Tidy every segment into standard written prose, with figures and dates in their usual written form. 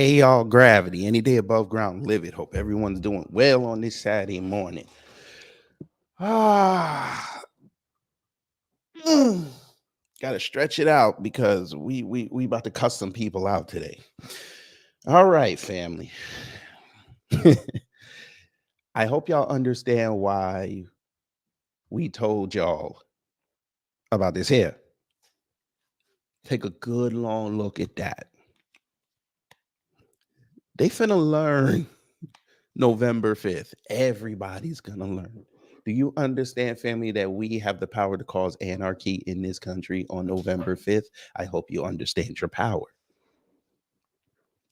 Hey y'all, gravity. Any day above ground, live it. Hope everyone's doing well on this Saturday morning. Ah, mm, gotta stretch it out because we about to cuss some people out today. All right, family. I hope y'all understand why we told y'all about this here. Take a good long look at that. They finna learn November 5th. Everybody's gonna learn. Do you understand, family, that we have the power to cause anarchy in this country on November 5th? I hope you understand your power.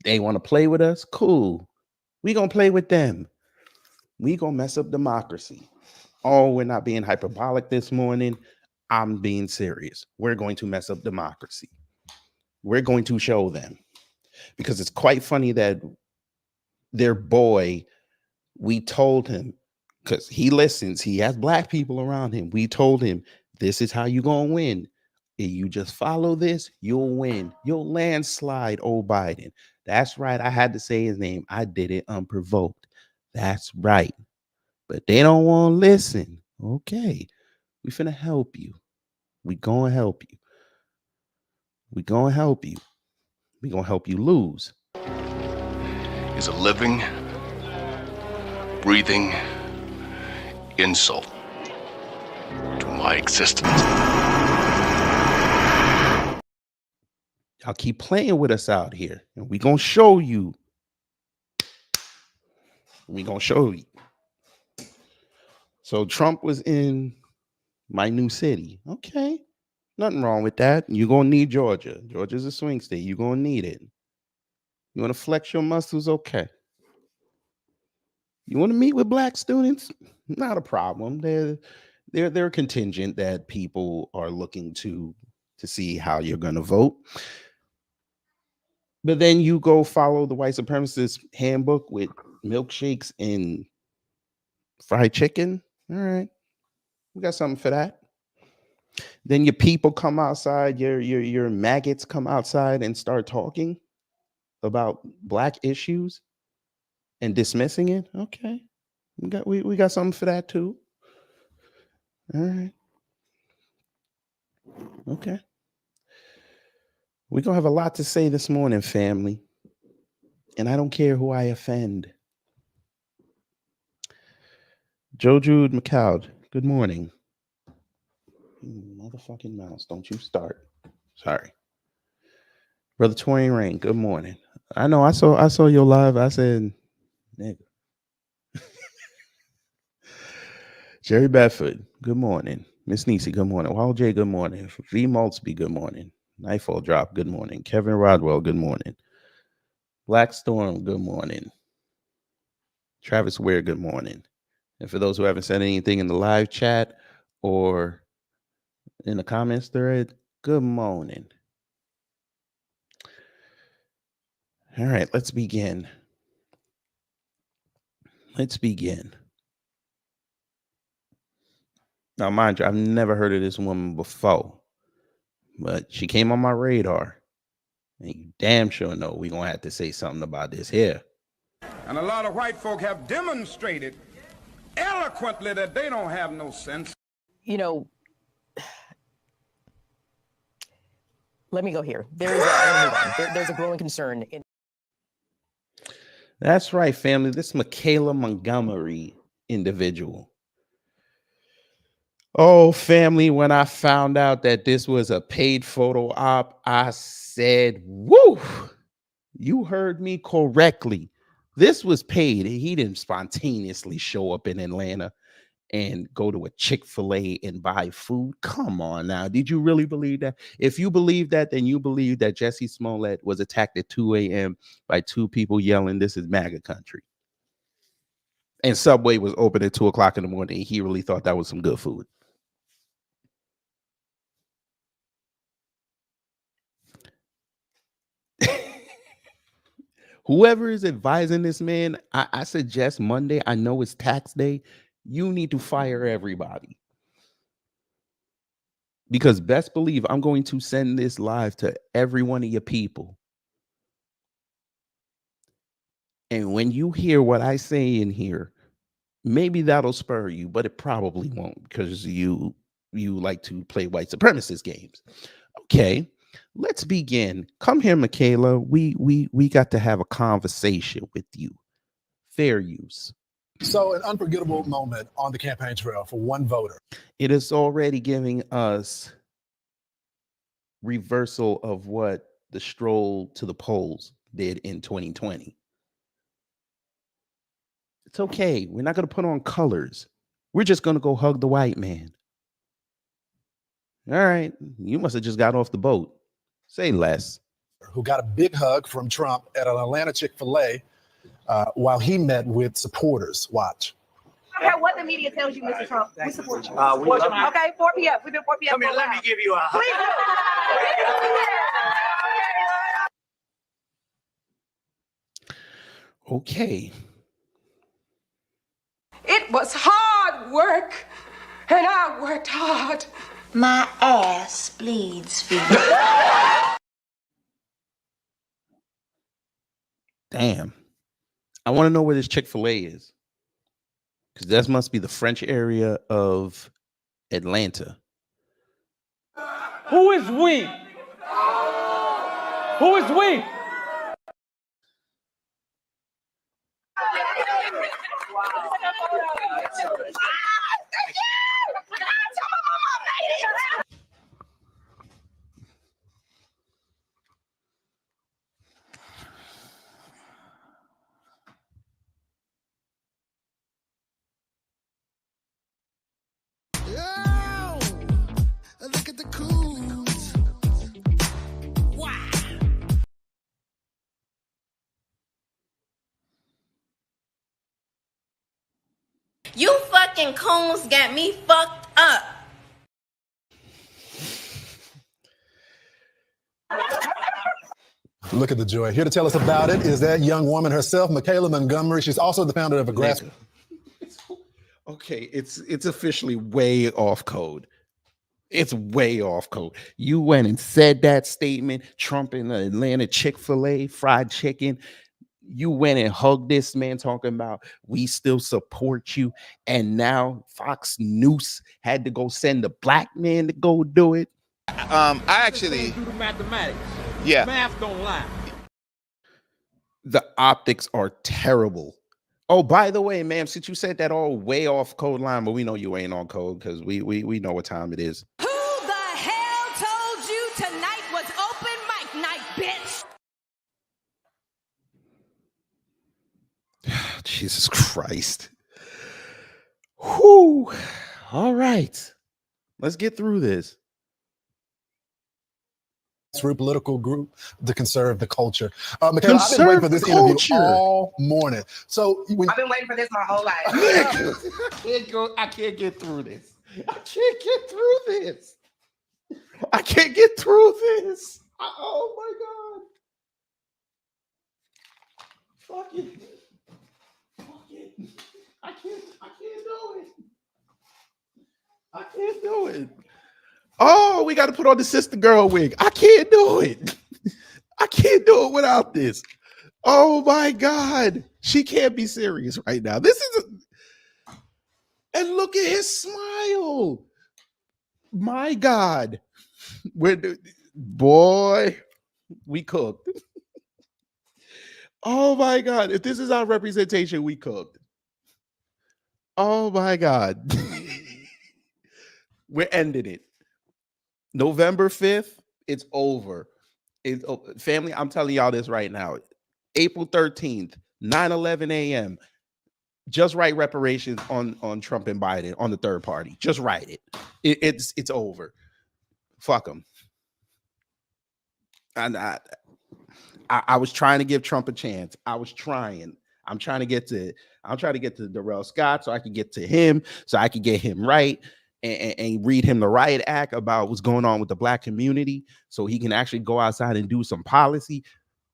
They want to play with us? Cool. We gonna play with them. We gonna mess up democracy. Oh, we're not being hyperbolic this morning. I'm being serious. We're going to mess up democracy. We're going to show them. Because it's quite funny that their boy, we told him, because he listens, he has black people around him. We told him, this is how you gonna win. If you just follow this, you'll win. You'll landslide old Biden. That's right. I had to say his name. I did it unprovoked. That's right. But they don't want to listen. Okay. We finna help you. We gonna help you. We gonna help you. We gonna help you lose. Is a living, breathing insult to my existence. Y'all keep playing with us out here, and we gonna show you. We gonna show you. So Trump was in my new city. Okay, nothing wrong with that. You're gonna need Georgia. Georgia's a swing state. You're gonna need it. You want to flex your muscles? Okay. You want to meet with black students? Not a problem. They're a contingent that people are looking to see how you're gonna vote. But then you go follow the white supremacist handbook with milkshakes and fried chicken. All right, we got something for that. Then your people come outside, your maggots come outside and start talking about black issues and dismissing it. Okay, we got something for that too. All right, okay. We're gonna have a lot to say this morning, family, and I don't care who I offend. Joe Jude McCoud, good morning. Motherfucking mouse, don't you start. Sorry. Brother Twain Rain, good morning. I know I saw your live. I said, nigga. Jerry Bedford, good morning. Miss Nisi, good morning. Wild J, good morning. V Maltsby, good morning. Nightfall Drop, good morning. Kevin Rodwell, good morning. Black Storm, good morning. Travis Ware, good morning. And for those who haven't said anything in the live chat or in the comments thread, good morning. All right, let's begin. Let's begin. Now, mind you, I've never heard of this woman before, but she came on my radar. And you damn sure know we're going to have to say something about this here. And a lot of white folk have demonstrated eloquently that they don't have no sense. You know, let me go here. There's a growing concern. That's right, family. This Michaela Montgomery individual. Oh, family, when I found out that this was a paid photo op, I said, woo, you heard me correctly. This was paid. He didn't spontaneously show up in Atlanta and go to a Chick-fil-A and buy food. Come on now. Did you really believe that? If you believe that, then you believe that Jesse Smollett was attacked at 2 a.m. by two people yelling, "This is MAGA country." And Subway was open at 2 o'clock in the morning. He really thought that was some good food. Whoever is advising this man, I suggest Monday. I know it's tax day. You need to fire everybody. Because best believe I'm going to send this live to every one of your people. And when you hear what I say in here, maybe that'll spur you, but it probably won't because you like to play white supremacist games. Okay, let's begin. Come here, Michaela. We got to have a conversation with you. Fair use. So an unforgettable moment on the campaign trail for one voter. It is already giving us reversal of what the stroll to the polls did in 2020. It's okay. We're not going to put on colors. We're just going to go hug the white man. All right. You must have just got off the boat. Say less. Who got a big hug from Trump at an Atlanta Chick-fil-A while he met with supporters. Watch. I don't care what the media tells you, Mr. Trump. We support you. Okay, 4 p.m. We've been 4 p.m. Come here, let me give you a hug. Please do. Okay. It was hard work, and I worked hard. My ass bleeds for you. Damn. I want to know where this Chick-fil-A is. Because that must be the French area of Atlanta. Who is we? Who is we? Look at the coons. Wow. You fucking coons got me fucked up. Look at the joy. Here to tell us about it is that young woman herself, Michaela Montgomery. She's also the founder of a grassroots. Okay, it's officially way off code. It's way off code. You went and said that statement, Trump in the Atlanta Chick-fil-A, fried chicken. You went and hugged this man talking about we still support you. And now Fox News had to go send the black man to go do it. I actually do the mathematics. Yeah. Math don't lie. The optics are terrible. Oh, by the way, ma'am, since you said that all way off code line, but we know you ain't on code because we know what time it is. Who the hell told you tonight was open mic night, bitch? Jesus Christ. Whew. All right. Let's get through this. Political group to conserve the culture. Michaela, I've been waiting for this interview all morning. So I've been waiting for this my whole life. I can't get through this. I can't get through this. I can't get through this. Oh my God. Fuck it. Fuck it. I can't do it. I can't do it. Oh, we got to put on the sister girl wig. I can't do it. I can't do it without this. Oh my God. She can't be serious right now. This is and look at his smile. My God. Boy, we cooked. Oh my God. If this is our representation, we cooked. Oh my God. We're ending it. November 5th, it's over. Family, I'm telling y'all this right now. April 13th, 9:11 a.m. Just write reparations on Trump and Biden on the third party. Just write it. It's over. Fuck them. And I was trying to give Trump a chance. I'm trying to get to Darrell Scott so I can get to him, so I can get him right. And read him the riot act about what's going on with the black community so he can actually go outside and do some policy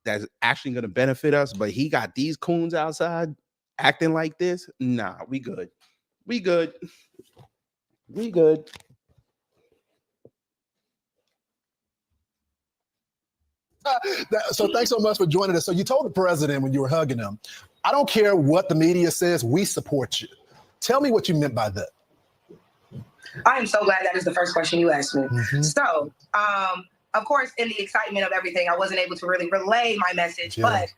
that's actually going to benefit us. But he got these coons outside acting like this. Nah, we good. We good. We good. So thanks so much for joining us. So you told the president when you were hugging him I don't care what the media says, we support you. Tell me what you meant by that. I am so glad that is the first question you asked me. So, of course, in the excitement of everything, I wasn't able to really relay my message, but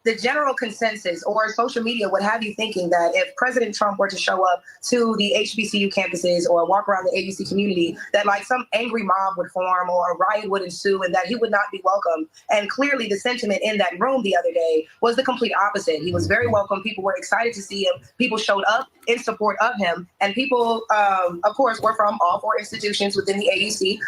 the general consensus or social media would have you thinking that if President Trump were to show up to the HBCU campuses or walk around the ABC community, that like some angry mob would form or a riot would ensue and that he would not be welcome. And clearly the sentiment in that room the other day was the complete opposite. He was very welcome. People were excited to see him. People showed up in support of him. And people, of course, were from all 4 institutions within the AUC,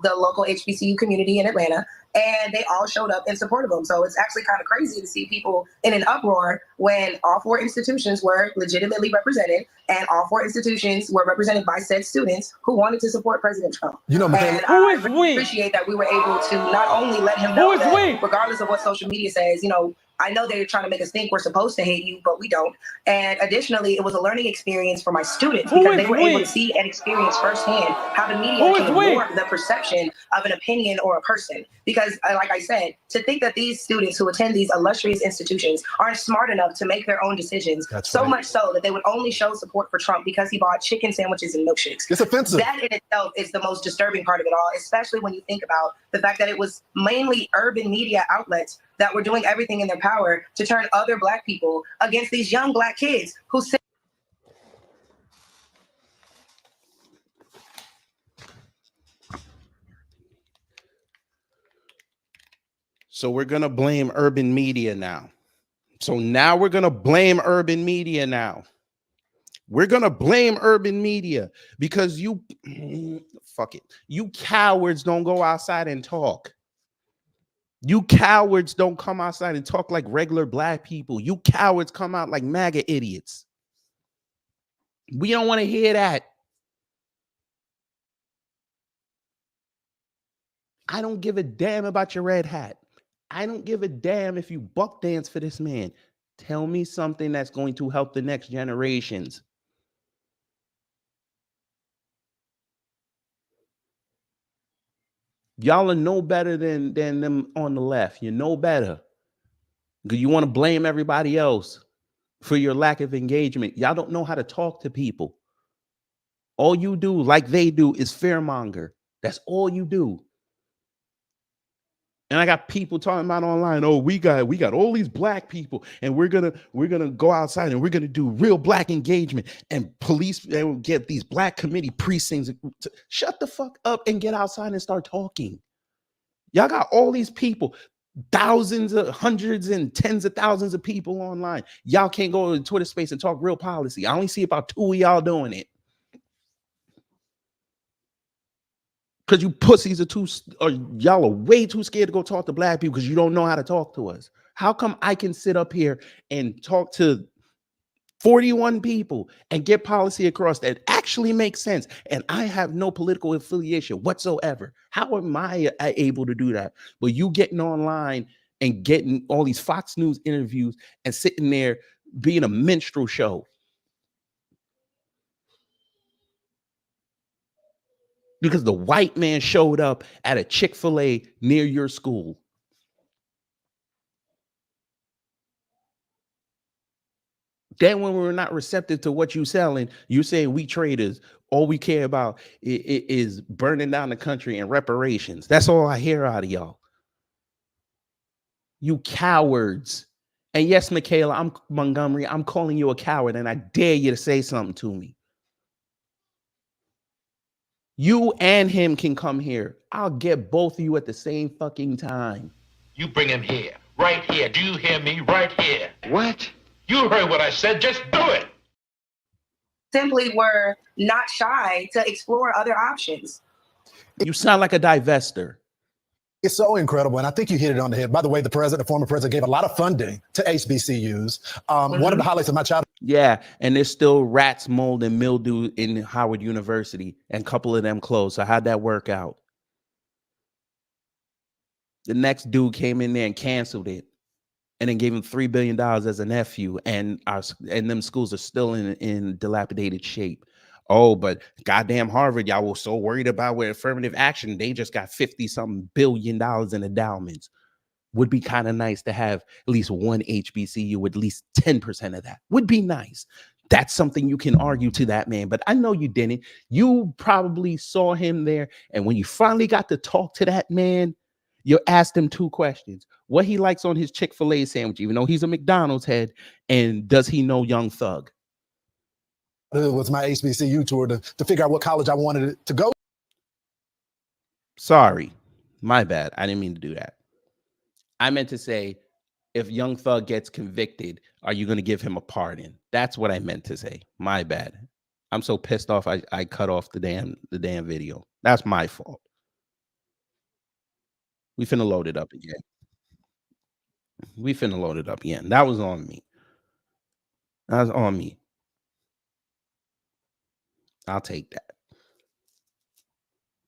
the local HBCU community in Atlanta. And they all showed up in support of him. So it's actually kind of crazy to see people in an uproar when all 4 institutions were legitimately represented and all 4 institutions were represented by said students who wanted to support President Trump. You know, and who is I we? appreciate that we were able to not only let him know that regardless of what social media says, you know, I know they're trying to make us think we're supposed to hate you, but we don't. And additionally, it was a learning experience for my students because they were able to see and experience firsthand how the media can warp the perception of an opinion or a person. Because like I said, to think that these students who attend these illustrious institutions aren't smart enough to make their own decisions, much so that they would only show support for Trump because he bought chicken sandwiches and milkshakes. It's offensive. That in itself is the most disturbing part of it all, especially when you think about the fact that it was mainly urban media outlets that were doing everything in their power to turn other Black people against these young Black kids who sit. So we're going to blame urban media now. So now we're going to blame urban media now. We're going to blame urban media because you, fuck it. You cowards don't go outside and talk. You cowards don't come outside and talk like regular Black people. You cowards come out like MAGA idiots. We don't want to hear that. I don't give a damn about your red hat. I don't give a damn if you buck dance for this man. Tell me something that's going to help the next generations. Y'all are no better than them on the left. You know better. You want to blame everybody else for your lack of engagement. Y'all don't know how to talk to people. All you do, like they do, is fearmonger. That's all you do. And I got people talking about online, oh, we got all these Black people, and we're gonna go outside and we're gonna do real Black engagement, and police and get these Black committee precincts. Shut the fuck up and get outside and start talking. Y'all got all these people, thousands of hundreds and tens of thousands of people online. Y'all can't go to Twitter space and talk real policy. I only see about 2 of y'all doing it. Because you pussies y'all are way too scared to go talk to Black people because you don't know how to talk to us. How come I can sit up here and talk to 41 people and get policy across that actually makes sense, and I have no political affiliation whatsoever? How am I able to do that? But you getting online and getting all these Fox News interviews and sitting there being a minstrel show. Because the white man showed up at a Chick-fil-A near your school. Then when we're not receptive to what you're selling, you're saying we traitors. All we care about is burning down the country and reparations. That's all I hear out of y'all. You cowards. And yes, Michaela, I'm Montgomery. I'm calling you a coward, and I dare you to say something to me. You and him can come here. I'll get both of you at the same fucking time. You bring him here. Right here. Do you hear me? Right here. What? You heard what I said. Just do it. Simply were not shy to explore other options. You sound like a divester. It's so incredible. And I think you hit it on the head. By the way, the former president gave a lot of funding to HBCUs. One of the highlights of my childhood. Yeah, and there's still rats, mold, and mildew in Howard University, and a couple of them closed. So how'd that work out? The next dude came in there and canceled it, and then gave him $3 billion as a nephew, and them schools are still in dilapidated shape. Oh, but goddamn Harvard, y'all were so worried about with affirmative action, they just got $50-something billion in endowments. Would be kind of nice to have at least one HBCU with at least 10% of that. Would be nice. That's something you can argue to that man, but I know you didn't. You probably saw him there, and when you finally got to talk to that man, you asked him 2 questions: what he likes on his Chick-fil-A sandwich, even though he's a McDonald's head, and does he know Young Thug? It was my HBCU tour to figure out what college I wanted it to go. Sorry, my bad. I didn't mean to do that. I meant to say, if Young Thug gets convicted, are you going to give him a pardon? That's what I meant to say. My bad. I'm so pissed off I cut off the damn video. That's my fault. We finna load it up again. That was on me. I'll take that.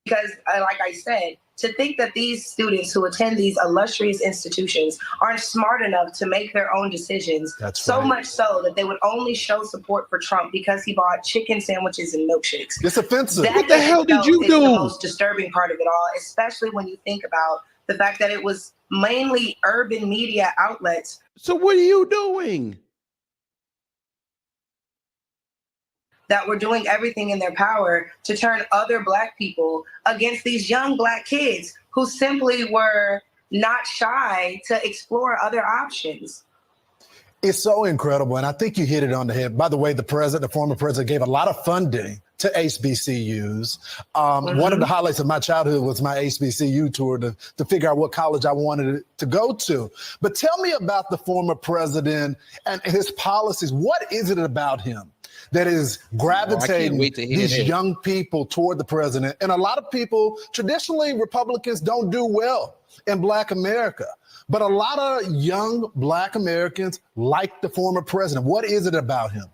Because, like I said, to think that these students who attend these illustrious institutions aren't smart enough to make their own decisions, much so that they would only show support for Trump because he bought chicken sandwiches and milkshakes. It's offensive. What the hell did you do? The most disturbing part of it all, especially when you think about the fact that it was mainly urban media outlets. So what are you doing? That were doing everything in their power to turn other Black people against these young Black kids who simply were not shy to explore other options. It's so incredible. And I think you hit it on the head. By the way, the former president gave a lot of funding to HBCUs. One of the highlights of my childhood was my HBCU tour to figure out what college I wanted it to go to. But tell me about the former president and his policies. What is it about him that is gravitating these young people toward the president? And a lot of people, traditionally, Republicans don't do well in Black America. But a lot of young Black Americans like the former president. What is it about him?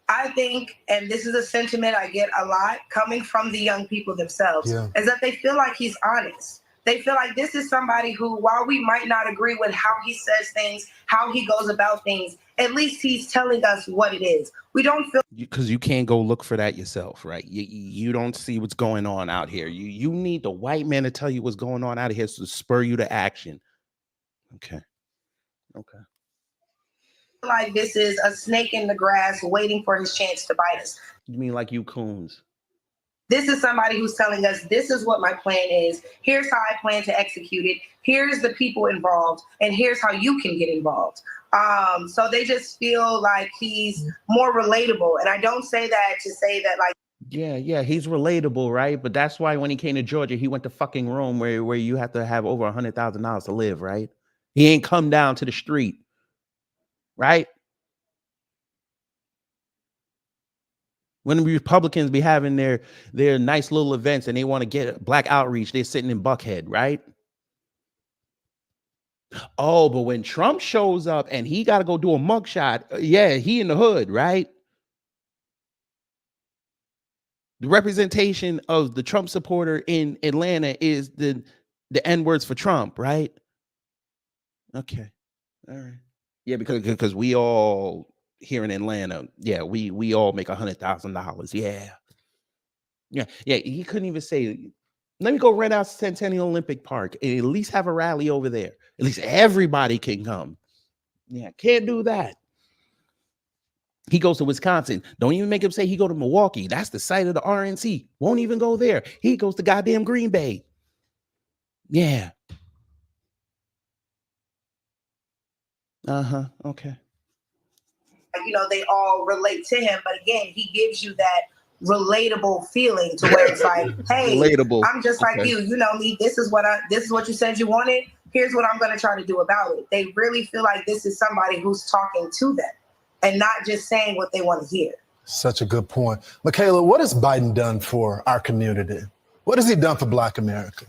I think, and this is a sentiment I get a lot coming from the young people themselves, is that they feel like he's honest. They feel like this is somebody who, while we might not agree with how he says things, how he goes about things, at least he's telling us what it is. We don't feel, because you can't go look for that yourself, right? You don't see what's going on out here. You need the white man to tell you what's going on out here to spur you to action. Okay. like this is a snake in the grass waiting for his chance to bite us. You mean like you coons? This is somebody who's telling us, this is what my plan is. Here's how I plan to execute it. Here's the people involved, and here's how you can get involved. So they just feel like he's more relatable. And I don't say that to say that like, yeah, he's relatable, right? But that's why when he came to Georgia, he went to fucking Rome where you have to have over $100,000 to live, right? He ain't come down to the street, right? When the Republicans be having their nice little events and they want to get Black outreach, they're sitting in Buckhead, right? Oh, but when Trump shows up and he got to go do a mugshot, yeah, he in the hood, right? The representation of the Trump supporter in Atlanta is the N-words for Trump, right? Okay. All right. Yeah, because we all here in Atlanta, yeah, we all make $100,000. Yeah. He couldn't even say, let me go rent out Centennial Olympic Park and at least have a rally over there. At least everybody can come. Yeah, can't do that. He goes to Wisconsin. Don't even make him say he go to Milwaukee. That's the site of the RNC. Won't even go there. He goes to goddamn Green Bay. Yeah. Okay. You know, they all relate to him. But again, he gives you that relatable feeling to where it's like, hey, relatable. I'm just like you. You know me. This is what you said you wanted. Here's what I'm going to try to do about it. They really feel like this is somebody who's talking to them and not just saying what they want to hear. Such a good point. Michaela, what has Biden done for our community? What has he done for Black America?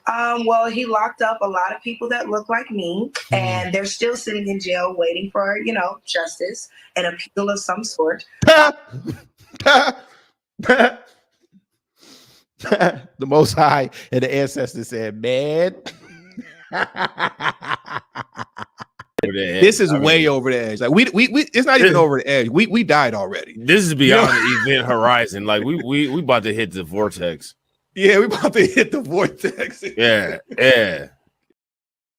Well, he locked up a lot of people that look like me, and they're still sitting in jail waiting for, justice and appeal of some sort. The Most High and the ancestors said, man, this is way over the edge. Like we it's not even over the edge. We died already. This is beyond the event horizon. Like we about to hit the vortex. Yeah, we about to hit the vortex. Yeah.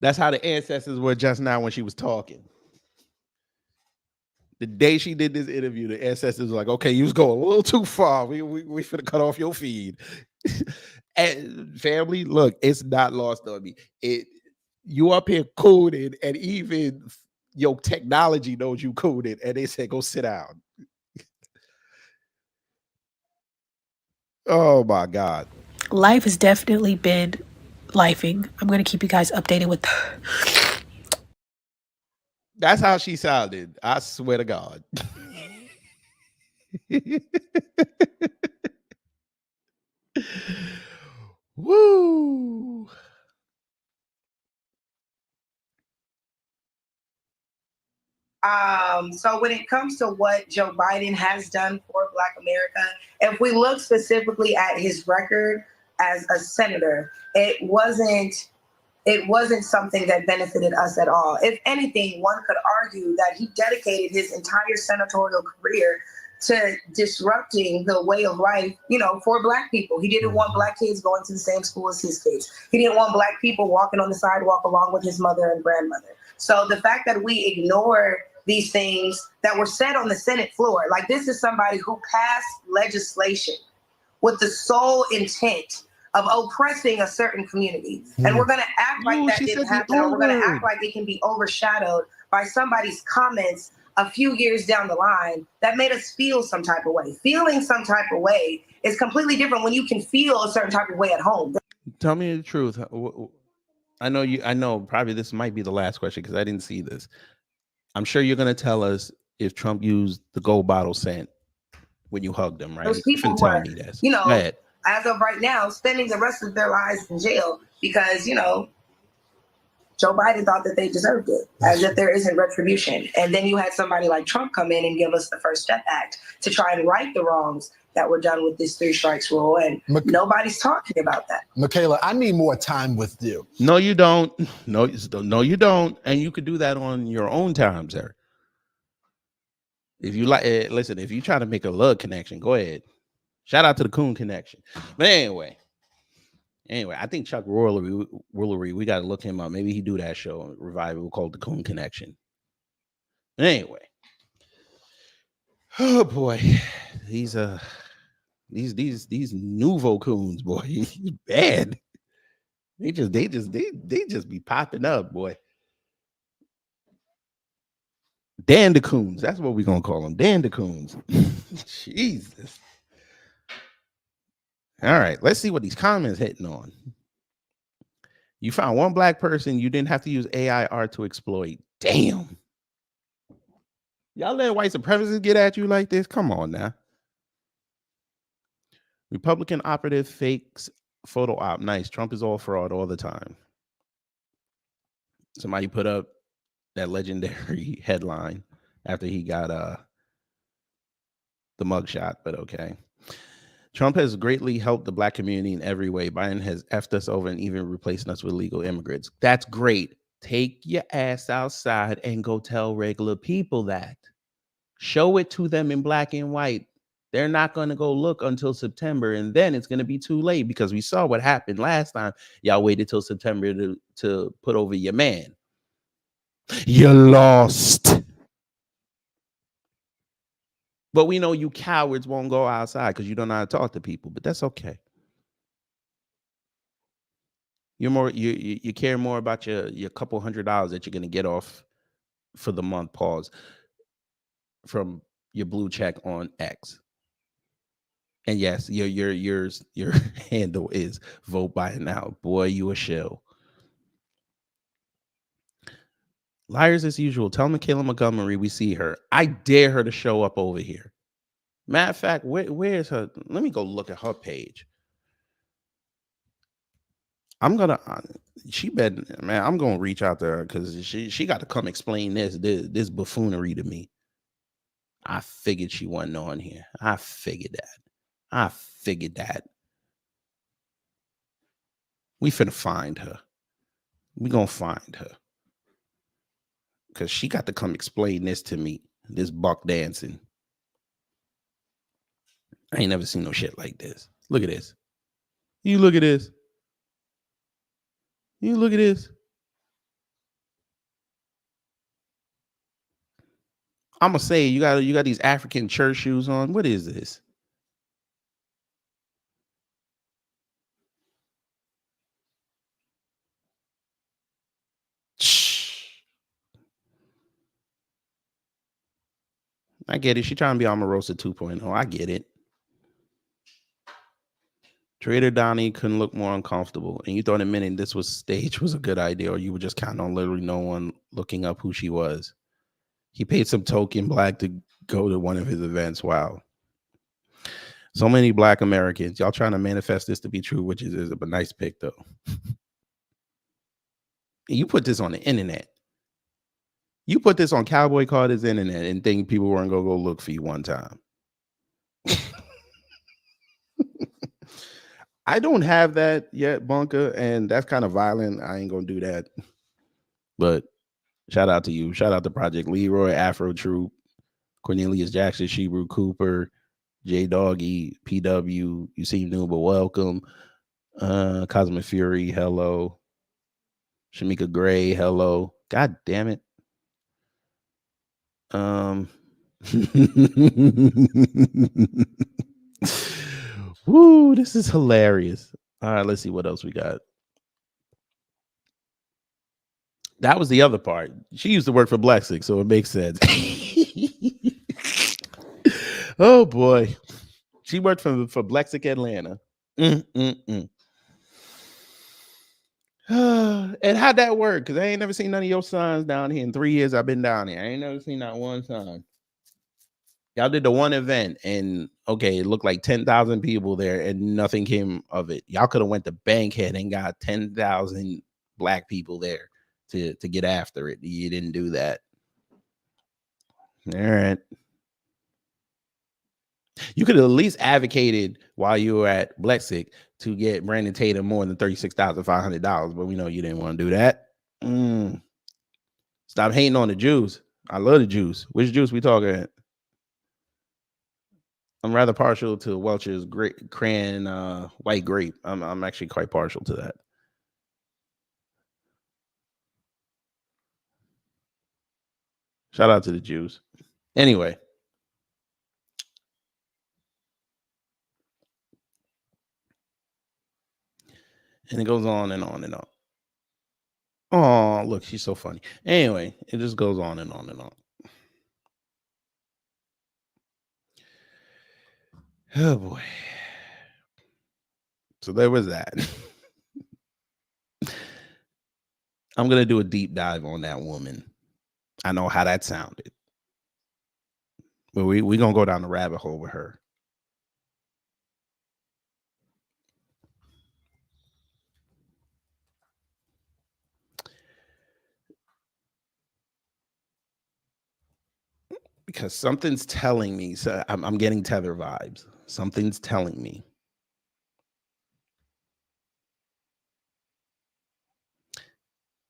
That's how the ancestors were just now when she was talking. The day she did this interview, the ancestors were like, okay, you was going a little too far. We finna cut off your feed. And family, look, it's not lost on me. You up here coding, and even your technology knows you coded, and they said, go sit down. Oh my God. Life has definitely been lifing. I'm going to keep you guys updated with. That's how she sounded. I swear to God. Woo. So when it comes to what Joe Biden has done for Black America, if we look specifically at his record as a senator, it wasn't something that benefited us at all. If anything, one could argue that he dedicated his entire senatorial career to disrupting the way of life, for Black people. He didn't want Black kids going to the same school as his kids. He didn't want Black people walking on the sidewalk along with his mother and grandmother. So the fact that we ignore these things that were said on the Senate floor, like this is somebody who passed legislation with the sole intent of oppressing a certain community. And we're going to act like that didn't happen. Or we're going to act like it can be overshadowed by somebody's comments a few years down the line that made us feel some type of way. Feeling some type of way is completely different when you can feel a certain type of way at home. Tell me the truth. I know probably this might be the last question because I didn't see this. I'm sure you're going to tell us if Trump used the gold bottle scent when you hugged him, right? Those people who are, as of right now, spending the rest of their lives in jail because, Joe Biden thought that they deserved it, as if there isn't retribution. And then you had somebody like Trump come in and give us the First Step Act to try and right the wrongs that were done with this 3 strikes rule. And nobody's talking about that. Michaela, I need more time with you. No, you don't. No, you don't. And you could do that on your own time, sir. If you like, listen, if you try to make a love connection, go ahead. Shout out to the Coon Connection. But anyway, I think Chuck Woolery, we got to look him up. Maybe he do that show, revival called the Coon Connection. Anyway, oh boy, these nouveau coons, boy, he's bad. They just be popping up, boy. Dandacoons, that's what we're gonna call them. Dandacoons. Jesus. All right, let's see what these comments hitting on. You found one Black person you didn't have to use AI art to exploit. Damn. Y'all let white supremacists get at you like this? Come on now. Republican operative fakes photo op. Nice. Trump is all fraud all the time. Somebody put up that legendary headline after he got the mugshot, but okay. Trump has greatly helped the Black community in every way. Biden has effed us over and even replacing us with legal immigrants. That's great. Take your ass outside and go tell regular people that. Show it to them in black and white. They're not going to go look until September, and then it's going to be too late because we saw what happened last time. Y'all waited till September to put over your man. You lost. But we know you cowards won't go outside because you don't know how to talk to people, but that's okay. You care more about your couple $100 that you're gonna get off for the month, pause, from your blue check on X. And yes, your handle is vote Biden now. Boy, you a shill. Liars as usual. Tell Michaela Montgomery we see her. I dare her to show up over here. Matter of fact, where's her? Let me go look at her page. I'm gonna. I'm gonna reach out to her because she got to come explain this buffoonery to me. I figured she wasn't on here. I figured that. We finna find her. We gonna find her because she got to come explain this to me. This buck dancing. I ain't never seen no shit like this. Look at this. You look at this. I'm gonna say you got these African church shoes on. What is this? I get it. She trying to be Omarosa 2.0. I get it. Trader Donnie couldn't look more uncomfortable. And you thought admitting this was stage was a good idea, or you were just counting on literally no one looking up who she was. He paid some token black to go to one of his events. Wow. So many black Americans. Y'all trying to manifest this to be true, which is a nice pick, though. And you put this on the internet. You put this on Cowboy Carter's internet and think people weren't going to go look for you one time. I don't have that yet, Bunker, and that's kind of violent. I ain't going to do that. But shout out to you. Shout out to Project Leroy, Afro Troop, Cornelius Jackson, Shebrew Cooper, J Doggy, PW, You Seem New But Welcome, Cosmic Fury, hello. Shamika Gray, hello. God damn it. Woo, this is hilarious. All right, let's see what else we got. That was the other part. She used to work for BLEXIT, so it makes sense. Oh boy. She worked for BLEXIT Atlanta. And how'd that work? Because I ain't never seen none of your sons down here in 3 years I've been down here. I ain't never seen not one son. Y'all did the one event, and okay, it looked like 10,000 people there, and nothing came of it. Y'all could have went to Bankhead and got 10,000 black people there to get after it. You didn't do that. All right. You could have at least advocated while you were at BLEXIT to get Brandon Tatum more than $36,500, but we know you didn't want to do that. Stop hating on the Jews. I love the Jews. Which Jews we talking at? I'm rather partial to Welch's great cran white grape. I'm actually quite partial to that. Shout out to the Jews. Anyway. And it goes on and on and on. Oh, look, she's so funny. Anyway, it just goes on and on and on. Oh boy. So there was that. I'm going to do a deep dive on that woman. I know how that sounded. But we're going to go down the rabbit hole with her. Because something's telling me, so I'm getting Tether vibes. Something's telling me.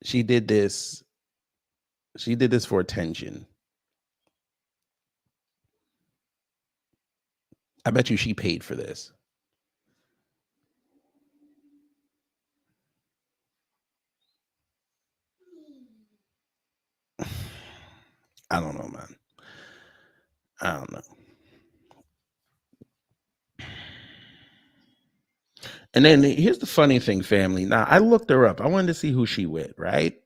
She did this for attention. I bet you she paid for this. I don't know, man. I don't know. And then here's the funny thing, family. Now, I looked her up. I wanted to see who she with, right?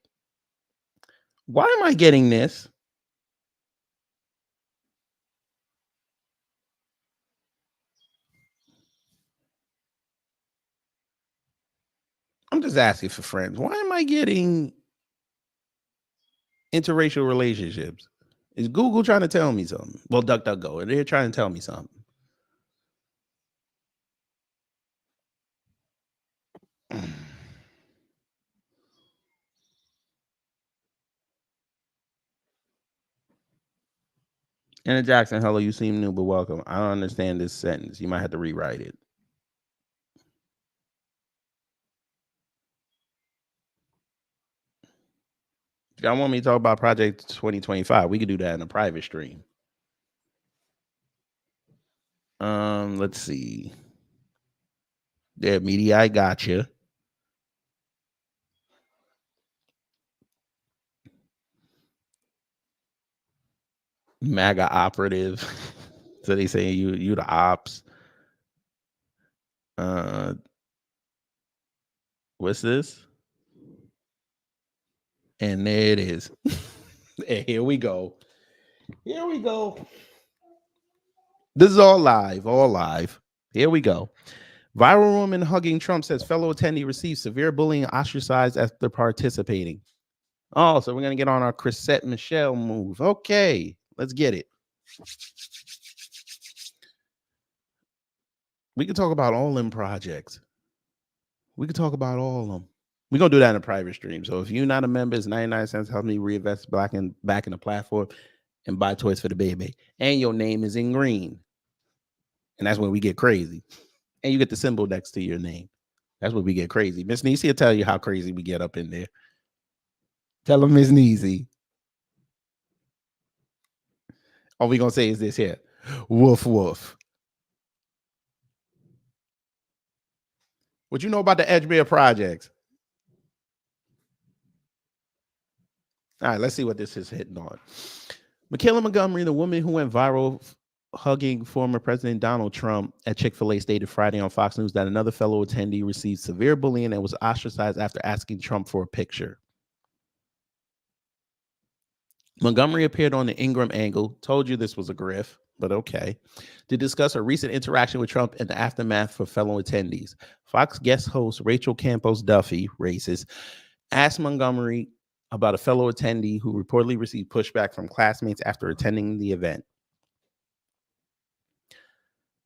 Why am I getting this? I'm just asking for friends. Why am I getting interracial relationships? Is Google trying to tell me something? Well, DuckDuckGo, they're trying to tell me something. Anna Jackson, hello, you seem new, but welcome. I don't understand this sentence. You might have to rewrite it. If y'all want me to talk about Project 2025, we could do that in a private stream. Let's see. Yeah, media, I gotcha. MAGA operative. So they say you the ops. What's this? And there it is. And here we go. Here we go. This is all live, all live. Here we go. Viral woman hugging Trump says fellow attendee received severe bullying and ostracized after participating. Oh, so we're going to get on our Chrisette Michelle move. Okay, let's get it. We can talk about all them projects. We can talk about all of them. We're going to do that in a private stream. So if you're not a member, it's 99 cents. Help me reinvest back in the platform and buy toys for the baby. And your name is in green. And that's when we get crazy. And you get the symbol next to your name. That's when we get crazy. Miss Niecy will tell you how crazy we get up in there. Tell them Miss Niecy. All we going to say is this here. Woof, woof. What you know about the Edgemere projects? All right, let's see what this is hitting on. Michaela Montgomery, the woman who went viral hugging former President Donald Trump at Chick-fil-A, stated Friday on Fox News that another fellow attendee received severe bullying and was ostracized after asking Trump for a picture. Montgomery appeared on the Ingram Angle, told you this was a grift, but okay, to discuss a recent interaction with Trump and the aftermath for fellow attendees. Fox guest host Rachel Campos Duffy, racist, asked Montgomery about a fellow attendee who reportedly received pushback from classmates after attending the event.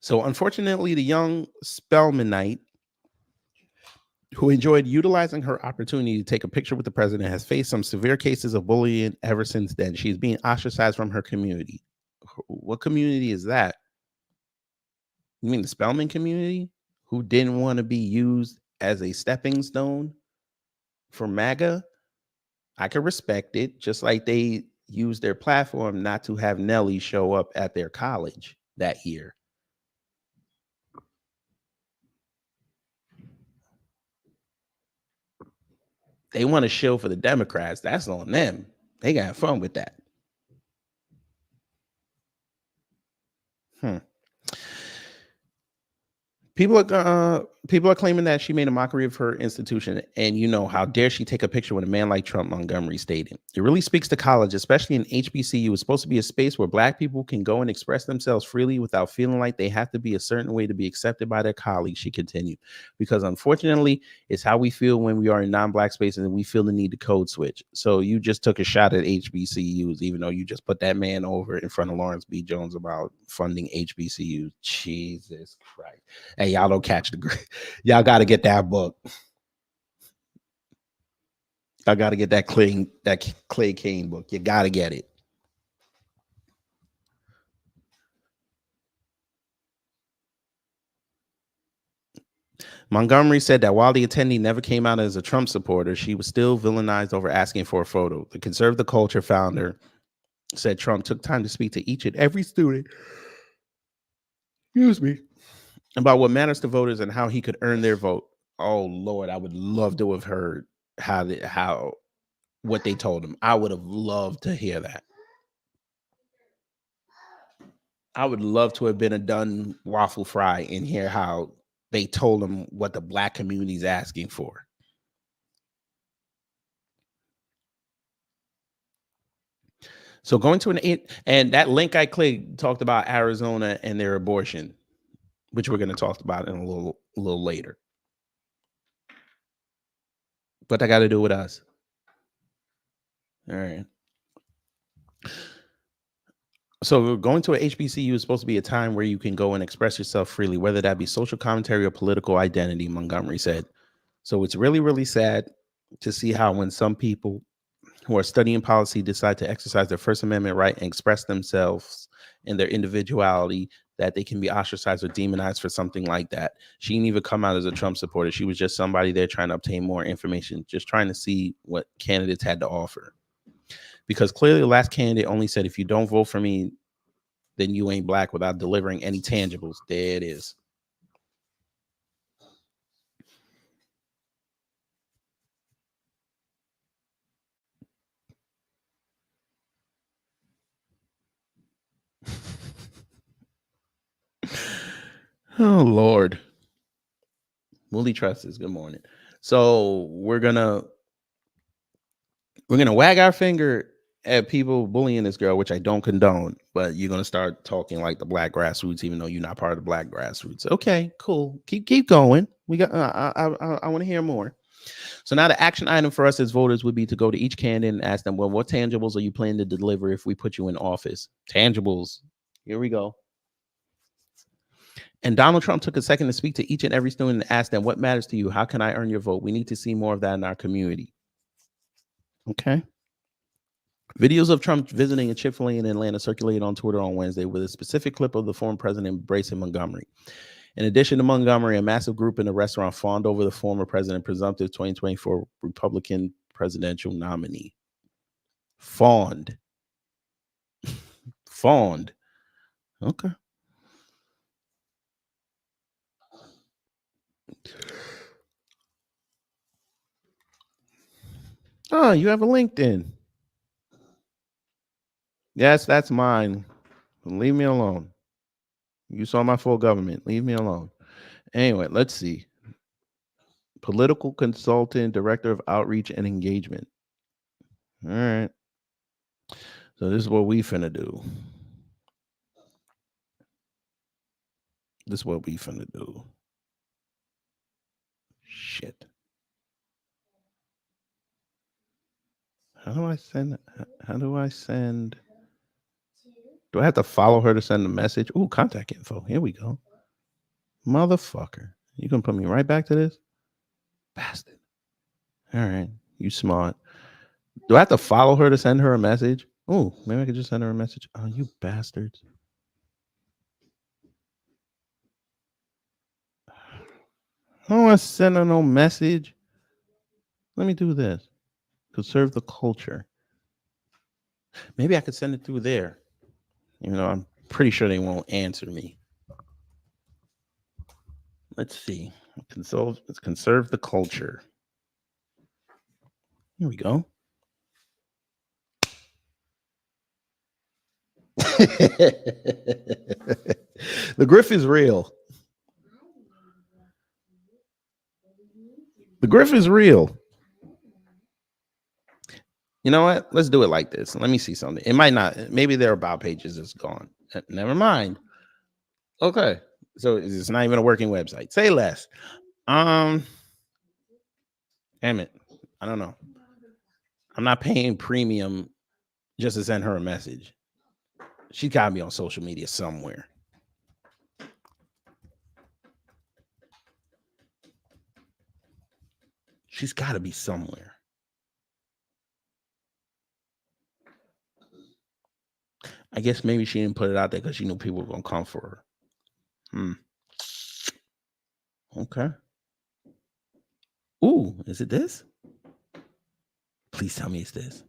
So unfortunately, the young Spelmanite, who enjoyed utilizing her opportunity to take a picture with the president, has faced some severe cases of bullying ever since then. She's being ostracized from her community. What community is that? You mean the Spelman community, who didn't want to be used as a stepping stone for MAGA? I can respect it, just like they used their platform not to have Nelly show up at their college that year. They want to shill for the Democrats. That's on them. They got fun with that. People are claiming that she made a mockery of her institution, and how dare she take a picture with a man like Trump, Montgomery stated. It really speaks to college, especially in HBCU. It's supposed to be a space where Black people can go and express themselves freely without feeling like they have to be a certain way to be accepted by their colleagues, she continued. Because unfortunately, it's how we feel when we are in non-Black spaces and we feel the need to code switch. So you just took a shot at HBCUs, even though you just put that man over in front of Lawrence B. Jones about funding HBCUs. Jesus Christ. Hey, y'all don't catch the y'all got to get that book. I got to get that Clay Cane book. You got to get it. Montgomery said that while the attendee never came out as a Trump supporter, she was still villainized over asking for a photo. The Conserve the Culture founder said Trump took time to speak to each and every student, about what matters to voters and how he could earn their vote. Oh Lord, I would love to have heard what they told him. I would have loved to hear that. I would love to have been a done waffle fry and hear how they told him what the Black community is asking for. So going to and that link I clicked talked about Arizona and their abortion, which we're going to talk about in a little later. What that got to do with us? All right. So going to a HBCU is supposed to be a time where you can go and express yourself freely, whether that be social commentary or political identity, Montgomery said. So it's really, really sad to see how when some people who are studying policy decide to exercise their First Amendment right and express themselves in their individuality, that they can be ostracized or demonized for something like that. She didn't even come out as a Trump supporter. She was just somebody there trying to obtain more information, just trying to see what candidates had to offer. Because clearly the last candidate only said, if you don't vote for me, then you ain't Black, without delivering any tangibles. There it is. Oh Lord. Woolly Trusses, good morning. So we're gonna wag our finger at people bullying this girl, which I don't condone, but you're gonna start talking like the black grassroots, even though you're not part of the black grassroots. Okay, cool. Keep going. We got I want to hear more. So now the action item for us as voters would be to go to each candidate and ask them, well, what tangibles are you planning to deliver if we put you in office? Tangibles. Here we go. And Donald Trump took a second to speak to each and every student and ask them, what matters to you? How can I earn your vote? We need to see more of that in our community. Okay. Videos of Trump visiting a Chick-fil-A in Atlanta circulated on Twitter on Wednesday with a specific clip of the former president embracing Montgomery. In addition to Montgomery, a massive group in the restaurant fawned over the former president, presumptive 2024 Republican presidential nominee. Fawned. Fawned. Okay. Oh, you have a LinkedIn. Yes, that's mine. Leave me alone. You saw my full government. Leave me alone. Anyway, let's see. Political consultant, director of outreach and engagement. All right. So this is what we finna do. This is what we finna do. Shit. How do I send? Do I have to follow her to send a message? Ooh, contact info. Here we go. Motherfucker. You gonna put me right back to this? Bastard. All right. You smart. Do I have to follow her to send her a message? Oh, maybe I could just send her a message. Oh, you bastards. I don't want to send her no message. Let me do this. Conserve the culture. Maybe I could send it through there. You know, I'm pretty sure they won't answer me. Let's see. Let's conserve the culture. Here we go. The griff is real. The griff is real. You know what? Let's do it like this. Let me see something. It might not. Maybe their about pages is gone. Never mind. Okay. So it's not even a working website. Say less. Damn it. I don't know. I'm not paying premium just to send her a message. She got to be on social media somewhere. She's got to be somewhere. I guess maybe she didn't put it out there because she knew people were going to come for her. Okay. Ooh, is it this? Please tell me it's this.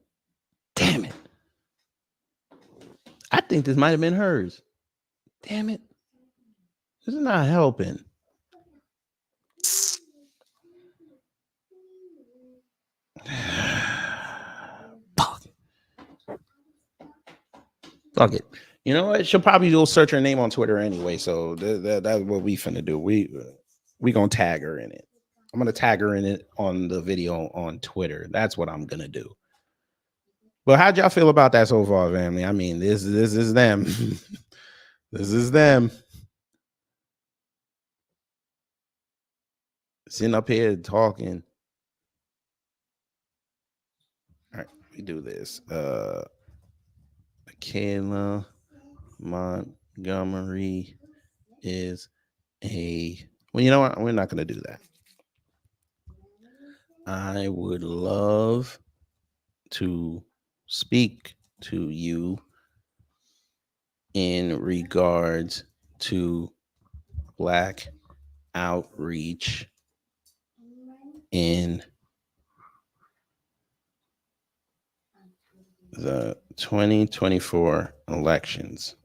Damn it. I think this might have been hers. Damn it. This is not helping. Fuck it. You know what? She'll probably go search her name on Twitter anyway. So that's what we finna do. We gonna tag her in it. I'm gonna tag her in it on the video on Twitter. That's what I'm gonna do. But how'd y'all feel about that so far, family? I mean, this is them. This is them. Sitting up here talking. All right, we do this. Kayla Montgomery is a... Well, you know what? We're not going to do that. I would love to speak to you in regards to Black outreach in the 2024 elections.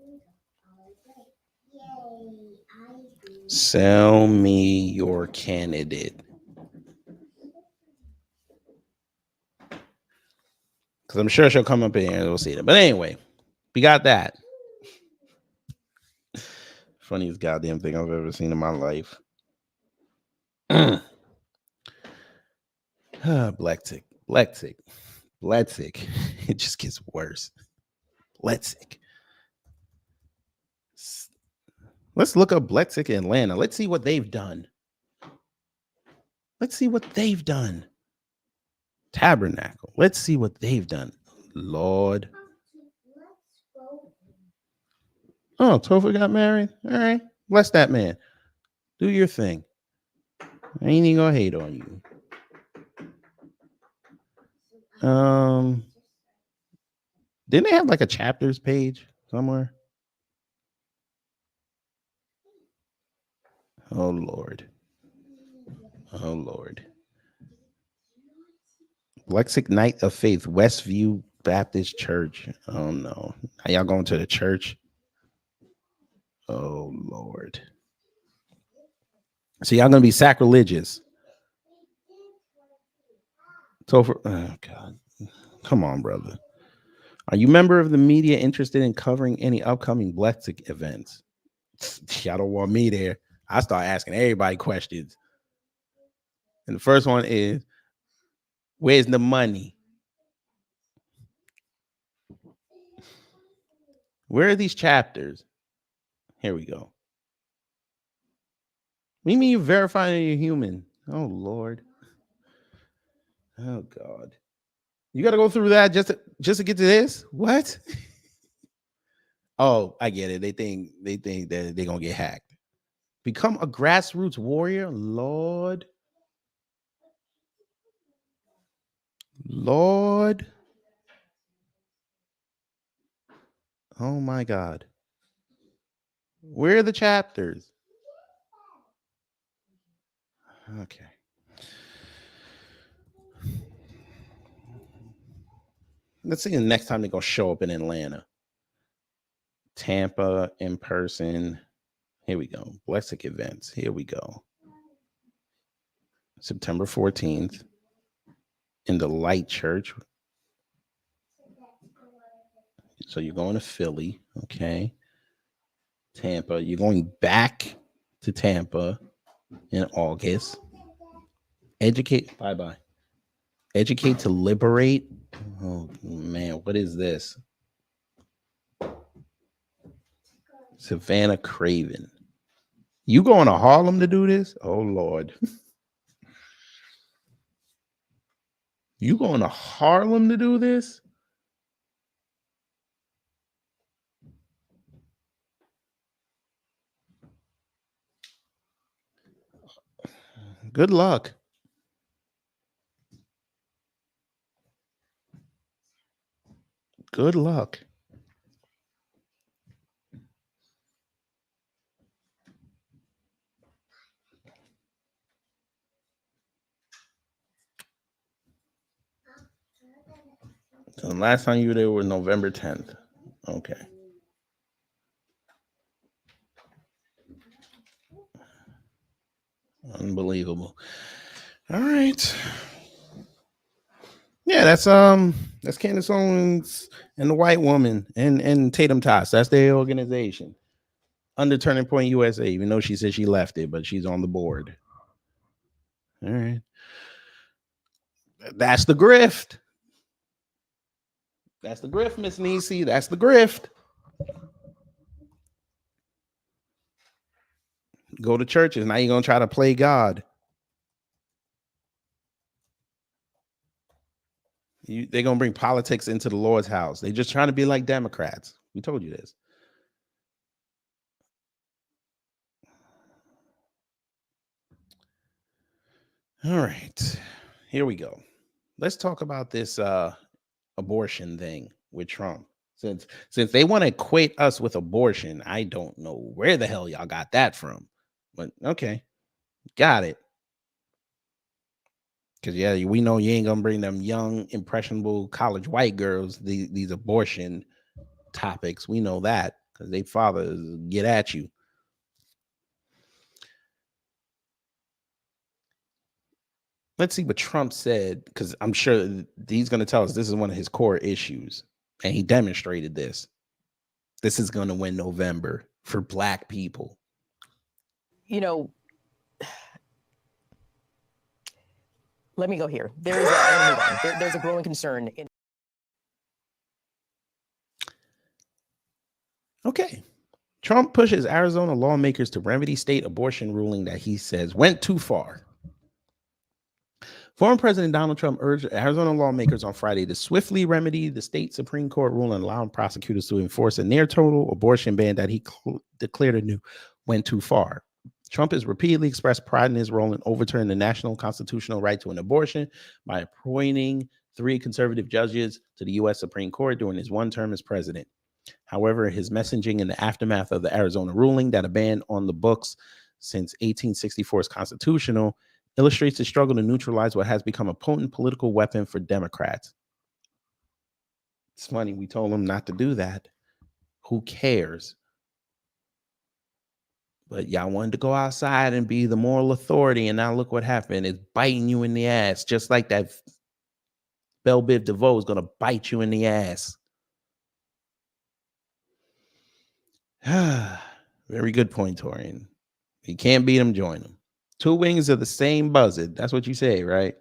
Sell me your candidate. Because I'm sure she'll come up in here and we'll see it. But anyway, we got that. Funniest goddamn thing I've ever seen in my life. BLEXIT. It just gets worse. BLEXIT. Let's look up BLEXIT in Atlanta. Let's see what they've done. Tabernacle. Let's see what they've done. Lord. Oh, Topher got married. All right. Bless that man. Do your thing. I ain't even gonna hate on you. Didn't they have like a chapters page somewhere? Oh Lord. BLEXIT Night of Faith, Westview Baptist Church. Oh no. Are y'all going to the church? Oh Lord. So y'all gonna be sacrilegious. Topher, oh God. Come on, brother. Are you a member of the media interested in covering any upcoming BLEXIT events? Y'all don't want me there. I start asking everybody questions. And the first one is, where's the money? Where are these chapters? Here we go. What do you mean you verifying you're human? Oh, Lord. Oh, God. You got to go through that just to get to this? What? Oh, I get it. They think that they're going to get hacked. Become a grassroots warrior? Lord. Oh, my God. Where are the chapters? Okay. Let's see the next time they're going to show up in Atlanta. Tampa in person. Here we go. BLEXIT events. Here we go. September 14th in the Light Church. So you're going to Philly. Okay. Tampa. You're going back to Tampa in August. Educate. Bye-bye. Educate to Liberate. Oh, man. What is this? Savannah Craven. You going to Harlem to do this? Oh, Lord. You going to Harlem to do this? Good luck. Good luck. So the last time you were there was November 10th. Okay. Unbelievable. All right. Yeah, that's Candace Owens and the White Woman and Tatum Tots. That's their organization. Under Turning Point USA, even though she said she left it, but she's on the board. All right. That's the grift. That's the grift, Miss Niecy. That's the grift. Go to churches. Now you're going to try to play God. They're going to bring politics into the Lord's house. They're just trying to be like Democrats. We told you this. All right. Here we go. Let's talk about this abortion thing with Trump. Since they want to equate us with abortion, I don't know where the hell y'all got that from. But okay. Got it. Because, yeah, we know you ain't going to bring them young, impressionable college white girls, these abortion topics. We know that because they fathers get at you. Let's see what Trump said, because I'm sure he's going to tell us this is one of his core issues. And he demonstrated this. This is going to win November. for Black people. You know, let me go here. There's I'm gonna move on. There's a growing concern in. Okay. Trump pushes Arizona lawmakers to remedy state abortion ruling that he says went too far. Former President Donald Trump urged Arizona lawmakers on Friday to swiftly remedy the state Supreme Court ruling allowing prosecutors to enforce a near total abortion ban that he declared anew went too far. Trump has repeatedly expressed pride in his role in overturning the national constitutional right to an abortion by appointing 3 conservative judges to the U.S. Supreme Court during his one term as president. However, his messaging in the aftermath of the Arizona ruling that a ban on the books since 1864 is constitutional illustrates the struggle to neutralize what has become a potent political weapon for Democrats. It's funny, we told them not to do that. Who cares? But y'all wanted to go outside and be the moral authority, and now look what happened. It's biting you in the ass, just like that Belle Biv DeVoe is going to bite you in the ass. Very good point, Torian. You can't beat them, join them. 2 wings of the same buzzard. That's what you say, right?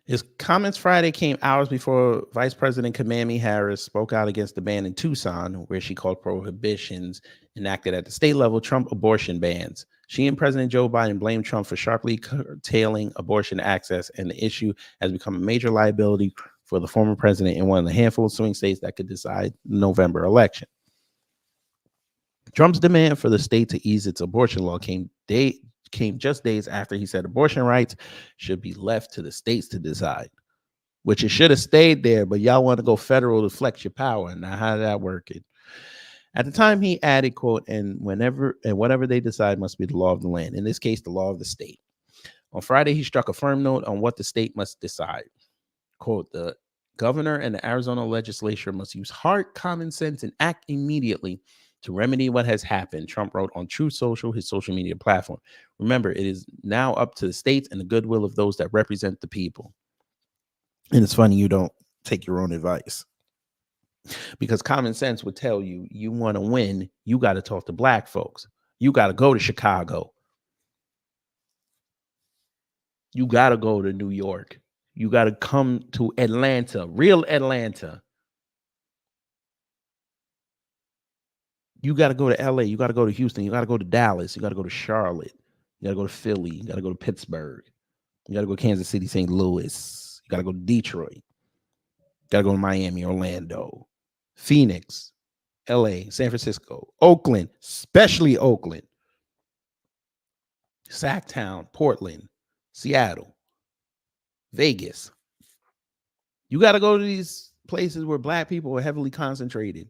His comments Friday came hours before Vice President Kamala Harris spoke out against the ban in Tucson, where she called prohibitions enacted at the state level Trump abortion bans. She and President Joe Biden blamed Trump for sharply curtailing abortion access, and the issue has become a major liability for the former president in one of the handful of swing states that could decide the November election. Trump's demand for the state to ease its abortion law came just days after he said abortion rights should be left to the states to decide, which it should have stayed there, but y'all want to go federal to flex your power. Now, how did that work? At the time, he added, quote, and whatever they decide must be the law of the land, in this case, the law of the state. On Friday, he struck a firm note on what the state must decide. Quote, the governor and the Arizona legislature must use heart, common sense, and act immediately to remedy what has happened, Trump wrote on Truth Social, his social media platform. Remember, it is now up to the states and the goodwill of those that represent the people. And it's funny you don't take your own advice, because common sense would tell you, you want to win, you got to talk to Black folks. You got to go to Chicago. You got to go to New York. You got to come to Atlanta, real Atlanta. You got to go to LA. You got to go to Houston. You got to go to Dallas. You got to go to Charlotte. You got to go to Philly. You got to go to Pittsburgh. You got to go to Kansas City, St. Louis. You got to go to Detroit. You got to go to Miami, Orlando, Phoenix, LA, San Francisco, Oakland, especially Oakland, Sacktown, Portland, Seattle, Vegas. You got to go to these places where Black people are heavily concentrated.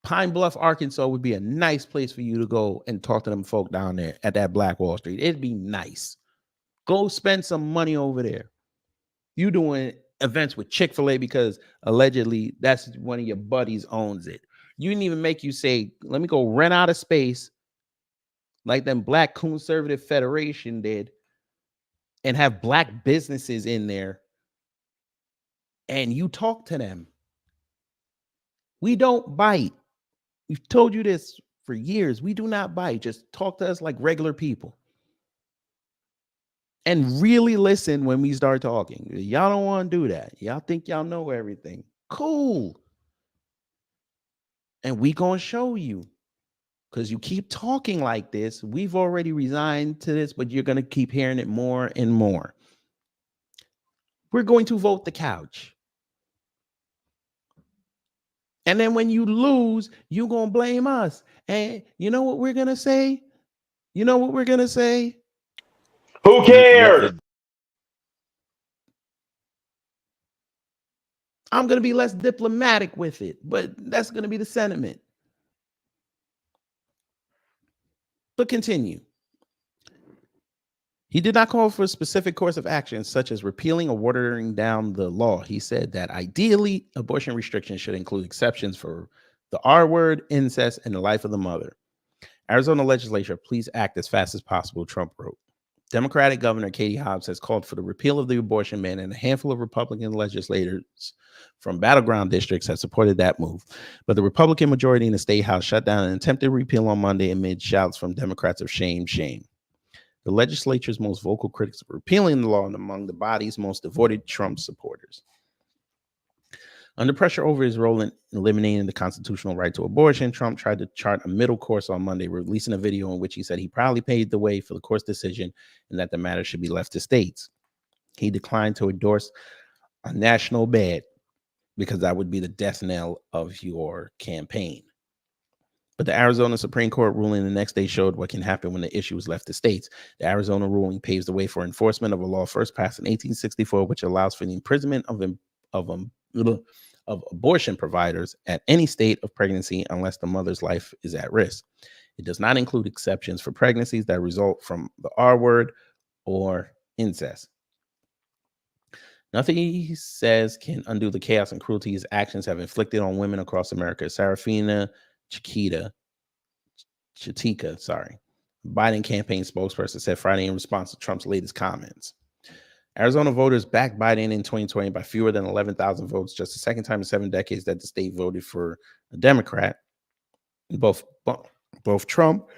Pine Bluff, Arkansas would be a nice place for you to go and talk to them folk down there at that Black Wall Street. It'd be nice. Go spend some money over there. You doing events with Chick-fil-A because allegedly that's one of your buddies owns it. You didn't even make you say, let me go rent out a space like them Black Conservative Federation did and have Black businesses in there and you talk to them. We don't bite. We've told you this for years. We do not bite. Just talk to us like regular people. And really listen when we start talking. Y'all don't want to do that. Y'all think y'all know everything. Cool. And we gonna show you. Because you keep talking like this. We've already resigned to this, but you're going to keep hearing it more and more. We're going to vote the couch. And then when you lose, you're going to blame us. And you know what we're going to say? You know what we're going to say? Who cares? I'm going to be less diplomatic with it, but that's going to be the sentiment. But continue. He did not call for a specific course of action, such as repealing or watering down the law. He said that ideally, abortion restrictions should include exceptions for the R word, incest, and the life of the mother. Arizona legislature, please act as fast as possible, Trump wrote. Democratic Governor Katie Hobbs has called for the repeal of the abortion ban, and a handful of Republican legislators from battleground districts have supported that move. But the Republican majority in the state house shut down an attempted repeal on Monday amid shouts from Democrats of shame, shame. The legislature's most vocal critics of repealing the law and among the body's most devoted Trump supporters. Under pressure over his role in eliminating the constitutional right to abortion, Trump tried to chart a middle course on Monday, releasing a video in which he said he proudly paved the way for the court's decision and that the matter should be left to states. He declined to endorse a national ban because that would be the death knell of your campaign. But the Arizona Supreme Court ruling the next day showed what can happen when the issue is left to states. The Arizona ruling paves the way for enforcement of a law first passed in 1864, which allows for the imprisonment of abortion providers at any state of pregnancy unless the mother's life is at risk. It does not include exceptions for pregnancies that result from the R word or incest. Nothing he says can undo the chaos and cruelty his actions have inflicted on women across America. Sarafina Chitika, Biden campaign spokesperson, said Friday in response to Trump's latest comments. Arizona voters backed Biden in 2020 by fewer than 11,000 votes, just the second time in 7 decades that the state voted for a Democrat. Both Trump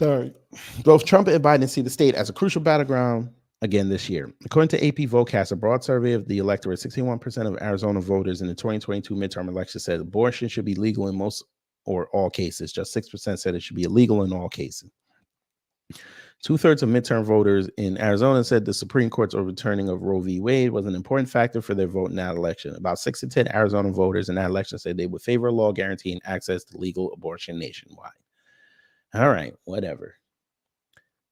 and Biden see the state as a crucial battleground again this year. According to AP Votecast, a broad survey of the electorate, 61% of Arizona voters in the 2022 midterm election said abortion should be legal in most or all cases. Just 6% said it should be illegal in all cases. 2/3 of midterm voters in Arizona said the Supreme Court's overturning of Roe v. Wade was an important factor for their vote in that election. About 6 in 10 Arizona voters in that election said they would favor a law guaranteeing access to legal abortion nationwide. All right, whatever.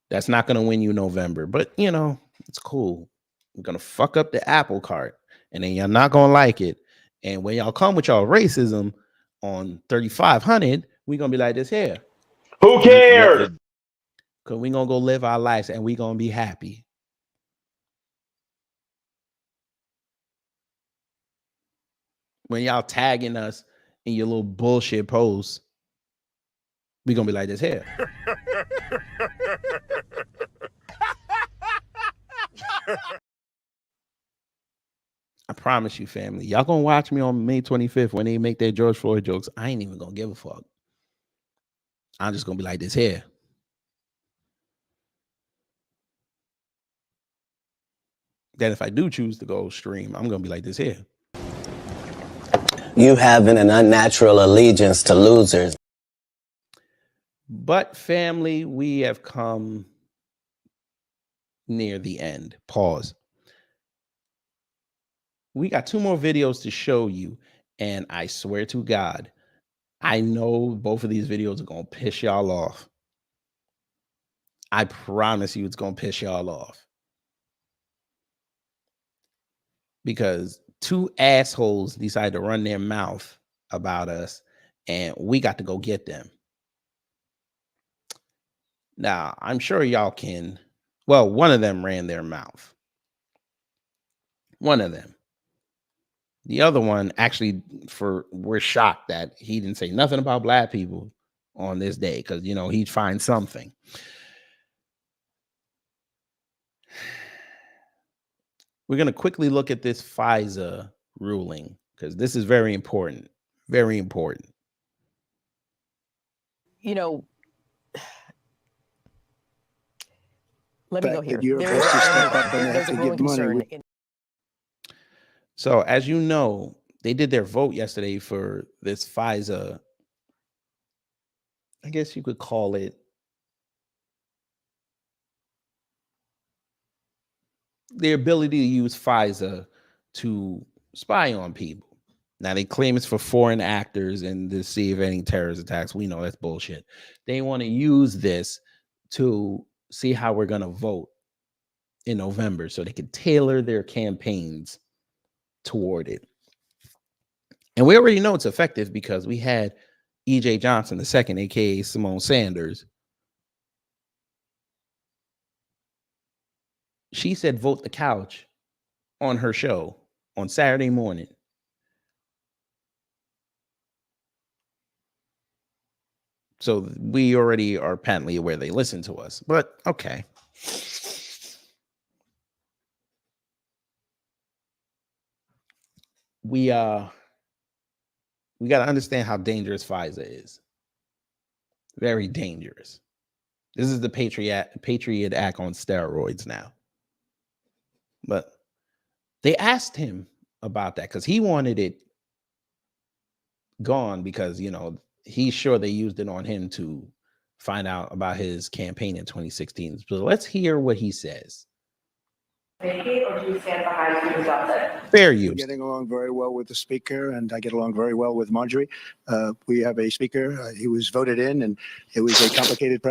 That's not going to win you November, but it's cool. We're going to fuck up the apple cart, and then y'all not going to like it. And when y'all come with y'all racism on 3,500, we're going to be like this here. Who cares? Because we're going to go live our lives and we're going to be happy. When y'all tagging us in your little bullshit posts, we're going to be like this here. I promise you, family. Y'all going to watch me on May 25th when they make their George Floyd jokes. I ain't even going to give a fuck. I'm just going to be like this here. Then if I do choose to go stream, I'm going to be like this here. You having an unnatural allegiance to losers. But family, we have come near the end. Pause. We got 2 more videos to show you. And I swear to God, I know both of these videos are going to piss y'all off. I promise you it's going to piss y'all off. Because 2 assholes decided to run their mouth about us, and we got to go get them. Now, I'm sure y'all can. Well, one of them ran their mouth. One of them. The other one, actually, we're shocked that he didn't say nothing about black people on this day because, he'd find something. We're going to quickly look at this FISA ruling because this is very important. Very important. Let me go here. There's a growing concern. So, as you know, they did their vote yesterday for this FISA. I guess you could call it the ability to use FISA to spy on people. Now, they claim it's for foreign actors and to see if any terrorist attacks. We know that's bullshit. They want to use this to see how we're going to vote in November so they can tailor their campaigns toward it. And we already know it's effective because we had E.J. Johnson II, aka Simone Sanders. She said vote the couch on her show on Saturday morning. So we already are patently aware they listen to us. But okay. We got to understand how dangerous FISA is. Very dangerous. This is the Patriot Act on steroids now. But they asked him about that because he wanted it gone because, you know, he's sure they used it on him to find out about his campaign in 2016. So let's hear what he says. Vacate, or do you stand behind the result? Fair use. Getting along very well with the speaker, and I get along very well with Marjorie. We have a speaker. He was voted in, and it was a complicated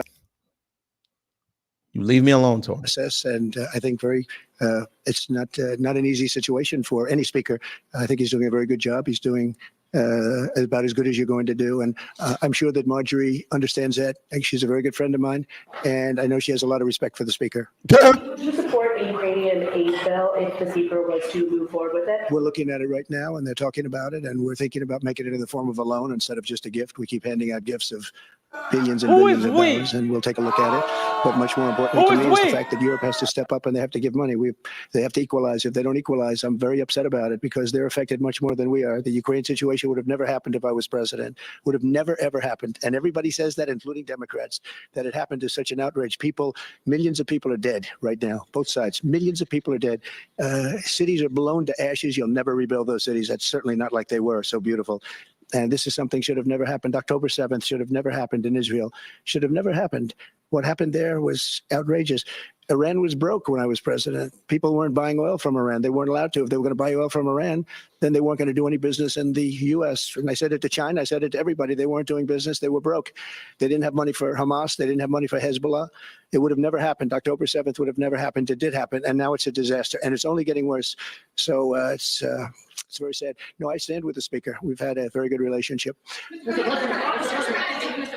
You leave me alone, Tor. process, and I think it's not an easy situation for any speaker. I think he's doing a very good job. He's doing about as good as you're going to do, and I'm sure that Marjorie understands that. And she's a very good friend of mine, and I know she has a lot of respect for the speaker. Would you support a Ukrainian aid bill if the speaker was to move forward with it? We're looking at it right now, and they're talking about it, and we're thinking about making it in the form of a loan instead of just a gift. We keep handing out gifts of billions and billions of dollars, and we'll take a look at it. But much more importantly to me is the fact that Europe has to step up and they have to give money. They have to equalize. If they don't equalize, I'm very upset about it because they're affected much more than we are. The Ukraine situation would have never happened if I was president. Would have never, ever happened. And everybody says that, including Democrats, that it happened to such an outrage. Millions of people are dead right now, both sides. Millions of people are dead. Cities are blown to ashes. You'll never rebuild those cities. That's certainly not like they were so beautiful. And this is something should have never happened. October 7th should have never happened in Israel. Should have never happened. What happened there was outrageous. Iran was broke when I was president. People weren't buying oil from Iran. They weren't allowed to. If they were going to buy oil from Iran, then they weren't going to do any business in the U.S. And I said it to China. I said it to everybody. They weren't doing business. They were broke. They didn't have money for Hamas. They didn't have money for Hezbollah. It would have never happened. October 7th would have never happened. It did happen. And now it's a disaster. And it's only getting worse. So it's very sad. No, I stand with the speaker. We've had a very good relationship. Mr.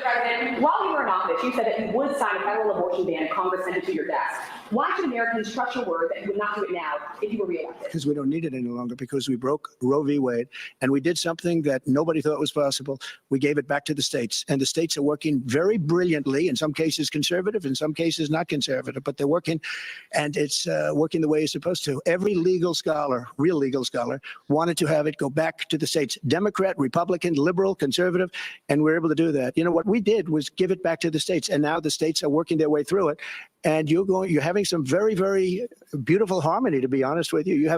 President, while you were in office, you said that you would sign a federal abortion ban if Congress sent it to your desk. Why should Americans trust your word that you would not do it now if you were reelected? Because we don't need it any longer, because we broke Roe v. Wade, and we did something that nobody thought was possible. We gave it back to the states, and the states are working very brilliantly, in some cases conservative, in some cases not conservative, but they're working, and it's working the way it's supposed to. Every legal scholar, real legal scholar, wanted to have it go back to the states, Democrat, Republican, liberal, conservative, and we're able to do that. You know, what we did was give it back to the states, and now the states are working their way through it. And you're having some very, very beautiful harmony, to be honest with you. You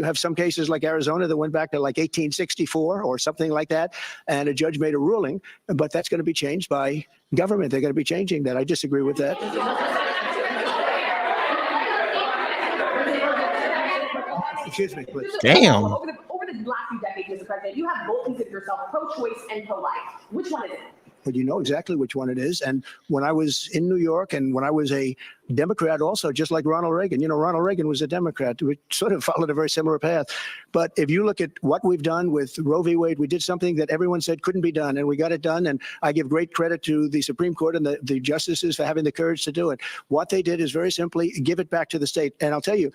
have some cases like Arizona that went back to like 1864 or something like that, and a judge made a ruling, but that's going to be changed by government. They're going to be changing that. I disagree with that. Excuse me, please. Damn. Over the last few decades, Mr. President, you have both considered yourself pro-choice and pro-life. Which one is it? But you know exactly which one it is. And when I was in New York and when I was a Democrat also, just like Ronald Reagan, Ronald Reagan was a Democrat. We sort of followed a very similar path. But if you look at what we've done with Roe v. Wade, we did something that everyone said couldn't be done, and we got it done. And I give great credit to the Supreme Court and the justices for having the courage to do it. What they did is very simply give it back to the state. And I'll tell you,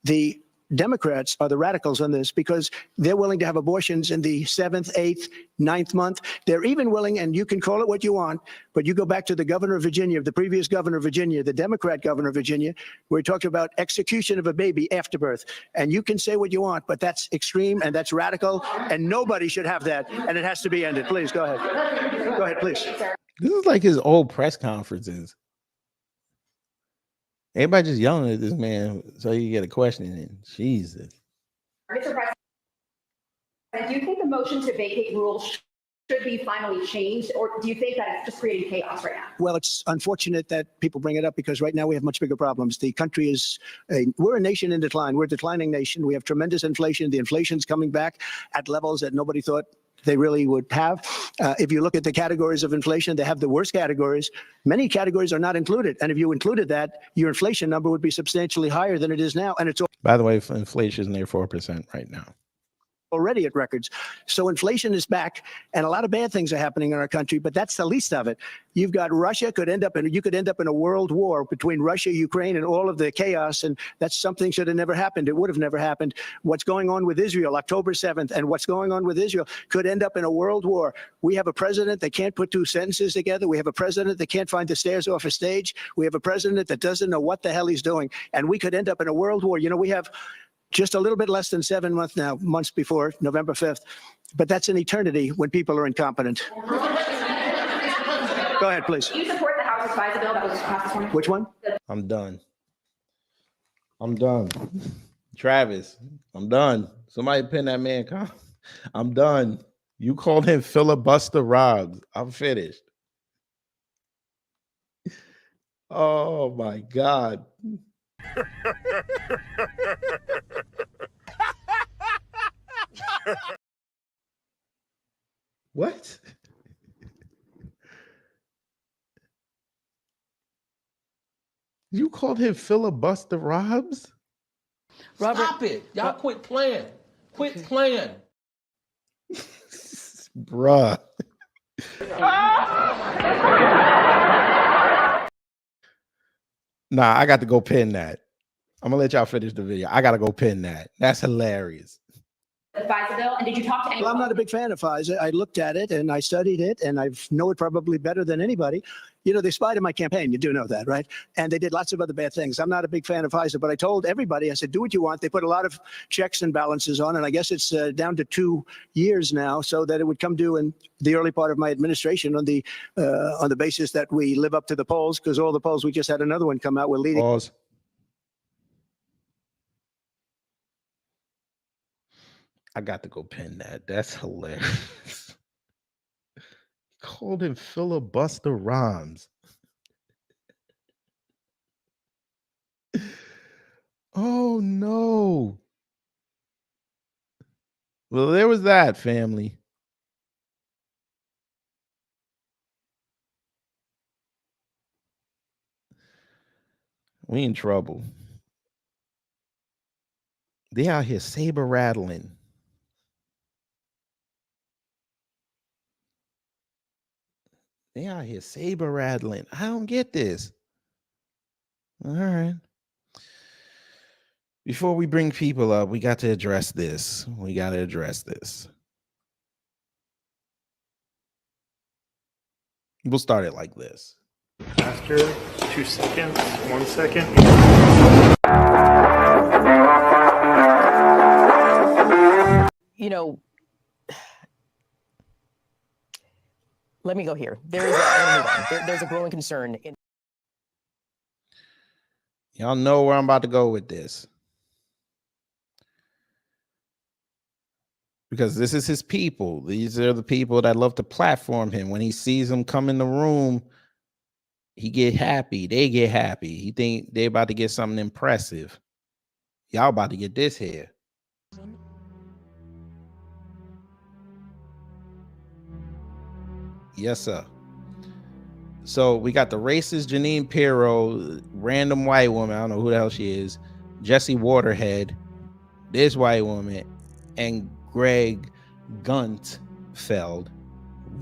the Democrats are the radicals on this because they're willing to have abortions in the 7th, 8th, 9th month. They're even willing, and you can call it what you want, but you go back to the governor of Virginia, the previous governor of Virginia, the Democrat governor of Virginia, where he talked about execution of a baby after birth. And you can say what you want, but that's extreme and that's radical, and nobody should have that, and it has to be ended. Please, go ahead. Go ahead, please. This is like his old press conferences. Everybody just yelling at this man so you get a question in. Jesus. Mr. President, do you think the motion to vacate rules should be finally changed, or do you think that it's just creating chaos right now? Well, it's unfortunate that people bring it up because right now we have much bigger problems. The country we're a nation in decline. We're a declining nation. We have tremendous inflation. The inflation's coming back at levels that nobody thought they really would have. If you look at the categories of inflation, they have the worst categories. Many categories are not included. And if you included that, your inflation number would be substantially higher than it is now. And it's By the way, inflation is near 4% right now. already at records. So inflation is back, and a lot of bad things are happening in our country, but that's the least of it. You've got Russia you could end up in a world war between Russia, Ukraine, and all of the chaos, and that's something should have never happened. It would have never happened. What's going on with Israel, October 7th, and what's going on with Israel could end up in a world war. We have a president that can't put two sentences together. We have a president that can't find the stairs off a stage. We have a president that doesn't know what the hell he's doing, and we could end up in a world war. You know, we have just a little bit less than 7 months now, months before November 5th. But that's an eternity when people are incompetent. Go ahead, please. Do you support the House's FISA bill that was passed this morning? Which one? I'm done. I'm done. Travis, I'm done. Somebody pin that man. I'm done. You called him filibuster Robs. I'm finished. Oh my God. What? You called him filibuster Robs? Robert, stop it. Y'all quit playing. Quit playing. Bruh. Nah, I got to go pin that. I'm gonna let y'all finish the video. I gotta go pin that. That's hilarious. The FISA bill, and did you talk to anyone? Well, I'm not a big fan of FISA. I looked at it and I studied it, and I know it probably better than anybody. You know, they spied on my campaign. You do know that, right? And they did lots of other bad things. I'm not a big fan of FISA, but I told everybody, I said, do what you want. They put a lot of checks and balances on, and I guess it's down to 2 years now, so that it would come due in the early part of my administration on the basis that we live up to the polls, because all the polls, we just had another one come out, we're leading. Pause. I got to go pin that. That's hilarious. Called him filibuster Rhymes. Oh no. Well, there was that, family. We in trouble. They out here saber rattling. They out here saber rattling. I don't get this. All right. Before we bring people up, we got to address this. We got to address this. We'll start it like this. After 2 seconds, 1 second. You know, let me go here. There's a growing concern. Y'all know where I'm about to go with this. Because this is his people. These are the people that love to platform him. When he sees them come in the room, he get happy. They get happy. He think they about to get something impressive. Y'all about to get this here. Yes, sir. So we got the racist Janine Pirro, random white woman. I don't know who the hell she is. Jesse Waterhead, this white woman, and Greg Guntfeld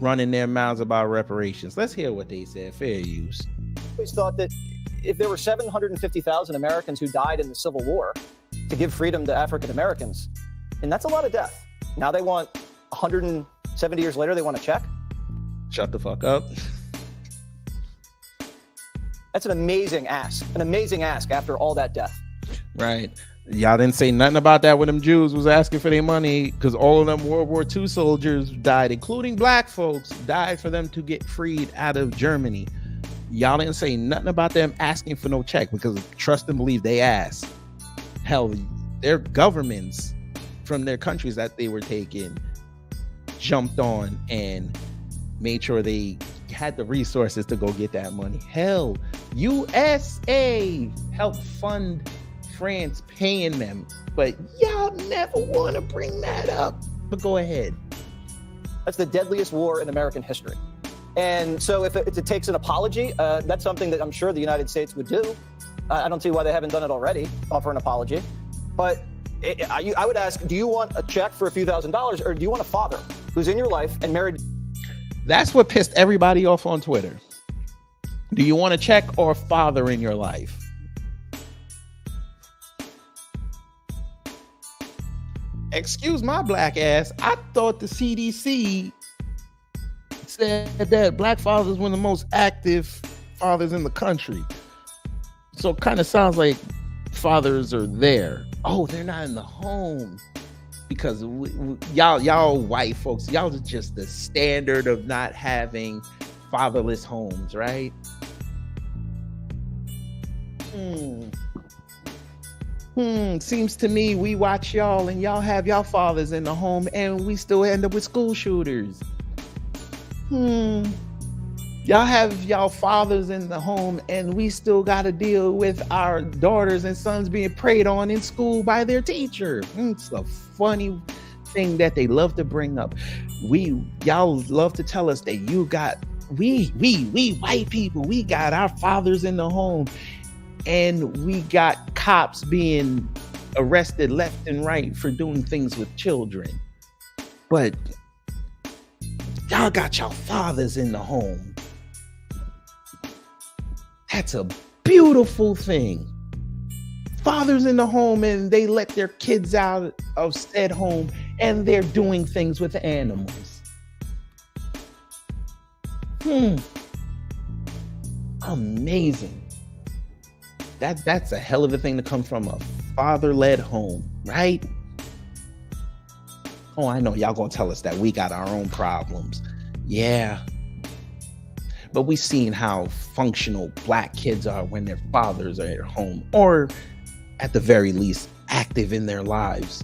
running their mouths about reparations. Let's hear what they said. Fair use. I always thought that if there were 750,000 Americans who died in the Civil War to give freedom to African Americans, and that's a lot of death. Now they want 170 years later, they want a check. Shut the fuck up. That's an amazing ask after all that death. Right. Y'all didn't say nothing about that when them Jews was asking for their money, because all of them World War II soldiers died, including black folks, died for them to get freed out of Germany. Y'all didn't say nothing about them asking for no check, because trust and believe they asked. Hell, their governments from their countries that they were taking jumped on and made sure they had the resources to go get that money. Hell, USA helped fund France paying them, but y'all never want to bring that up. But go ahead. That's the deadliest war in American history. And so if it takes an apology, that's something that I'm sure the United States would do. I don't see why they haven't done it already, offer an apology. But I would ask, do you want a check for a few $1,000s, or do you want a father who's in your life and married? That's what pissed everybody off on Twitter. Do you want a check or a father in your life? Excuse my black ass. I thought the CDC said that black fathers were the most active fathers in the country. So it kind of sounds like fathers are there. Oh, they're not in the home. Because y'all white folks, y'all are just the standard of not having fatherless homes, right? Seems to me we watch y'all and y'all have y'all fathers in the home and we still end up with school shooters. Y'all have y'all fathers in the home and we still got to deal with our daughters and sons being preyed on in school by their teacher. It's a funny thing that they love to bring up. Y'all love to tell us that you got, we white people, we got our fathers in the home and we got cops being arrested left and right for doing things with children. But y'all got y'all fathers in the home. That's a beautiful thing. Fathers in the home and they let their kids out of said home and they're doing things with animals. Amazing. That's a hell of a thing to come from a father-led home, right? Oh, I know y'all gonna tell us that we got our own problems. Yeah. But we've seen how functional black kids are when their fathers are at home, or at the very least, active in their lives.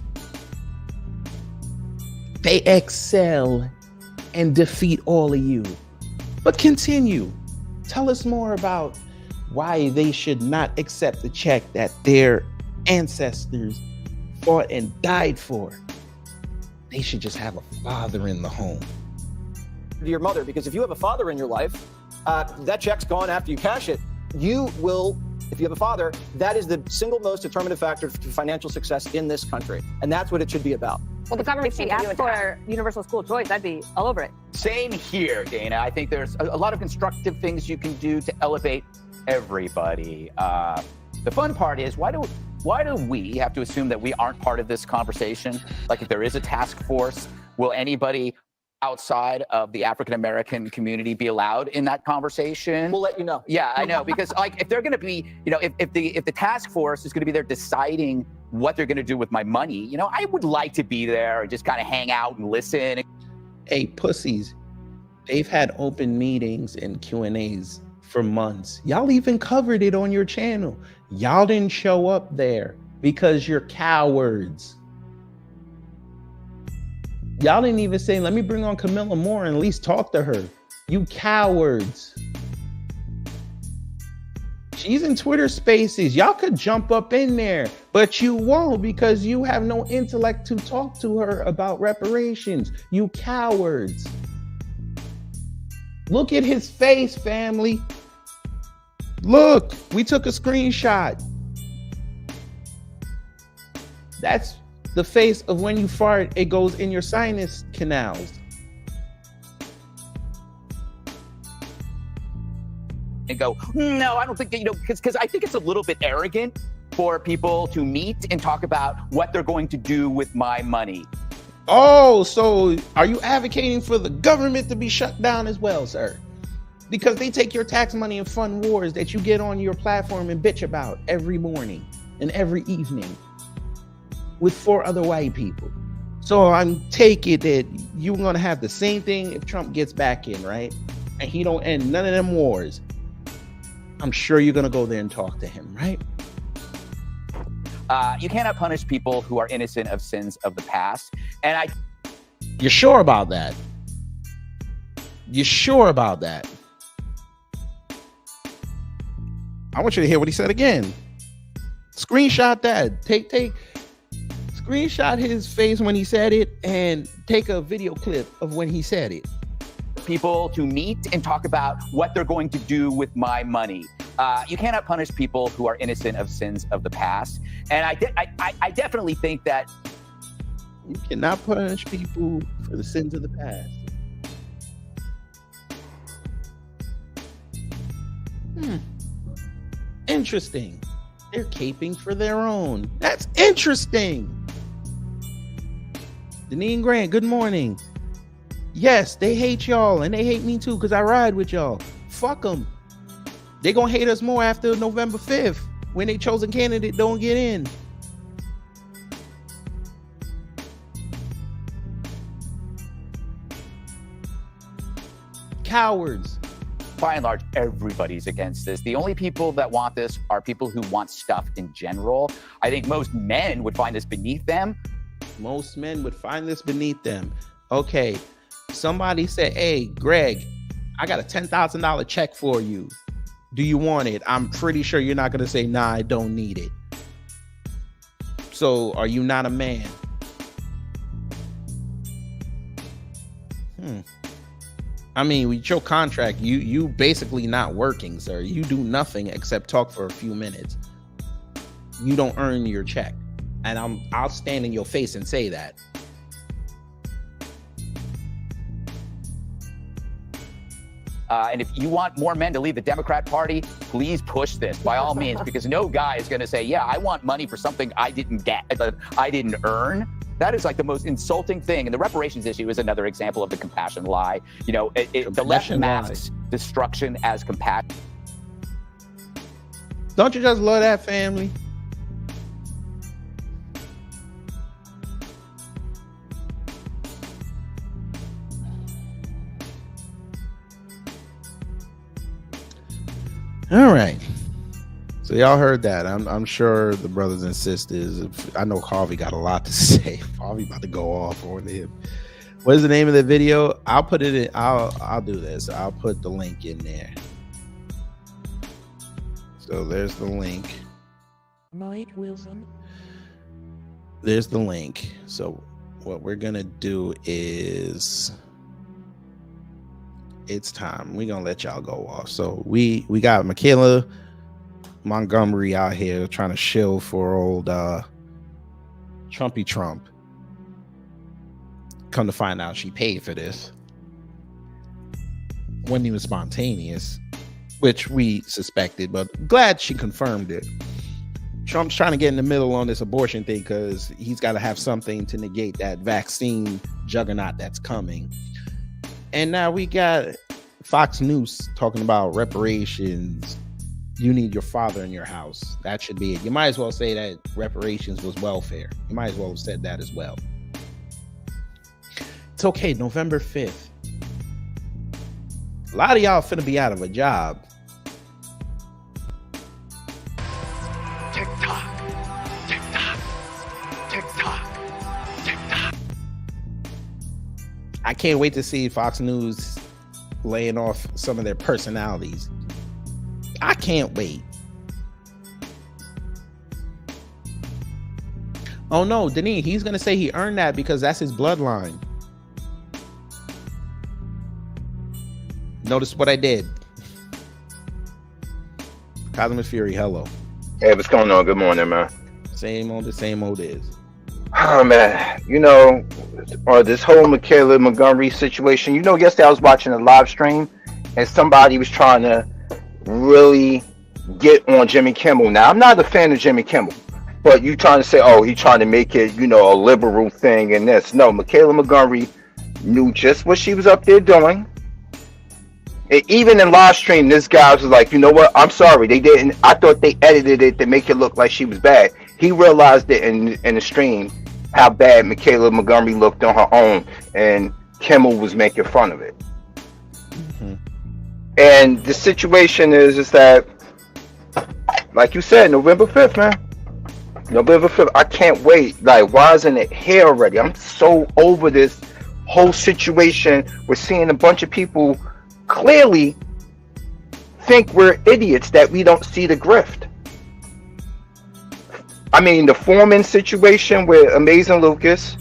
They excel and defeat all of you. But continue. Tell us more about why they should not accept the check that their ancestors fought and died for. They should just have a father in the home. To your mother, because if you have a father in your life, that check's gone after you cash it. You will, if you have a father, that is the single most determinative factor to financial success in this country. And that's what it should be about. Well, the government should ask for universal school choice. I'd be all over it. Same here, Dana. I think there's a lot of constructive things you can do to elevate everybody. The fun part is, why do we have to assume that we aren't part of this conversation? Like, if there is a task force, will anybody outside of the African-American community be allowed in that conversation? We'll let you know. Yeah, I know, because like, if they're going to be, if the task force is going to be there deciding what they're going to do with my money, I would like to be there and just kind of hang out and listen. Hey, pussies, they've had open meetings and Q&As for months. Y'all even covered it on your channel. Y'all didn't show up there because you're cowards. Y'all didn't even say, let me bring on Camilla Moore and at least talk to her. You cowards. She's in Twitter Spaces. Y'all could jump up in there, but you won't because you have no intellect to talk to her about reparations. You cowards. Look at his face, family. Look, we took a screenshot. That's the face of when you fart, it goes in your sinus canals. And go, no, I don't think that, because I think it's a little bit arrogant for people to meet and talk about what they're going to do with my money. Oh, so are you advocating for the government to be shut down as well, sir? Because they take your tax money and fund wars that you get on your platform and bitch about every morning and every evening with 4 other white people. So I'm taking that you're going to have the same thing if Trump gets back in, right? And he don't end none of them wars. I'm sure you're going to go there and talk to him, right? You cannot punish people who are innocent of sins of the past. And You're sure about that? You're sure about that? I want you to hear what he said again. Screenshot that. Screenshot his face when he said it and take a video clip of when he said it. People to meet and talk about what they're going to do with my money. You cannot punish people who are innocent of sins of the past. And I definitely think that you cannot punish people for the sins of the past. Interesting. They're caping for their own. That's interesting. Deneen Grant, good morning. Yes, they hate y'all, and they hate me too, because I ride with y'all. Fuck them. They gonna hate us more after November 5th, when they chosen candidate don't get in. Cowards. By and large, everybody's against this. The only people that want this are people who want stuff in general. I think most men would find this beneath them. Most men would find this beneath them. Okay, somebody said, hey, Greg, I got a $10,000 check for you. Do you want it? I'm pretty sure you're not going to say, nah, I don't need it. So are you not a man? I mean, with your contract, you basically not working, sir. You do nothing except talk for a few minutes. You don't earn your check. And I'll stand in your face and say that. And if you want more men to leave the Democrat Party, please push this by all means, because no guy is going to say, yeah, I want money for something I didn't get, I didn't earn. That is like the most insulting thing. And the reparations issue is another example of the compassion lie. You know, the left masks destruction as compassion. Don't you just love that, family? All right. So y'all heard that. I'm sure the brothers and sisters, I know Harvey got a lot to say. Harvey about to go off on him. What is the name of the video? I'll put it in. I'll do this. I'll put the link in there. So there's the link. Mike Wilson. There's the link. So what we're gonna do is it's time. We're gonna let y'all go off. So we got Michaela Montgomery out here trying to shill for old Trumpy Trump. Come to find out she paid for this. Wasn't even spontaneous, which we suspected, but glad she confirmed it. Trump's trying to get in the middle on this abortion thing because he's got to have something to negate that vaccine juggernaut that's coming. And now we got Fox News talking about reparations. You need your father in your house. That should be it. You might as well say that reparations was welfare. You might as well have said that as well. It's okay, November 5th. A lot of y'all finna be out of a job. TikTok, TikTok, TikTok, TikTok. I can't wait to see Fox News laying off some of their personalities. I can't wait. Oh no, Deneen, he's gonna say he earned that because that's his bloodline. Notice what I did. Cosmic Fury, hello. Hey, what's going on? Good morning, man. Same old is. Oh man, you know, this whole Michaela Montgomery situation. You know, yesterday I was watching a live stream and somebody was trying to really get on Jimmy Kimmel. Now, I'm not a fan of Jimmy Kimmel, but you trying to say, oh, he trying to make it, you know, a liberal thing and this. No, Michaela Montgomery knew just what she was up there doing. And even in live stream, this guy was like, you know what? I'm sorry. They didn't. I thought they edited it to make it look like she was bad. He realized it in the stream how bad Michaela Montgomery looked on her own, and Kimmel was making fun of it. Mm-hmm. And the situation is that, like you said, November 5th, man. November 5th. I can't wait. Like, why isn't it here already? I'm so over this whole situation. We're seeing a bunch of people clearly think we're idiots that we don't see the grift. I mean, the Foreman situation with Amazing Lucas,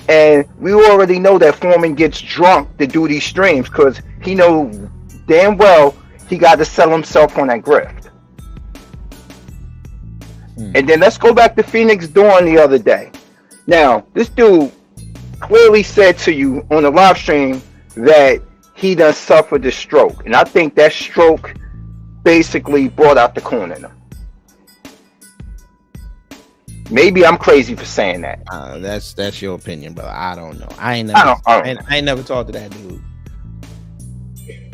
and we already know that Foreman gets drunk to do these streams because he knows damn well he got to sell himself on that grift. And then let's go back to Phoenix Dawn the other day. Now, this dude clearly said to you on the live stream that he done suffered a stroke. And I think that stroke basically brought out the corn in him. Maybe I'm crazy for saying that. That's your opinion, brother. I don't know. I ain't never talked to that dude.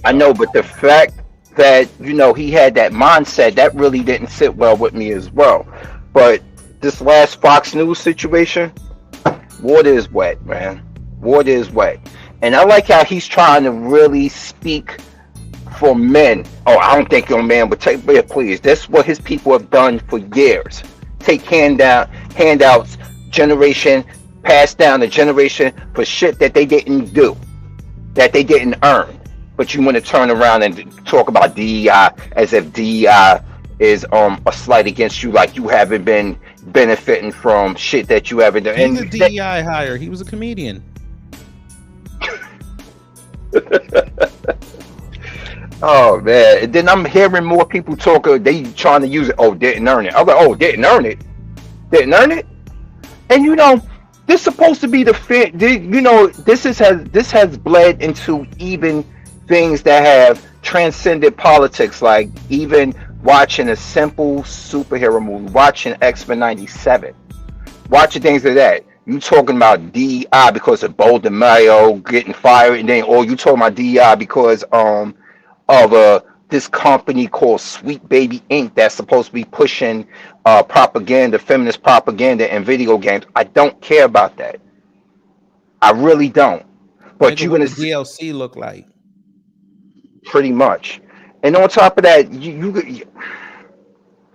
I know, but the fact that, you know, he had that mindset, that really didn't sit well with me as well. But this last Fox News situation, water is wet, man. Water is wet. And I like how he's trying to really speak for men. Oh, I don't think you're a man, but please. That's what his people have done for years. Take handouts, generation, passed down the generation for shit that they didn't do, that they didn't earn. But you want to turn around and talk about DEI as if DEI is a slight against you, like you haven't been benefiting from shit that you haven't done. He's a DEI hire. He was a comedian. Oh man! And then I'm hearing more people talk. They trying to use it. Oh, didn't earn it. I'm like, oh, didn't earn it. Didn't earn it. And you know, this supposed to be the fit. You know, this has bled into even things that have transcended politics, like even watching a simple superhero movie, watching X-Men '97, watching things like that. You talking about DEI because of Bolden Mayo getting fired, and then, or you talking about DEI because of this company called Sweet Baby Inc. that's supposed to be pushing propaganda, feminist propaganda in video games. I don't care about that. I really don't. But you're gonna see DLC look like. Pretty much. And on top of that, you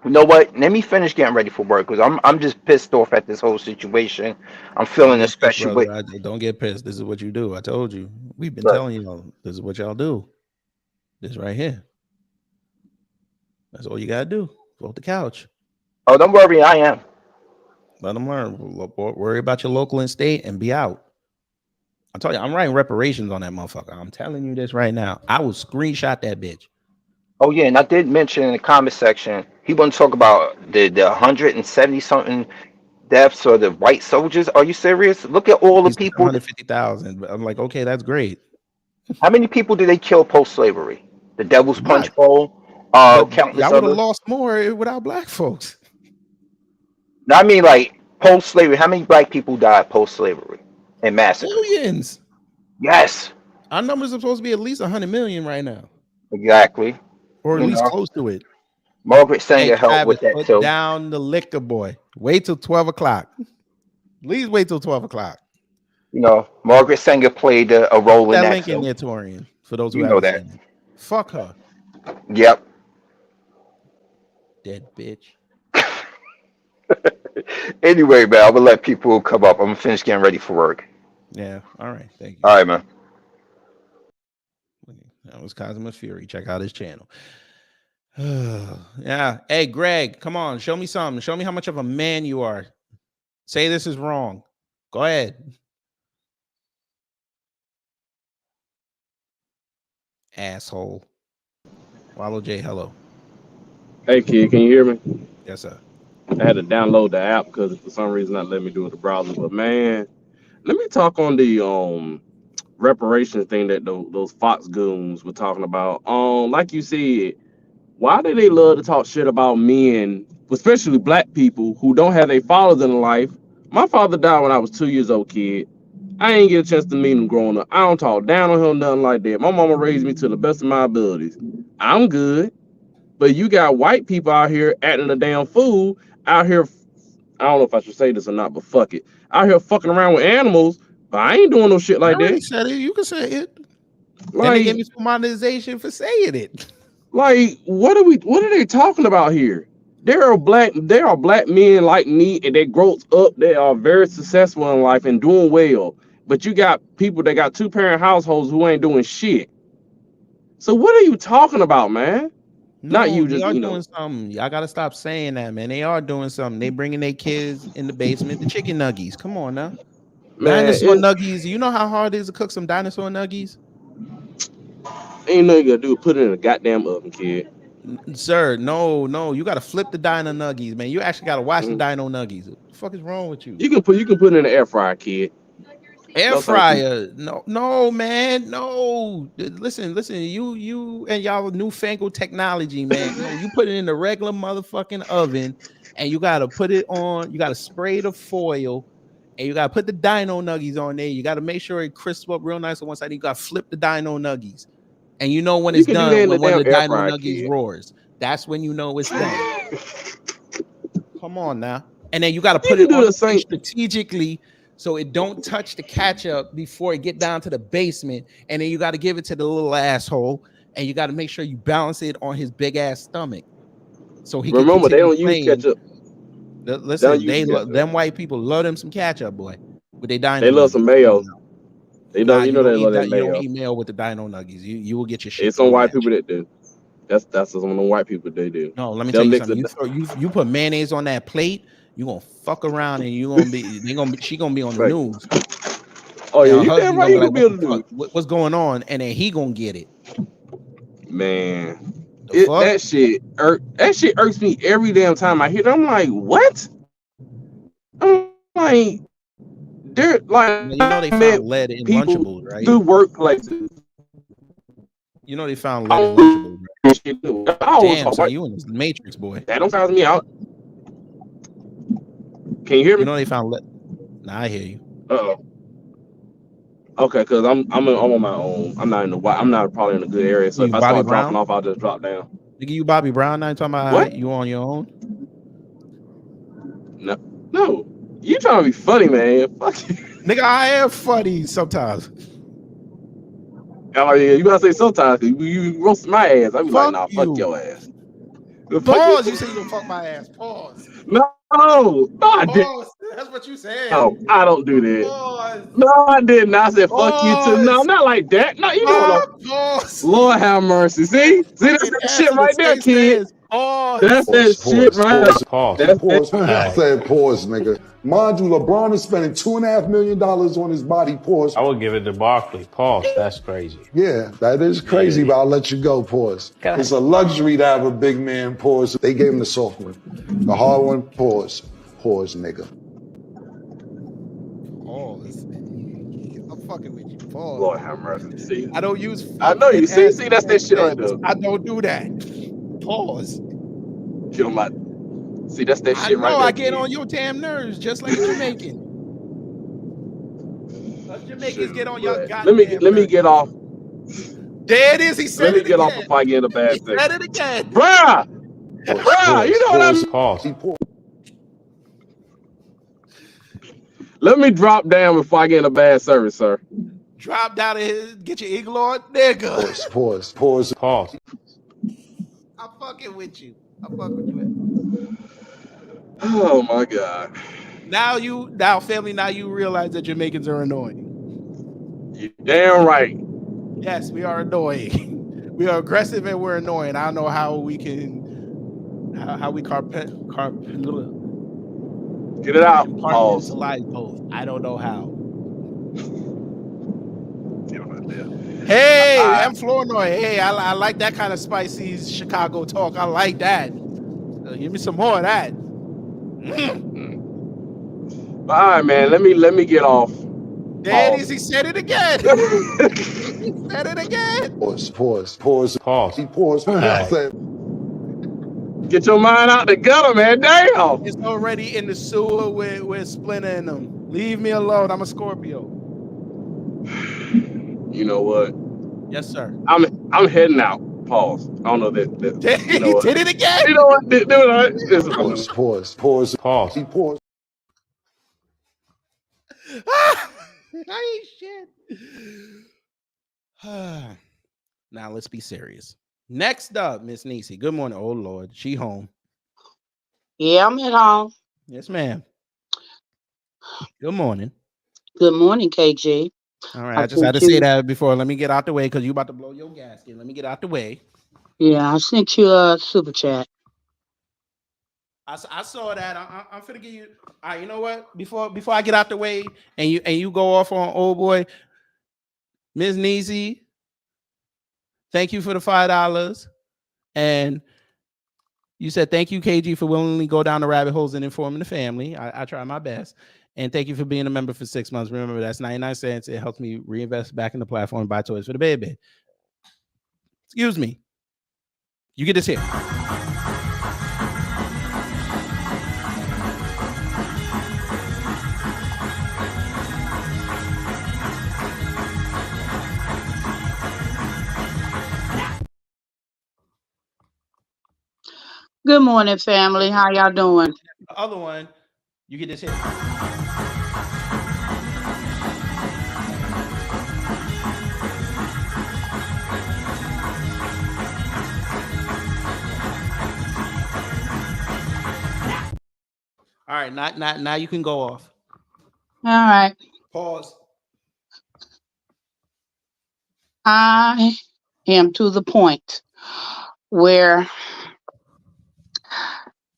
know what? Let me finish getting ready for work, because I'm just pissed off at this whole situation. I'm feeling a special way. Don't get pissed. This is what you do. I told you. We've been telling you, this is what y'all do. This right here. That's all you gotta do. Vote the couch. Oh, don't worry, I am. Let them learn. Worry about your local and state and be out. I told you, I'm writing reparations on that motherfucker. I'm telling you this right now. I will screenshot that bitch. Oh yeah, and I did mention in the comment section, he want to talk about the 170 something deaths or the white soldiers. Are you serious? Look at all the people. 150,000. But I'm like, okay, that's great. How many people did they kill post-slavery? The Devil's Punch Bowl. Countless y'all would have others. lost more without black folks. No, I mean, like post-slavery. How many black people died post-slavery and massacres? Millions. Yes. Our numbers are supposed to be at least 100 million right now. Exactly. Or at least close to it. Margaret Sanger helped with that put too. Down the liquor, boy. Wait till 12 o'clock. Please wait till 12 o'clock. You know, Margaret Sanger played a role in that. Lincoln Torian, for those who know haven't that. seen it. Fuck her. Yep. Dead bitch. Anyway, man, I'm gonna let people come up. I'm gonna finish getting ready for work. Yeah. All right. Thank you. All right, man. That was Cosmo Fury. Check out his channel. Yeah. Hey, Greg, come on. Show me something. Show me how much of a man you are. Say this is wrong. Go ahead. Asshole. Wallow J, hello. Hey, kid, can you hear me? Yes, sir. I had to download the app because for some reason not let me do it in the browser. But man, let me talk on the reparations thing that those Fox goons were talking about. Like you said, why do they love to talk shit about men, especially black people who don't have their fathers in life? My father died when I was 2 years old, kid. I ain't get a chance to meet him growing up. I don't talk down on him, nothing like that. My mama raised me to the best of my abilities. I'm good. But you got white people out here acting a damn fool, out here, I don't know if I should say this or not, but fuck it. Out here fucking around with animals, but I ain't doing no shit like that. Said it. You can say it. Like, and they gave me some monetization for saying it. Like, what are they talking about here? There are black men like me, and they grow up, they are very successful in life and doing well. But you got people that got 2-parent households who ain't doing shit. So what are you talking about, man? No, Not you, just are you doing know. something. Y'all gotta stop saying that, man. They are doing something. They bringing their kids in the basement, the chicken nuggies. Come on now, Man, dinosaur nuggies. You know how hard it is to cook some dinosaur nuggies? Ain't nothing you gotta do. Put it in a goddamn oven, kid. Sir, no, you gotta flip the dino nuggies, man. You actually gotta watch the dino nuggies. What the fuck is wrong with you? You can put it in the air fryer, kid. Air No, thank you. fryer, no, man, no. Listen, you and y'all newfangled technology, man. No, you put it in the regular motherfucking oven, and you gotta put it on. You gotta spray the foil, and you gotta put the dino nuggies on there. You gotta make sure it crisps up real nice on one side. You gotta flip the dino nuggies, and you know when it's can do that done in when the one of the damn air dino fryer, nuggies kid. roars. That's when you know it's done. Come on now, and then you gotta You put can it do on the the plate same. strategically, so it don't touch the ketchup before it get down to the basement, and then you got to give it to the little asshole, and you got to make sure you balance it on his big ass stomach, so he can Remember, they continue don't use playing. ketchup. Listen, use ketchup. them white people love them some ketchup, boy, with their dino. They love some mayo. They don't. You know they love that You don't mayo. eat mayo with the dino nuggies. You will get your shit It's some thrown white at people you. that do. That's some of the white people they do. No, let me They'll tell you mix something. it. You put mayonnaise on that plate, you gonna fuck around, and she gonna be on the news. Oh yeah, Her you damn husband right. gonna be You like, gonna be "What able the to do fuck? What's going on?" And then he gonna get it. Man, The fuck? that shit irks me every damn time I hear it. I'm like, what? I'm like, they're like, You know they found lead in people Lunchables, right? do workplaces. You know they found lead in Lunchables, right? Damn, so you in the Matrix, boy. That don't sound me out. Can you hear me? You know they found lead. Nah, I hear you. Uh-oh. Okay, because I'm on my own. I'm not probably in a good area. So if You I Bobby start dropping Brown? off, I'll just drop down. Nigga, you Bobby Brown? Now you talking about What? you on your own? No. You trying to be funny, man. Fuck you. Nigga, I am funny sometimes. Oh yeah, you gotta say sometimes. You roast my ass. I be like, Fuck nah, you. fuck your ass. Pause. You say you gonna fuck my ass. Pause. No, I didn't. Pause. That's what you said. No, I don't do that. Pause. No, I didn't. I said, fuck you too. No, Pause. not like that. No, you know what I'm. Pause. Lord have mercy. See that's that shit right there, kid. Pause. That's that shit right there. Pause. That's Pause. that I said pause, nigga. Mind you, LeBron is spending $2.5 million on his body. Pause. I would give it to Barkley. Pause. That's crazy. Yeah, that is crazy, but I'll let you go. Pause. It's a luxury to have a big man. Pause. They gave him the soft one. The hard one. Pause. Pause, nigga. Pause. I'm fucking with you. Pause. Lord have mercy. See, I don't use. I know you. See, that's that shit right there. I don't do that. Pause. Kill my. See, that's that shit right there. I get on your damn nerves, just like a Jamaican. Jamaicans get on your goddamn Let me get off. There it is. He said Let me it get again. off before I get in a bad thing. Said it again. Bruh! Bruh, you know what I mean? Pause. Let me drop down before I get in a bad service, sir. Drop down and get your eagle on, nigga. Pause. I'm fucking with you. I'm fucking with you. Oh my God. Now family, now you realize that Jamaicans are annoying. You damn right. Yes, we are annoying. We are aggressive and we're annoying. I don't know how we can get it out. Compartmentalize both. I don't know how. Hey, M. Flournoy. Hey, I like that kind of spicy Chicago talk. I like that. Give me some more of that. All right, man. Let me get off. There it is. He said it again. He said it again. Pause. Get your mind out the gutter, man. Damn. It's already in the sewer with Splinter in them. Leave me alone. I'm a Scorpio. You know what? Yes, sir. I'm heading out. Pause. I don't know that. You know he did it again. You know what? Pause. I ain't shit. Now let's be serious. Next up, Miss Niecy. Good morning. Oh Lord, she home. Yeah, I'm at home. Yes, ma'am. Good morning. Good morning, KG. All right, I just had to say that before. Let me get out the way because you about to blow your gasket. Let me get out the way. Yeah, I sent you a super chat. I saw that. I'm finna give you. All right, you know what? Before I get out the way and you go off on old boy, Ms. Niecy, Thank you for the $5. And you said, thank you, KG, for willingly go down the rabbit holes and informing the family. I try my best. And thank you for being a member for 6 months. Remember, that's 99 cents. It helps me reinvest back in the platform and buy toys for the baby. Excuse me. You get this here. Good morning, family. How y'all doing? The other one, you get this here. All right, now you can go off. All right. Pause. I am to the point where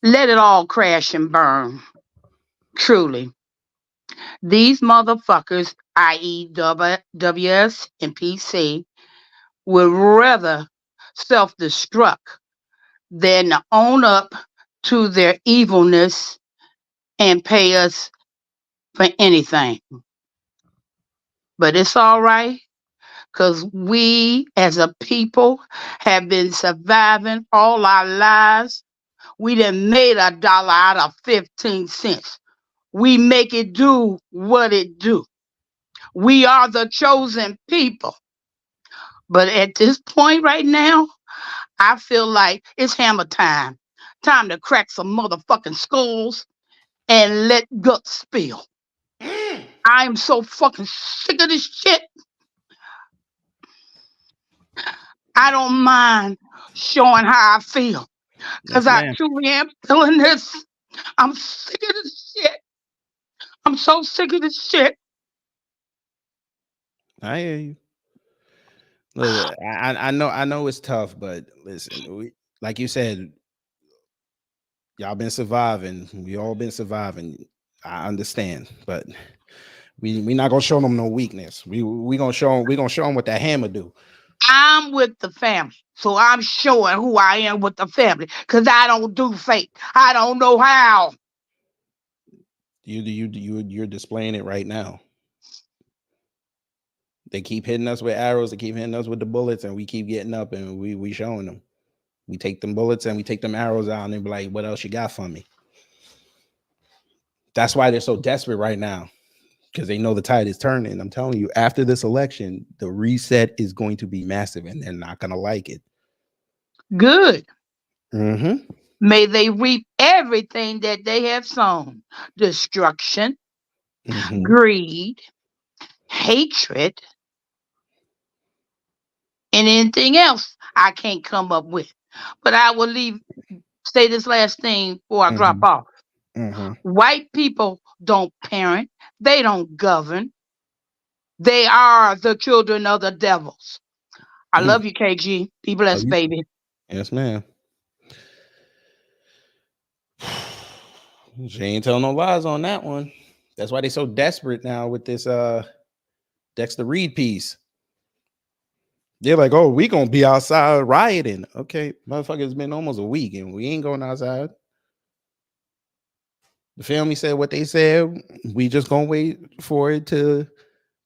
let it all crash and burn. Truly. These motherfuckers, i.e. WS and PC, would rather self-destruct than to own up to their evilness and pay us for anything. But it's all right, because we as a people have been surviving all our lives. We done made $1 out of 15 cents. We make it do what it do. We are the chosen people. But at this point right now, I feel like it's hammer time. Time to crack some motherfucking skulls and let guts spill. I'm so fucking sick of this shit. I don't mind showing how I feel. Because I truly am feeling this. I'm sick of this shit. I'm so sick of this shit. I hear you. Look, I know it's tough, but listen, like you said, y'all been surviving. We all been surviving. I understand, but we not gonna show them no weakness. We gonna show them what that hammer do. I'm with the family, so I'm showing who I am with the family. Cause I don't do fake. I don't know how. You're displaying it right now. They keep hitting us with arrows. They keep hitting us with the bullets, and we keep getting up, and we showing them. We take them bullets and we take them arrows out, and they be like, "What else you got for me?" That's why they're so desperate right now, because they know the tide is turning. I'm telling you, after this election, the reset is going to be massive, and they're not going to like it. Good. Mm-hmm. May they reap everything that they have sown. Destruction, greed, hatred, and anything else I can't come up with. But I will say this last thing before I drop off. White people don't parent. They don't govern. They are the children of the devils. I love you, KG. Be blessed, baby. Yes, ma'am. She ain't telling no lies on that one. That's why they so desperate now with this Dexter Reed piece. They're like, oh, we gonna be outside rioting. Okay, motherfucker, it's been almost a week and we ain't going outside. The family said what they said. We just gonna wait for it to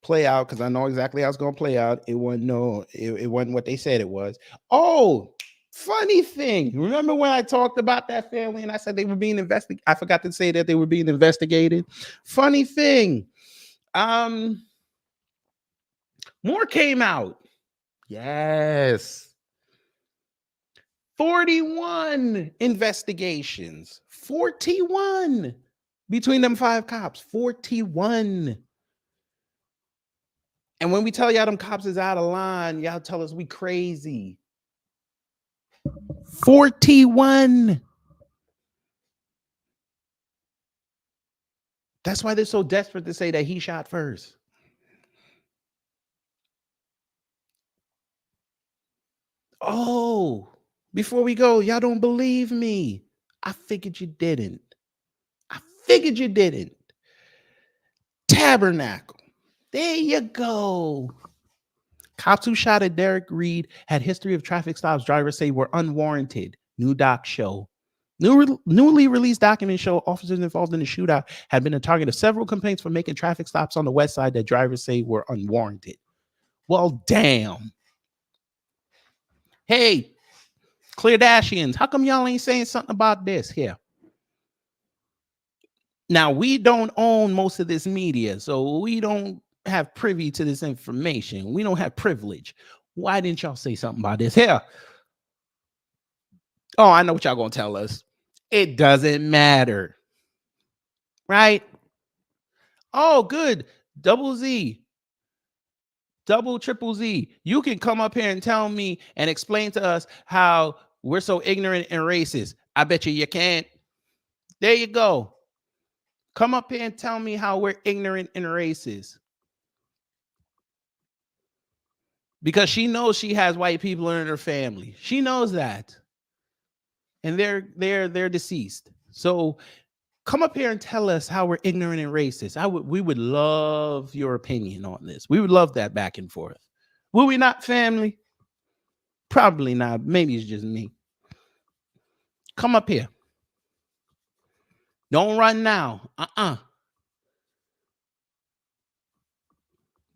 play out, because I know exactly how it's gonna play out. It wasn't what they said it was. Oh, funny thing. Remember when I talked about that family and I said they were being investigated? I forgot to say that they were being investigated. Funny thing. More came out. Yes. 41 investigations. 41 between them 5 cops. 41. And when we tell y'all them cops is out of line, y'all tell us we crazy. 41. That's why they're so desperate to say that he shot first. Oh, before we go, y'all don't believe me. I figured you didn't. Tabernacle. There you go. Cops who shot at Derek Reed had history of traffic stops drivers say were unwarranted. New doc show. Newly released documents show officers involved in the shootout had been a target of several complaints for making traffic stops on the west side that drivers say were unwarranted. Well, damn. Hey, Cleardashians, how come y'all ain't saying something about this here? Now, we don't own most of this media, so we don't have privy to this information. We don't have privilege. Why didn't y'all say something about this here? Oh, I know what y'all gonna tell us. It doesn't matter, right? Oh, good. Double Z, double triple Z. You can come up here and tell me and explain to us how we're so ignorant and racist. I bet you can't. There you go. Come up here and tell me how we're ignorant and racist. Because she knows she has white people in her family. She knows that. And they're deceased. So come up here and tell us how we're ignorant and racist. We would love your opinion on this. We would love that back and forth. Will we not, family? Probably not. Maybe it's just me. Come up here. Don't run now.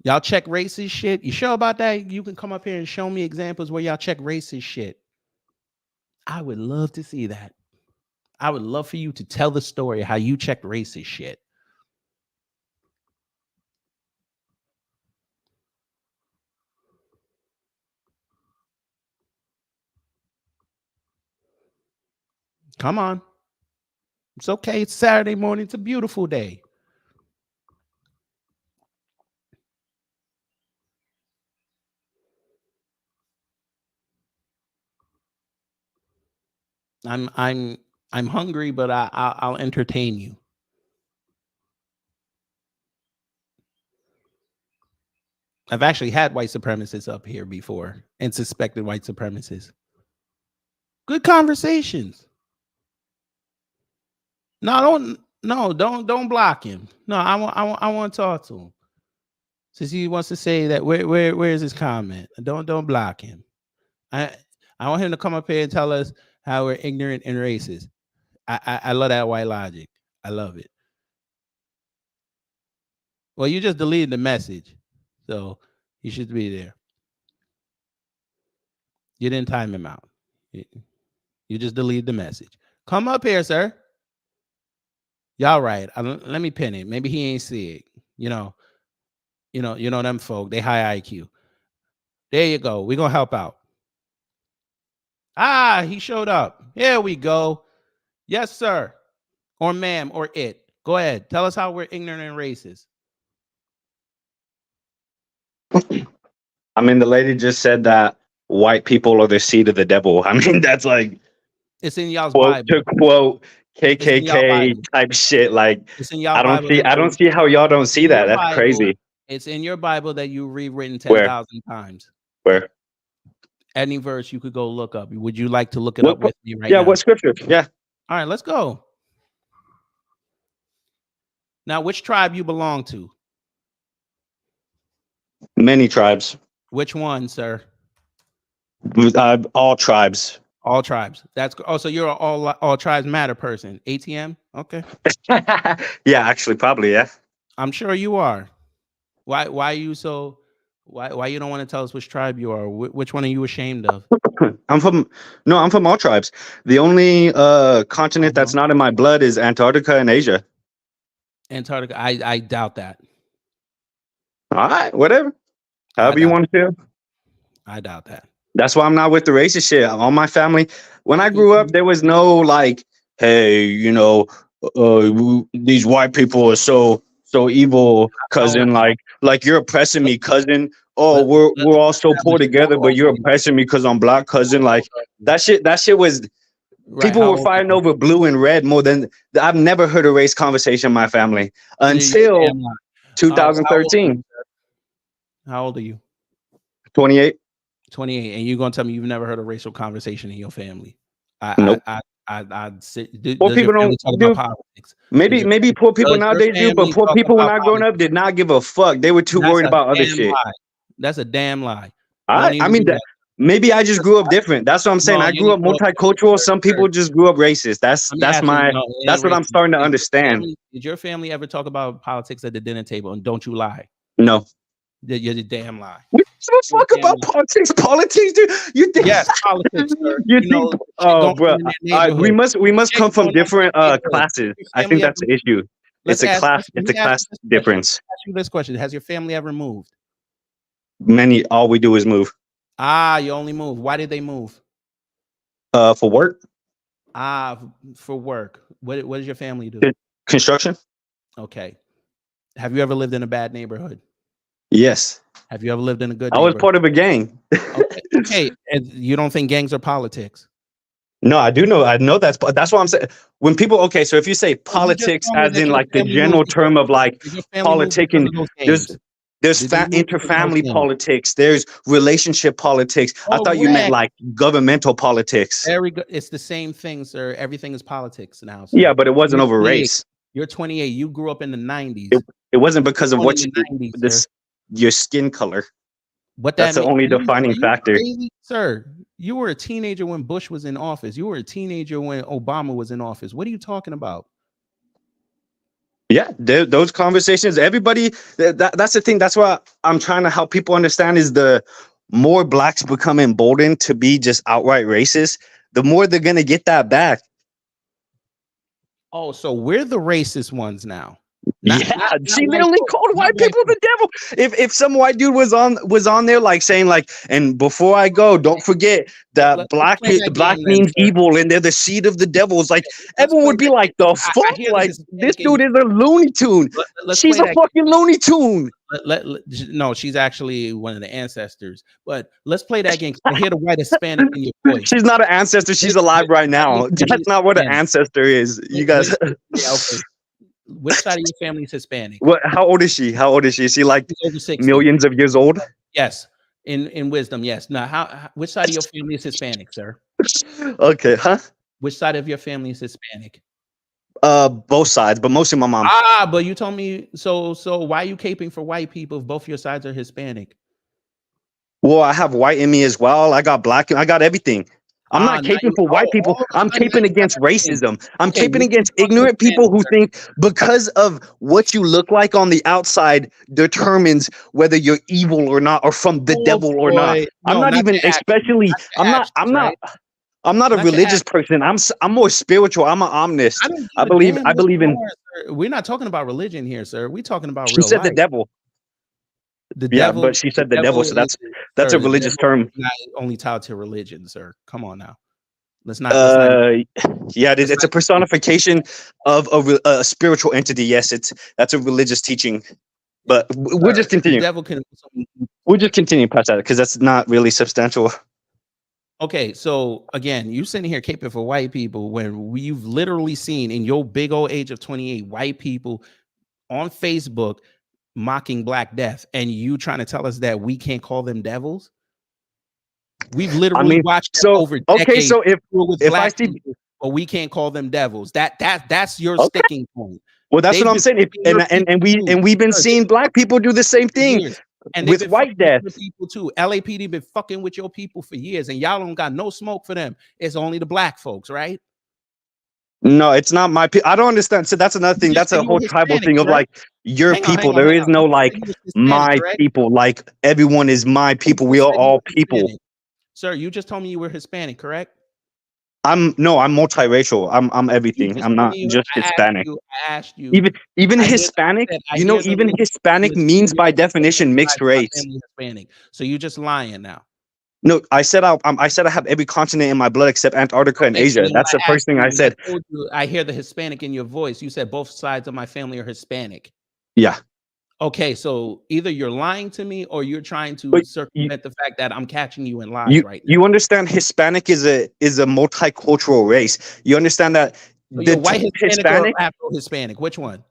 Y'all check racist shit. You sure about that? You can come up here and show me examples where y'all check racist shit. I would love to see that. I would love for you to tell the story how you checked racist shit. Come on. It's okay. It's Saturday morning. It's a beautiful day. I'm hungry, but I'll entertain you. I've actually had white supremacists up here before and suspected white supremacists. Good conversations. No, don't block him. No, I want to talk to him. Since he wants to say that, where is his comment? Don't block him. I want him to come up here and tell us how we're ignorant and racist. I love that white logic. I love it. Well, you just deleted the message, so he should be there. You didn't time him out. You just deleted the message. Come up here, sir. Y'all right. Let me pin it. Maybe he ain't see it. You know them folk. They high IQ. There you go. We're gonna help out. Ah, he showed up. Here we go. Yes, sir. Or ma'am, or it. Go ahead. Tell us how we're ignorant and racist. I mean, the lady just said that white people are the seed of the devil. I mean, that's like it's in y'all's quote Bible. to quote KKK type shit. Like it's in y'all I don't see how y'all don't see that. That's Bible, crazy. It's in your Bible that you rewritten 10,000 times. Where? Any verse you could go look up. Would you like to look it up with me right now? Yeah, what scripture? Yeah. All right, let's go. Now, which tribe you belong to? Many tribes. Which one, sir? All tribes. All tribes. That's so you're an all tribes matter person. ATM? Okay. Yeah, actually, probably, yeah. I'm sure you are. Why are you so why you don't want to tell us which tribe you are? Which one are you ashamed of? I'm from all tribes. The only continent that's not in my blood is Antarctica and Asia. Antarctica. I doubt that. All right, whatever. However you want to feel. I doubt that. That's why I'm not with the racist shit. All my family, when I grew up, there was no like, hey, these white people are so evil, cousin. Like you're oppressing me, cousin. Oh, we're all so poor together, but you're oppressing me because I'm black, cousin. Like that shit was. People were fighting over blue and red more than I've never heard a race conversation in my family until 2013. How old are you? 28. 28, and you're gonna tell me you've never heard a racial conversation in your family? Nope. Poor people don't do politics. Maybe poor people nowadays do, but poor people when I growing up did not give a fuck. They were too worried about other shit. That's a damn lie. I mean that. Maybe I just grew up different. That's what I'm saying. No, I you grew up didn't grow up multicultural. sir, Some people sir. just grew up racist. Let me ask you, no, it That's ain't what I'm racist. starting to Did understand. did your family ever talk about politics at the dinner table? And don't you lie. No. You're the damn lie. We give a fuck about politics, dude. You think? Yes, politics, sir. You You know, think? shit Oh, going bro. on in their We neighborhood. must come Shit from going on in different their neighborhood. classes. Your I family think ever that's the issue. Let's It's a ask. class. Let It's a me ask class you this question. difference. Ask you this question: has your family ever moved? All we do is move. You only move. Why did they move? For work. For work. What does your family do? Construction. Okay. Have you ever lived in a bad neighborhood? Yes. Have you ever lived in a good I was neighborhood? part of a gang. Okay. And you don't think gangs are politics? No, I do know. I know that's what I'm saying. When people, okay, so if you say politics told me as that in your like the family general moved because term of like your family moved because politicking, of those there's gangs. Did they move because of those interfamily gangs? politics, there's relationship politics. I thought you meant Correct. like governmental politics. Very good. It's the same thing, sir. Everything is politics now, sir. Yeah, but it wasn't You're over 28. race. You're 28. You grew up in the 90s. It wasn't because of Born what in the 90s, sir. your skin color. What That's that the means? only Are defining you factor. crazy, sir? You were a teenager when Bush was in office. You were a teenager when Obama was in office. What are you talking about? Yeah, those conversations, everybody, that's the thing. That's what I'm trying to help people understand is the more blacks become emboldened to be just outright racist, the more they're going to get that back. Oh, so we're the racist ones now. They only called white people the devil. If some white dude was on there like saying like, and before I go, don't forget that black means evil and they're the seed of the devil. It's like everyone would be like, the fuck, like this dude is a Looney Tune. She's a fucking Looney Tune. No, she's actually one of the ancestors. But let's play that game. I hear the white Hispanic in your voice. She's not an ancestor. She's alive right now. That's not what an ancestor is. You guys. Yeah, okay. Which side of your family is Hispanic? How old is she? Is she like over 60. Millions of years old? Yes. In wisdom, yes. Now, which side of your family is Hispanic, sir? Okay, huh? Which side of your family is Hispanic? Both sides, but mostly my mom. But you told me so why are you caping for white people if both your sides are Hispanic? Well, I have white in me as well. I got black, I got everything. I'm not caping for white people. I'm caping against racism. I'm caping against ignorant people who think because of what you look like on the outside determines whether you're evil or not, or from the devil or not. I'm not even, especially. I'm not a religious person. I'm more spiritual. I'm an omnist. I believe in. We're not talking about religion here, sir. We're talking about She real said life. the devil. The yeah, devil, but she said the devil, so that's sir, a religious term. Not only tied to religion, sir. Come on now. Let's not. Yeah, it's a personification of a spiritual entity. Yes, that's a religious teaching. But we'll just continue. We'll just continue past that because that's not really substantial. Okay, so again, you sitting here caping for white people when we've literally seen in your big old age of 28 white people on Facebook mocking Black Death, and you trying to tell us that we can't call them devils? We've literally watched them over decades. Okay, so if I see, people, but we can't call them devils. That's your sticking point. Well, that's what I'm saying. And we've been seeing black people do the same thing and with white death. People too. LAPD been fucking with your people for years, and y'all don't got no smoke for them. It's only the black folks, right? No, it's not my people. I don't understand. So that's another thing. That's a whole tribal thing of like your people. There is no like my people. Like everyone is my people. We are all people. Sir, you just told me you were Hispanic, correct? I'm multiracial. I'm everything. I'm not just Hispanic. I asked you. Even Hispanic, even Hispanic means by definition mixed race. Hispanic. So you just lying now. No, I said I have every continent in my blood except Antarctica and Asia. That's the first thing I said. I hear the Hispanic in your voice. You said both sides of my family are Hispanic. Yeah. Okay, so either you're lying to me or you're trying to circumvent the fact that I'm catching you in lies right now. You understand Hispanic is a multicultural race. You understand that the white Hispanic or Afro-Hispanic? Which one?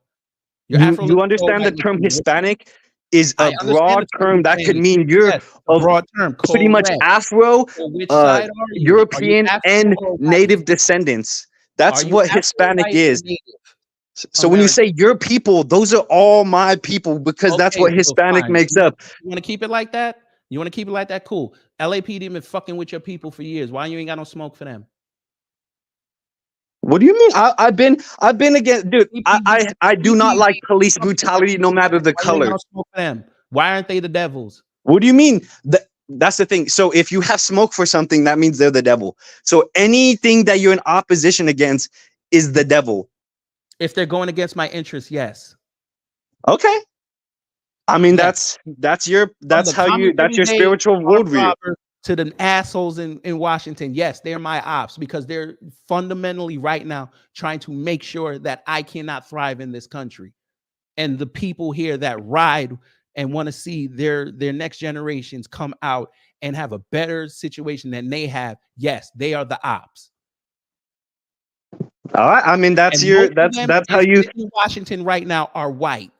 You understand the term Hispanic is a broad term that could mean you're a broad term, pretty much Afro, European, and native descendants. That's what Hispanic is. So when you say your people, those are all my people because that's what Hispanic makes up. You want to keep it like that? You want to keep it like that? Cool. LAPD been fucking with your people for years. Why you ain't got no smoke for them? What do you mean? I've been against, dude. I do not like police brutality, no matter the color. Why aren't they the devils? What do you mean? That's the thing. So if you have smoke for something, that means they're the devil. So anything that you're in opposition against is the devil. If they're going against my interests, yes. Okay. I mean, that's your spiritual worldview. To the assholes in Washington, yes, they're my ops because they're fundamentally right now trying to make sure that I cannot thrive in this country. And the people here that ride and want to see their next generations come out and have a better situation than they have, yes, they are the ops. All right. I mean, that's how you in Washington right now are white.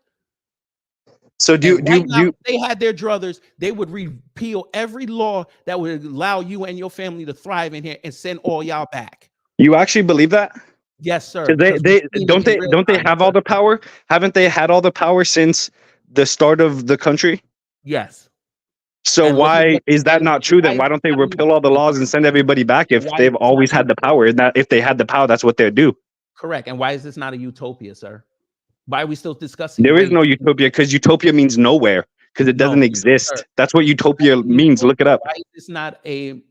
So do you they had their druthers, they would repeal every law that would allow you and your family to thrive in here and send all y'all back. You actually believe that? Yes, sir. They don't they have all the power? Haven't they had all the power since the start of the country? Yes. So and why is that not true then? Why don't they repeal all the laws and send everybody back if they've always had the power? And that if they had the power, that's what they'd do. Correct. And why is this not a utopia, sir? Why are we still discussing? There is no utopia because utopia means nowhere because it doesn't exist. Sir. That's what utopia means. Look it up. Why is this not a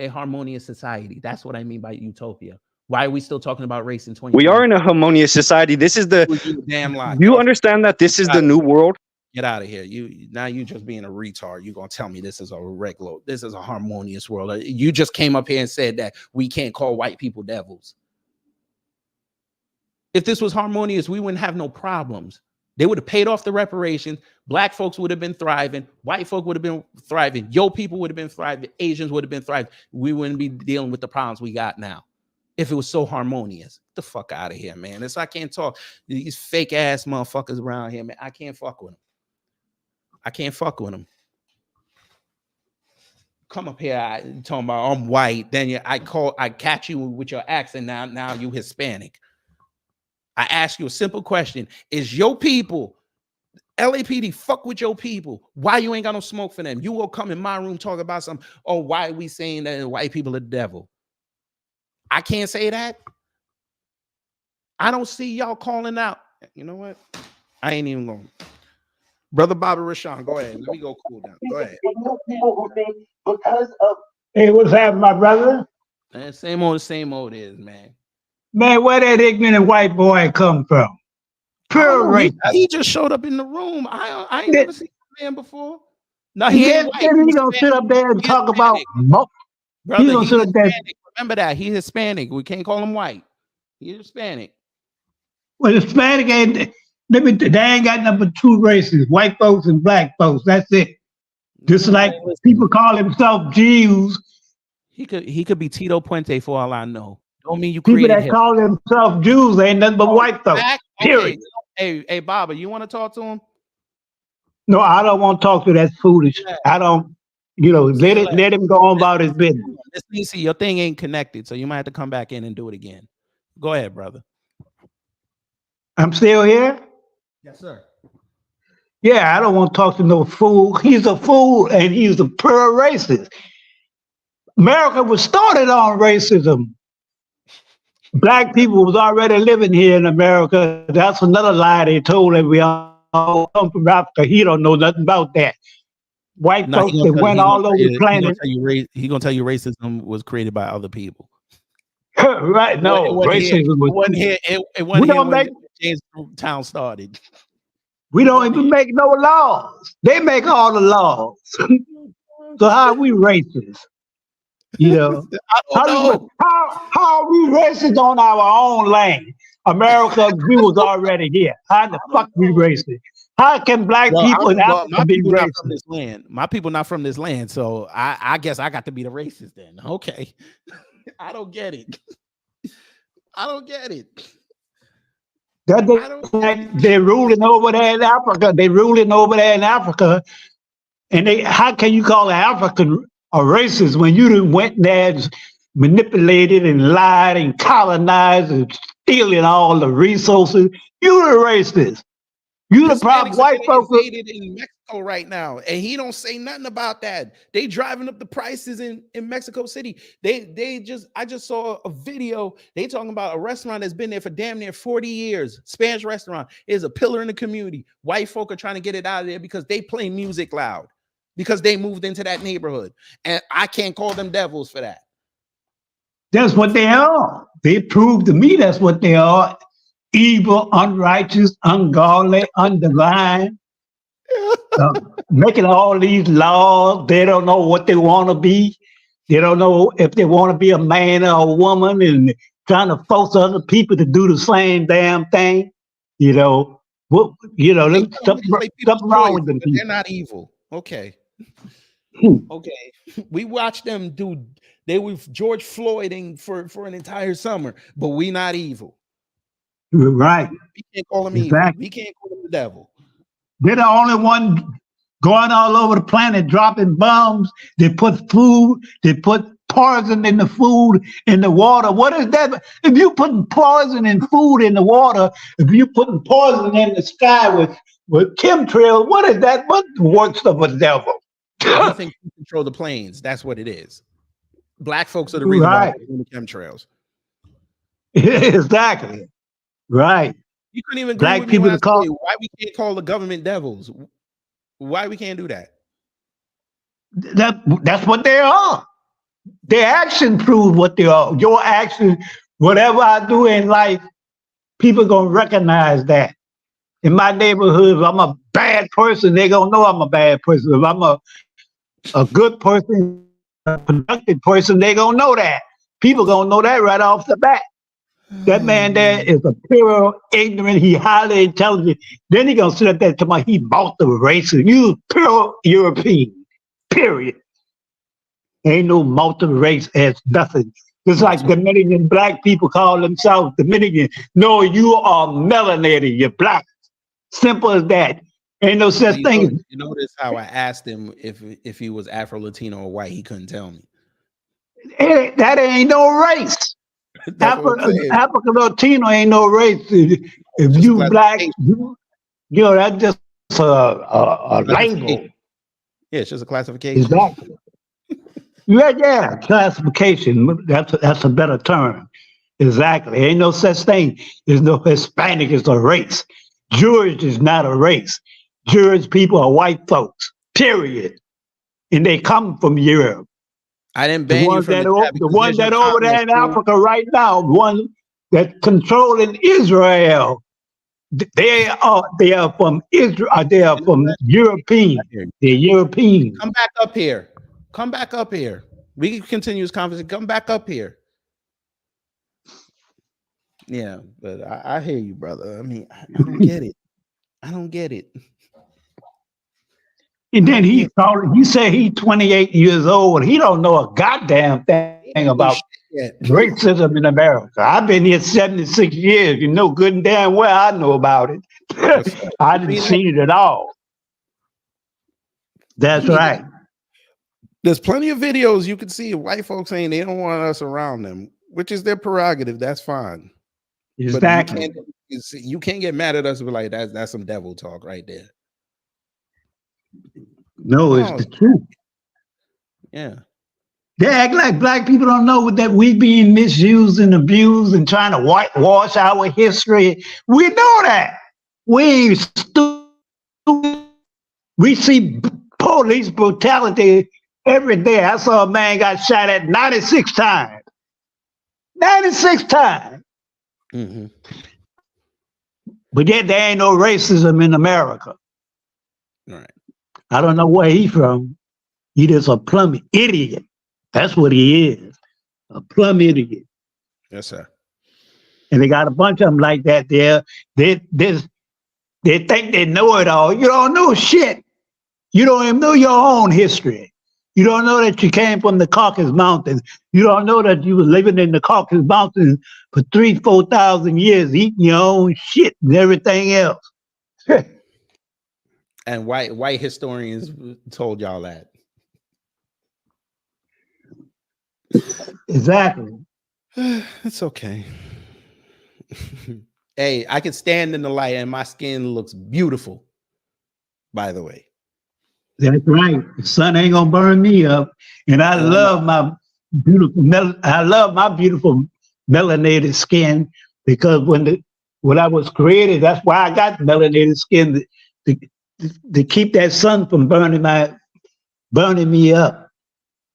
harmonious society? That's what I mean by utopia. Why are we still talking about race in 2020? We are in a harmonious society. This is the damn lie. You understand that this is the new world? Get out of here. You just being a retard. You're gonna tell me this is a harmonious world. You just came up here and said that we can't call white people devils. If this was harmonious, we wouldn't have no problems. They would have paid off the reparations. Black folks would have been thriving. White folk would have been thriving. Your people would have been thriving. Asians would have been thriving. We wouldn't be dealing with the problems we got now. If it was so harmonious, get the fuck out of here, man. I can't talk. These fake ass motherfuckers around here, man. I can't fuck with them. I can't fuck with them. Come up here, talking about I'm white. Then I catch you with your accent. Now you Hispanic. I ask you a simple question. Is your people, LAPD, fuck with your people? Why you ain't got no smoke for them? You will come in my room talk about some, why are we saying that white people are the devil? I can't say that. I don't see y'all calling out. You know what? I ain't even going. Brother Bobby Rashawn, go ahead. Let me go cool down. Go ahead. Hey, what's happening, my brother? Man, same old is, man. Man, where that ignorant white boy come from? Pure race. He just showed up in the room. I ain't never seen that man before. No, he ain't white. He gonna sit up there and talk about brother. He's Hispanic. Remember that he's Hispanic. We can't call him white. He's Hispanic. Well, Hispanic ain't. They ain't got number two races: white folks and black folks. That's it. Just like people call themselves Jews. He could be Tito Puente for all I know. Don't mean you people created that him. Call themselves Jews ain't nothing but white folks. Period. Okay. Hey, Baba, you want to talk to him? No, I don't want to talk to that foolish. Yeah. I don't. Let him go on about his business. Let's see. Your thing ain't connected, so you might have to come back in and do it again. Go ahead, brother. I'm still here. Yes, sir. Yeah, I don't want to talk to no fool. He's a fool and he's a pure racist. America was started on racism. Black people was already living here in America. That's another lie they told that we all come from Africa. He don't know nothing about that. White folks that went all over the planet. He gonna tell you racism was created by other people. Right? No, racism wasn't here. It wasn't here when Jamestown started. We don't even make no laws. They make all the laws. So how are we racist? How are we racist on our own land? America, we was already here. How the fuck we racist? How can black people in Africa be racist? From this land. My people not from this land, so I guess I got to be the racist then. Okay. I don't get it. I don't get it. They're ruling over there in Africa. They're ruling over there in Africa. And how can you call an African a racist when you went there and manipulated and lied and colonized and stealing all the resources. You the racist. You the problem. Hispanics White are folks. invaded in Mexico right now, and he don't say nothing about that. They driving up the prices in Mexico City. I just saw a video. They talking about a restaurant that's been there for damn near 40 years. Spanish restaurant is a pillar in the community. White folk are trying to get it out of there because they play music loud because they moved into that neighborhood, and I can't call them devils for that. That's what they are. They proved to me that's what they are. Evil, unrighteous, ungodly, undivine, making all these laws. They don't know what they want to be. They don't know if they want to be a man or a woman, and trying to force other people to do the same damn thing. You know, something wrong with them people. They're not evil. Okay. Okay. We watched them do. They were George Floyding for an entire summer, but we not evil. Right. We can't call them evil. We can't call them the devil. They're the only one going all over the planet dropping bombs. They put food, they put poison in the food, in the water. What is that? If you're putting poison in food in the water, if you're putting poison in the sky with chemtrails, what is that? What works of a devil? I think you control the planes. That's what it is. Black folks are the reason why they're doing the chemtrails. Exactly. Right. You couldn't even agree Black with me people when I to call. say why we can't call the government devils. Why we can't do that? That's what they are. Their action proves what they are. Your action, whatever I do in life, people gonna recognize that. In my neighborhood, if I'm a bad person, they gonna know I'm a bad person. If I'm a good person, a productive person, they gonna know that. People gonna know that right off the bat. That man there is a pure ignorant. He highly intelligent. Then he gonna sit up there and tell me he bought the races. You pure European. Period. Ain't no multi-race as nothing. It's like Dominican black people call themselves Dominican. No, you are melanated. You're black. Simple as that. Ain't no such thing. You notice how I asked him if he was Afro, Latino, or white. He couldn't tell me. That ain't no race. African Latino ain't no race. If you black, that's just a label. Yeah, it's just a classification. Exactly. Yeah, classification. That's a better term. Exactly. Ain't no such thing. There's no Hispanic is a race. Jewish is not a race. Jewish people are white folks. Period. And they come from Europe. I didn't ban you from the one that over there in Africa right now, one that controlling Israel. They are from Israel. They are from European. They're European. Come back up here. Come back up here. We can continue this conversation. Come back up here. Yeah, but I hear you, brother. I mean, I don't get it. I don't get it. And then he said he's 28 years old. He don't know a goddamn thing about racism in America. I've been here 76 years. You know good and damn well I know about it. I didn't see it at all. That's right. There's plenty of videos you can see of white folks saying they don't want us around them, which is their prerogative. That's fine. Exactly. But you can't get mad at us and be like, that's some devil talk right there. No, it's the truth. Yeah. They act like black people don't know that we being misused and abused and trying to whitewash our history. We know that. We ain't stupid. We see police brutality every day. I saw a man got shot at 96 times. 96 times. Mm-hmm. But yet there ain't no racism in America. All right. I don't know where he's from. He just a plumb idiot. That's what he is. A plumb idiot. Yes, sir. And they got a bunch of them like that there. They think they know it all. You don't know shit. You don't even know your own history. You don't know that you came from the Caucasus Mountains. You don't know that you were living in the Caucasus Mountains for 3,000-4,000 years, eating your own shit and everything else. And white historians told y'all that. Exactly. It's okay. Hey, I can stand in the light and my skin looks beautiful, by the way. That's right. The sun ain't gonna burn me up. And I love my beautiful melanated skin, because when I was created, that's why I got melanated skin, to keep that sun from burning me up.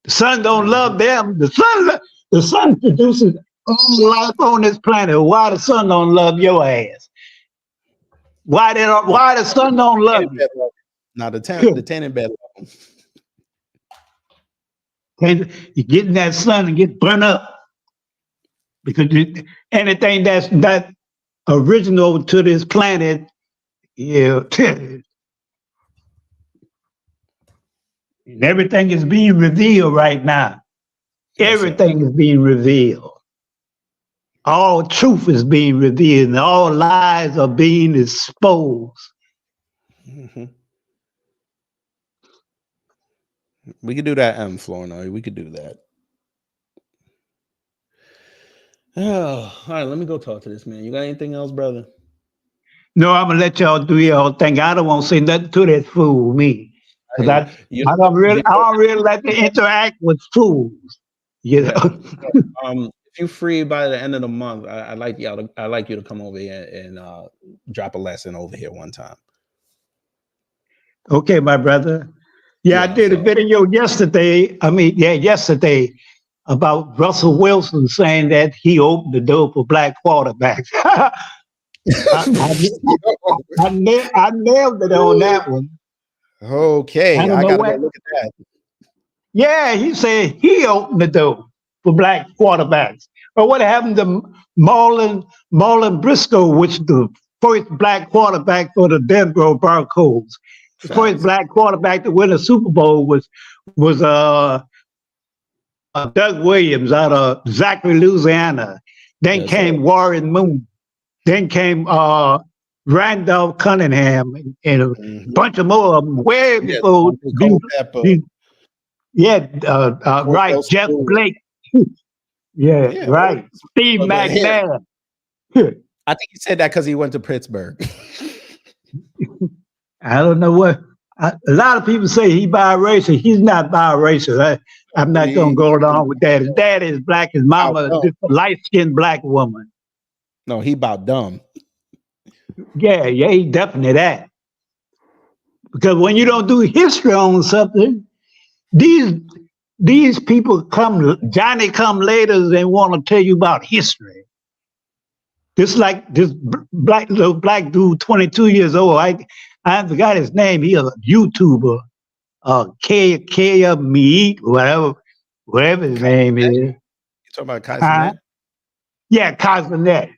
The sun don't love them. The sun produces all life on this planet. Why the sun don't love your ass? Why the sun don't love you? Now the tenant bed. You get in that sun and get burnt up, because anything that's not original to this planet, yeah. And everything is being revealed right now. Everything is being revealed. All truth is being revealed, and all lies are being exposed. Mm-hmm. We could do that, Flournoy. We could do that. Oh, all right. Let me go talk to this man. You got anything else, brother? No, I'm gonna let y'all do your thing. I don't want to say nothing to that fool, me, because I don't really like to interact with fools. You know. If you're free by the end of the month, I'd like you to come over here and drop a lesson over here one time. Okay, my brother. Yeah, I did a video yesterday. Yesterday, about Russell Wilson saying that he opened the door for black quarterbacks. I nailed it on that one. Okay, I gotta go look at that. Yeah, he said he opened the door for black quarterbacks. But what happened to Marlon Briscoe, which is the first black quarterback for the Denver Broncos? The first black quarterback to win a Super Bowl was Doug Williams out of Zachary, Louisiana. Then came Warren Moon. Then came Randolph Cunningham and a bunch of more of them way before. Right, Jeff Blake. Right. Steve McNair. I think he said that because he went to Pittsburgh. I don't know what. A lot of people say he's biracial. He's not biracial. I'm not going to go along with that. His dad is black. His mama is a light-skinned black woman. No, he about dumb. Yeah, he definitely that. Because when you don't do history on something, these people Johnny come later and want to tell you about history. This little black dude, 22 years old. I forgot his name. He was a YouTuber. K Meat, whatever his name is. You talking about Kaiser? Yeah, Kaiser.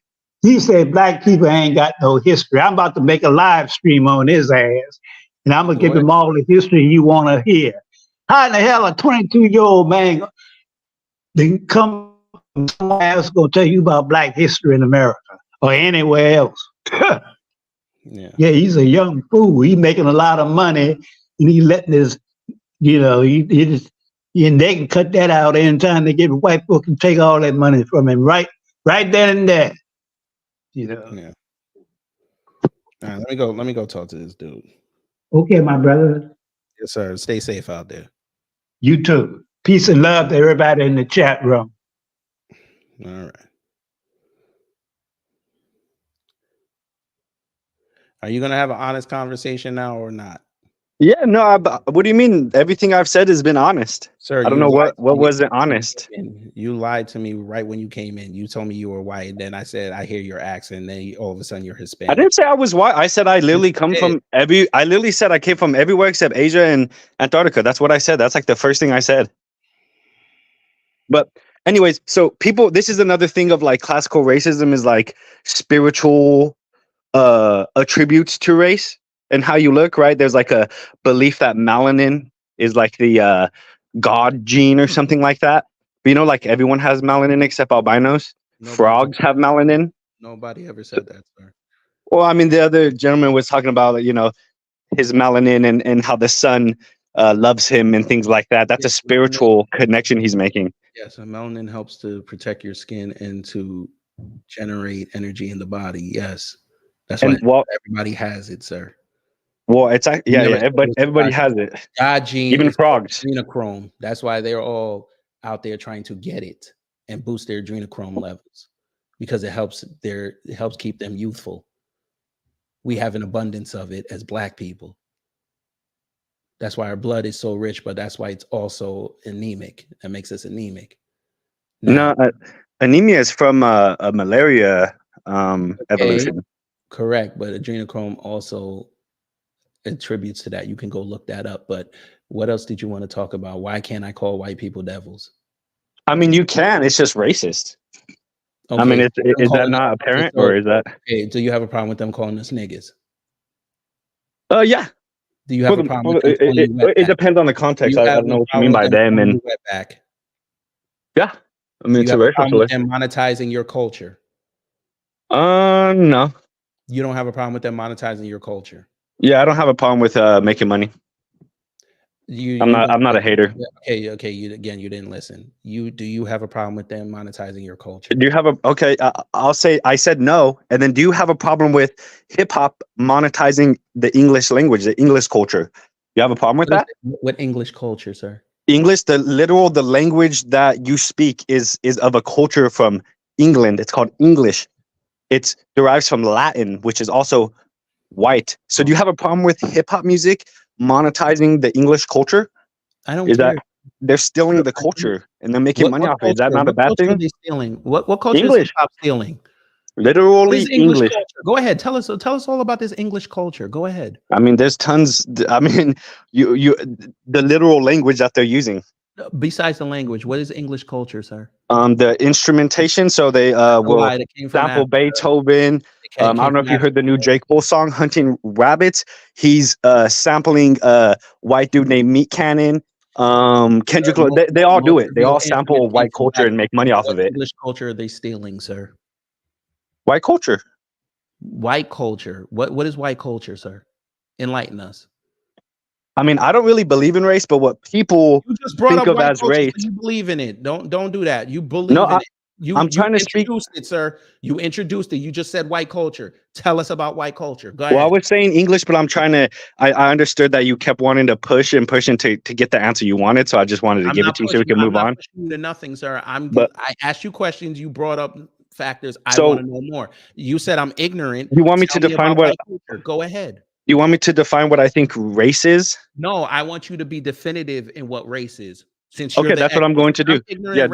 He said black people ain't got no history. I'm about to make a live stream on his ass, and I'm gonna give him all the history he wanna hear. How in the hell a 22-year-old man then come someone else gonna tell you about black history in America or anywhere else? Yeah, he's a young fool. He's making a lot of money, and he letting his, and they can cut that out anytime they get white folk and take all that money from him right then and there. Yeah. All right, let me go talk to this dude. Okay, my brother. Yes, sir. Stay safe out there. You too. Peace and love to everybody in the chat room. All right. Are you gonna have an honest conversation now or not? Yeah, no. What do you mean? Everything I've said has been honest, sir. I don't know what wasn't honest. You lied to me right when you came in. You told me you were white, and then I said I hear your accent. And then all of a sudden you're Hispanic. I didn't say I was white. I said I literally come from I literally said I came from everywhere except Asia and Antarctica. That's what I said. That's like the first thing I said. But anyways, so people, this is another thing of like classical racism is like spiritual attributes to race. And how you look, right? There's like a belief that melanin is like the God gene or something like that. But like everyone has melanin except albinos. Frogs have melanin. Nobody ever said that, sir. Well, I mean, the other gentleman was talking about, his melanin and how the sun loves him and things like that. That's a spiritual connection he's making. Yes, melanin helps to protect your skin and to Generate energy in the body. Yes, that's why And well, everybody has it, sir. it's yeah, You never everybody has it. God gene Even is called frogs. adrenochrome. That's why they're all out there trying to get it and boost their adrenochrome levels because it helps keep them youthful. We have an abundance of it as Black people. That's why our blood is so rich, but that's why it's also anemic. That makes us anemic. Now, no, anemia is from a malaria evolution. Correct, but adrenochrome also attributes to that. You can go look that up. But what else did you want to talk about? Why can't I call white people devils? I mean, you can. It's just racist. Okay. I mean, is that not apparent, or is that? Okay. Do you have a problem with them calling us niggas? Yeah. Do you have a problem with them calling you wetback? It depends on the context. I don't know what you mean by them. And wetback? Yeah, I mean, it's a racial slur. Them monetizing your culture? No. You don't have a problem with them monetizing your culture? Yeah, I don't have a problem with making money. I'm not a hater. Okay. You didn't listen. Do you have a problem with them monetizing your culture? Do you have I'll say I said no, and then do you have a problem with hip hop monetizing the English language, the English culture? You have a problem with that? What English culture, sir? English, the language that you speak is of a culture from England. It's called English. It derives from Latin, which is also white. So do you have a problem with hip hop music monetizing the English culture? I don't care. That they're stealing the culture and they're making money off it. Is that not a bad thing? Are they stealing? What culture English. is hip hop stealing? Literally English. Go ahead. Tell us all about this English culture. Go ahead. I mean, there's tons. I mean, the literal language that they're using. Besides the language, what is English culture, sir? The instrumentation. So they will sample Beethoven. I don't know if you heard the new J. Cole song, "Hunting Rabbits." He's sampling a white dude named Meat Cannon. Kendrick. They all do it. They all sample white culture and make money off of it. English culture are they stealing, sir? White culture. White culture. What is white culture, sir? Enlighten us. I mean, I don't really believe in race, but what people think of as race. You believe in it. Don't do that. You believe in it. I'm trying to speak. You introduced it, sir. You introduced it. You just said white culture. Tell us about white culture. Go ahead. Well, I was saying English, but I'm trying to. I understood that you kept wanting to push and to get the answer you wanted, so I just wanted to give it to you so we can move on. I'm not pushing you to nothing, sir. I asked you questions. You brought up factors. I want to know more. You said I'm ignorant. You want me to define what? Go ahead. You want me to define what I think race is? No, I want you to be definitive in what race is. Since okay, that's what I'm going to do. Yeah,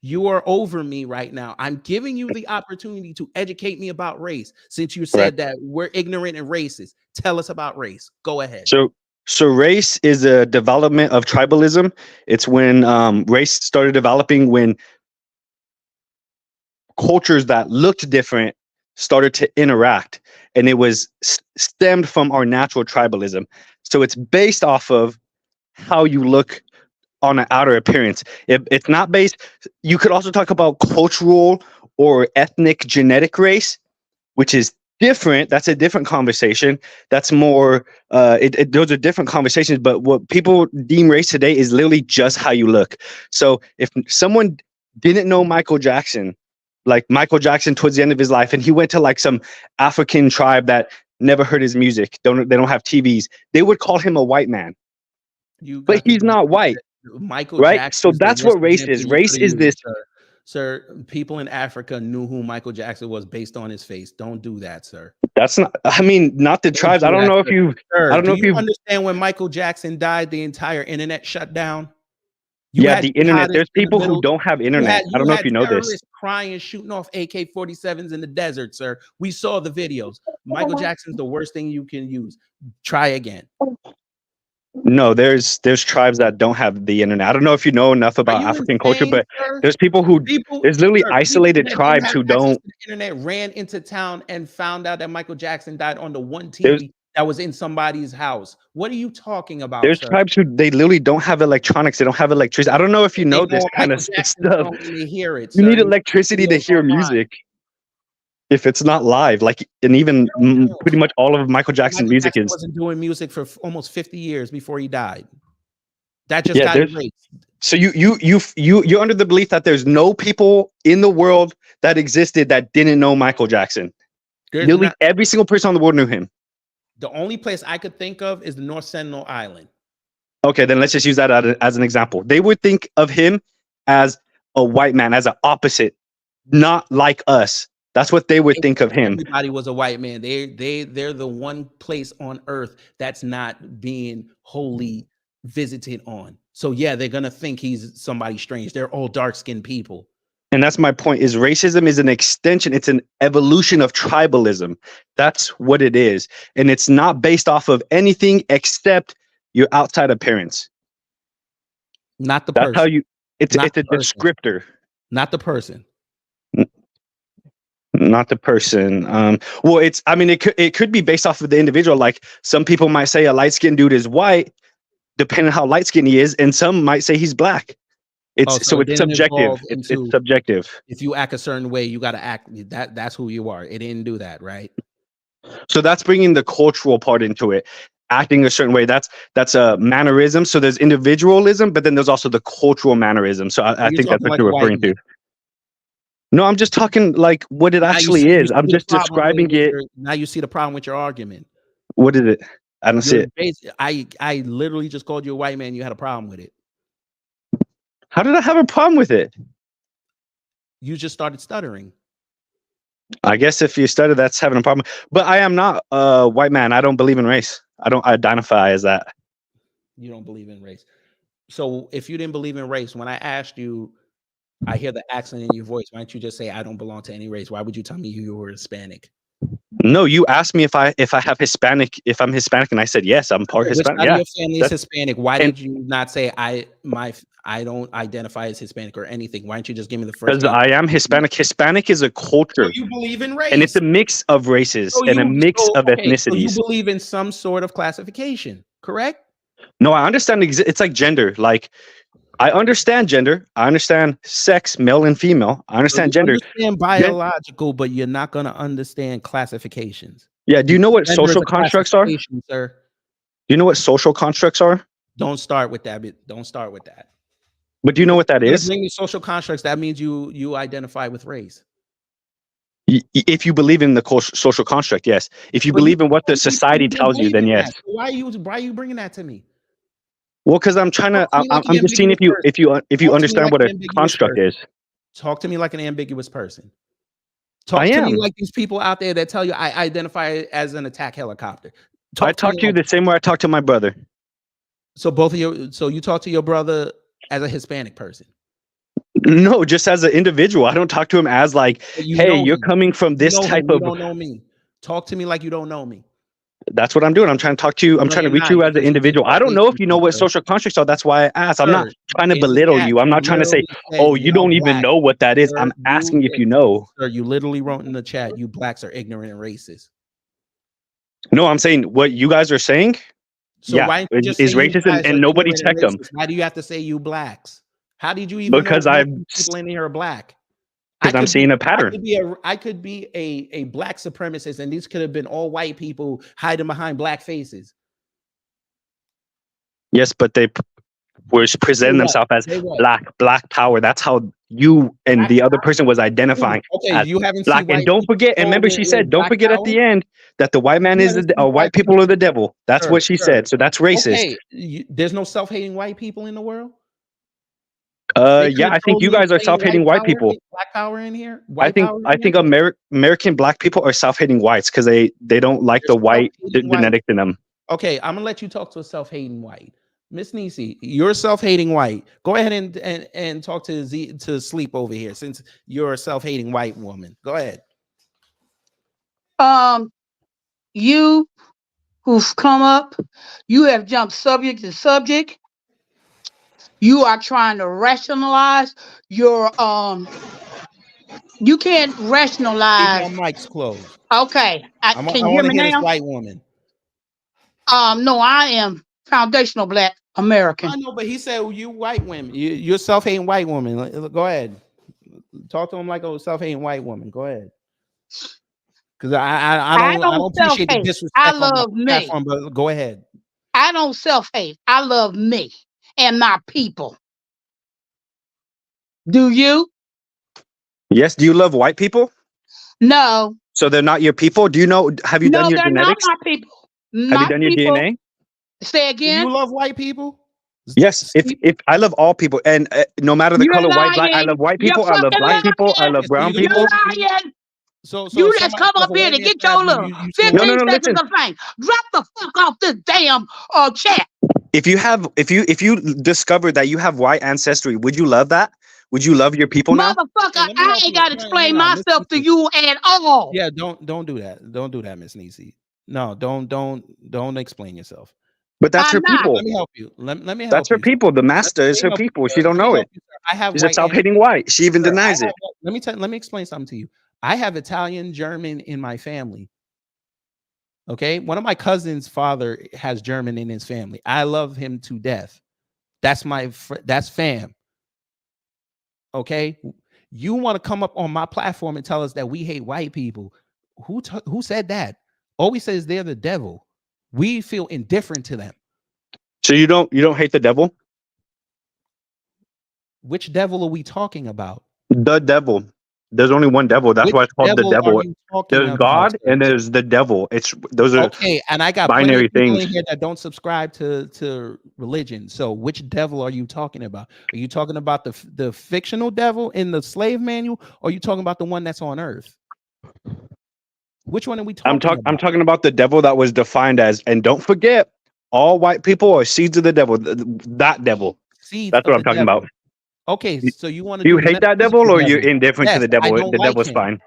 you are over me right now. I'm giving you the opportunity to educate me about race. Since you said that we're ignorant and racist, tell us about race. Go ahead. So race is a development of tribalism. It's when race started developing when cultures that looked different started to interact, and it was stemmed from our natural tribalism. So it's based off of how you look on an outer appearance. It's not based. You could also talk about cultural or ethnic genetic race, which is different. That's a different conversation. That's more those are different conversations, but what people deem race today is literally just how you look. So if someone didn't know Michael Jackson, like Michael Jackson towards the end of his life, and he went to like some African tribe that never heard his music, they don't have TVs, they would call him a white man. But he's not white. Michael right? Jackson, so that's what race is. Race is this. Sir, people in Africa knew who Michael Jackson was based on his face. Don't do that, sir. That's not, I mean, not the tribes. I don't know if you, I don't know if you understand when Michael Jackson died, the entire internet shut down. Yeah, the internet. There's people who don't have internet. I don't know if you know this. Crying, shooting off AK-47s in the desert, sir. We saw the videos. Michael Jackson's the worst thing you can use. Try again. No, there's tribes that don't have the internet. I don't know if you know enough about African culture, but there's people who there's literally isolated tribes who don't. The internet ran into town and found out that Michael Jackson died on the one TV that was in somebody's house. What are you talking about? There's tribes who they literally don't have electronics. They don't have electricity. I don't know if you know this kind of stuff. You need electricity to hear music. If it's not live, like, and even pretty much all of Michael Jackson's music wasn't doing music for almost 50 years before he died. That just got erased. So you're under the belief that there's no people in the world that existed that didn't know Michael Jackson. Nearly every single person on the world knew him. The only place I could think of is the North Sentinel Island. Okay, then let's just use that as an example. They would think of him as a white man, as an opposite, not like us. That's what they would think of him. Everybody was a white man. They're the one place on earth that's not being wholly visited on. So yeah, they're gonna think he's somebody strange. They're all dark-skinned people. And that's my point, is racism is an extension, it's an evolution of tribalism. That's what it is. And it's not based off of anything except your outside appearance. Not the person. That's how you, it's a descriptor. Not the person. Not the person. Well, it could be based off of the individual. Like some people might say a light-skinned dude is white, depending on how light-skinned he is, and some might say he's black. It's subjective. It's subjective. If you act a certain way, you got to act that's who you are. It didn't do that, right? So that's bringing the cultural part into it. Acting a certain way, that's a mannerism. So there's individualism, but then there's also the cultural mannerism. So I think that's what you're referring to. No, I'm just talking like what it actually is. I'm just describing it. Now you see the problem with your argument. What is it? I don't see it. I literally just called you a white man. You had a problem with it. How did I have a problem with it? You just started stuttering. I guess if you stutter, that's having a problem. But I am not a white man. I don't believe in race. I don't identify as that. You don't believe in race. So if you didn't believe in race, when I asked you, I hear the accent in your voice. Why don't you just say I don't belong to any race? Why would you tell me you were Hispanic? No, you asked me if I'm Hispanic, and I said yes, I'm part Hispanic. Yeah, your family is Hispanic. Why did you not say I don't identify as Hispanic or anything? Why don't you just give me the first? Because I am Hispanic. Hispanic is a culture. So you believe in race, and it's a mix of races and a mix of ethnicities. So you believe in some sort of classification, correct? No, I understand. It's like gender. Like I understand gender. I understand sex, male and female. I understand gender. Understand biological, but you're not going to understand classifications. Yeah. Do you know what social constructs are? Sir. Do you know what social constructs are? Don't start with that. Don't start with that. But do you know what that is? Bringing social constructs, that means you identify with race. If you believe in the social construct, yes. If you believe in what the society tells you, then yes. Why are you bringing that to me? Well, because I'm trying to. I'm just seeing if you understand what a construct is. Talk to me like an ambiguous person. Talk to me like these people out there that tell you I identify as an attack helicopter. I talk to you the same way I talk to my brother. So you talk to your brother as a Hispanic person? No, just as an individual. I don't talk to him as like, hey, you're coming from this type of. You don't know me. Talk to me like you don't know me. That's what I'm doing. I'm trying to talk to you. I'm trying to reach you as an individual. I don't know if you know what social constructs are. That's why I asked. I'm not trying to belittle you. I'm not trying to say, oh, you don't even know what that is. I'm asking if you know. Sir, you literally wrote in the chat, you blacks are ignorant and racist. No, I'm saying what you guys are saying. So why don't you just is racist and nobody checked them. Why do you have to say you blacks? How did you even because know people in here are black? Because I'm seeing a pattern. I could be a black supremacist, and these could have been all white people hiding behind black faces. Yes, but they were presenting themselves as black power. That's how you and the other person was identifying. Okay, you haven't black. Seen and don't forget. And remember, she said, "Don't forget at the end that the white man is white people are the devil." That's what she said. So that's racist. Okay. There's no self-hating white people in the world. Yeah, I think you guys are self-hating white people. Black power in here. I think American black people are self-hating whites because they don't like the white genetics in them. Okay, I'm gonna let you talk to a self-hating white. Miss Nisi, you're a self-hating white. Go ahead and talk to Sleep over here since you're a self-hating white woman. Go ahead. You who've come up, you have jumped subject to subject. You are trying to rationalize your you can't rationalize. My mic's closed. Okay. Can you hear me now? This white woman. No, I am foundational black American. I know, but he said you white women. You're self-hating white woman. Go ahead. Talk to him like a self-hating white woman. Go ahead. Because I don't appreciate the disrespect. I love me. But go ahead. I don't self-hate. I love me and my people. Do you? Yes. Do you love white people? No. So they're not your people? Do you know? Have you done No, your they're not genetics? my people. Have you My done your people. DNA? Say Do you again. love white people? Yes. If I love all people, and no matter the You're color, white, black, I lying. love white You're people. I love fucking black people. I lying. love brown You're people. lying. So You if just somebody, come so if up a here white to man get stab your little you still 15 love seconds listen. of fame. Drop the fuck off this damn chat. If you discover that you have white ancestry, would you love that? Would you love your people now? Motherfucker, let me I help ain't you. got to Hang explain on, Miss myself to Niecy. you at all. Yeah, don't do that. Don't do that, Miss Niecy. No, don't explain yourself. But that's I'm her not. people. Let me help you. Let me help That's her you. sir. people. The Let master is me her help you, people. sir. She don't Let me know help it. you, sir. I have She's a white self-hating white. She even Sir, denies it. let me explain something to you. I have Italian, German in my family. Okay, one of my cousins' father has German in his family. I love him to death. That's that's fam. Okay, you want to come up on my platform and tell us that we hate white people? Who said that? All we say is they're the devil. We feel indifferent to them. So you don't hate the devil? Which devil are we talking about? The devil. There's only one devil. That's Which why it's called the devil are devil. you talking There's about, God sir? and there's the devil. Those are Okay, and I got plenty binary of people things. in here that don't subscribe to religion. So which devil are you talking about? Are you talking about the fictional devil in the slave manual, or are you talking about the one that's on earth? Which one are we talking about? I'm talking about the devil that was defined as, and don't forget, all white people are seeds of the devil. That devil. Seeds That's of what the I'm talking devil. about. Okay, so you want to Do you do the hate that metaphysical devil or you're devil? indifferent to Yes, the devil? I don't The like devil's him. fine.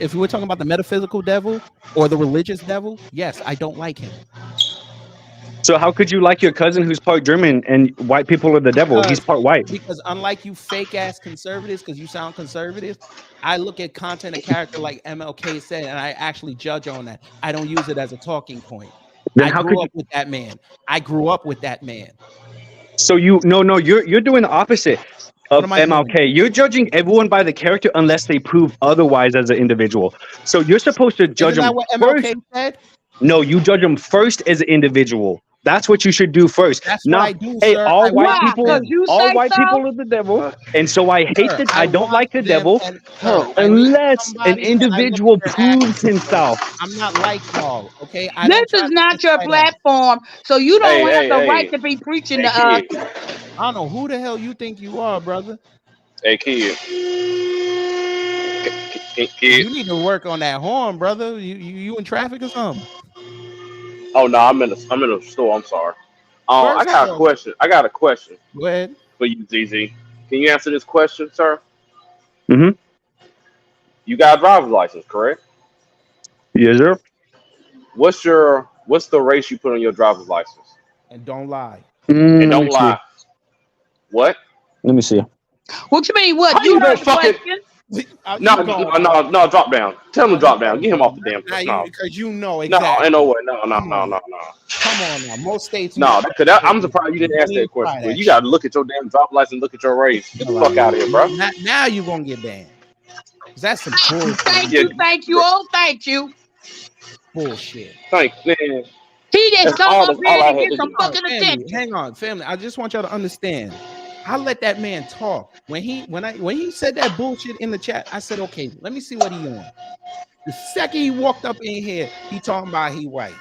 If we're talking about the metaphysical devil or the religious devil, yes, I don't like him. So how could you like your cousin who's part German and white people are the devil? He's part white. Because unlike you fake ass conservatives, because you sound conservative, I look at content and character like MLK said, and I actually judge on that. I don't use it as a talking point. Then I how grew could up with that man. I grew up with that man. So you're doing the opposite What of am I doing? MLK. You're judging everyone by the character unless they prove otherwise as an individual. So you're supposed to judge Isn't that them what first. MLK said? No, you judge them first as an individual. That's what you should do first. That's what Not, I do, hey, sir. all I white watch Why? Because people, them. you all say white so? people are the devil, and so I hate Sir, that. I I don't watch like the them, devil and sir, I look at unless an somebody and I look at individual their proves actions, sir. himself. I'm not like y'all, okay? I This don't try is to not kiss your right ass. platform, so you Hey, don't have hey, the right hey, to be preaching hey, to us. kid, I don't know who the hell you think you are, brother. hey, kid, kid. You need to work on that horn, brother. You in traffic or something? Oh no, I'm in the store. I'm sorry. I First of got a all, question. I got a question go ahead. for you, ZZ. Can you answer this question, sir? Mm-hmm. You got a driver's license, correct? Yes, sir. What's the race you put on your driver's license? And don't lie. And Let me don't see. lie. What? Let me see. What you mean? What? How You you gonna heard the fucking question. no You no go, no bro. no drop down. Tell him to You drop down. go, Get him bro. off the damn Now you no. because you know No, ain't no exactly. way. No. Come on, come on now. Most states you No, have because to I'm surprised you didn't ask really that question. try But that you shit. gotta look at your damn driver's license and look at your race. Get the Hell fuck out out of here, bro. Now you're gonna get banned. 'Cause that's some bullshit. Thank Yeah, you, thank you, oh, thank you. Bullshit. thank man. He just That's come all up all here I to had get to some do. fucking Family, attention. hang on, family. I just want y'all to understand. I let that man talk. When he said that bullshit in the chat, I said, okay, let me see what he on. The second he walked up in here, he talking about he white.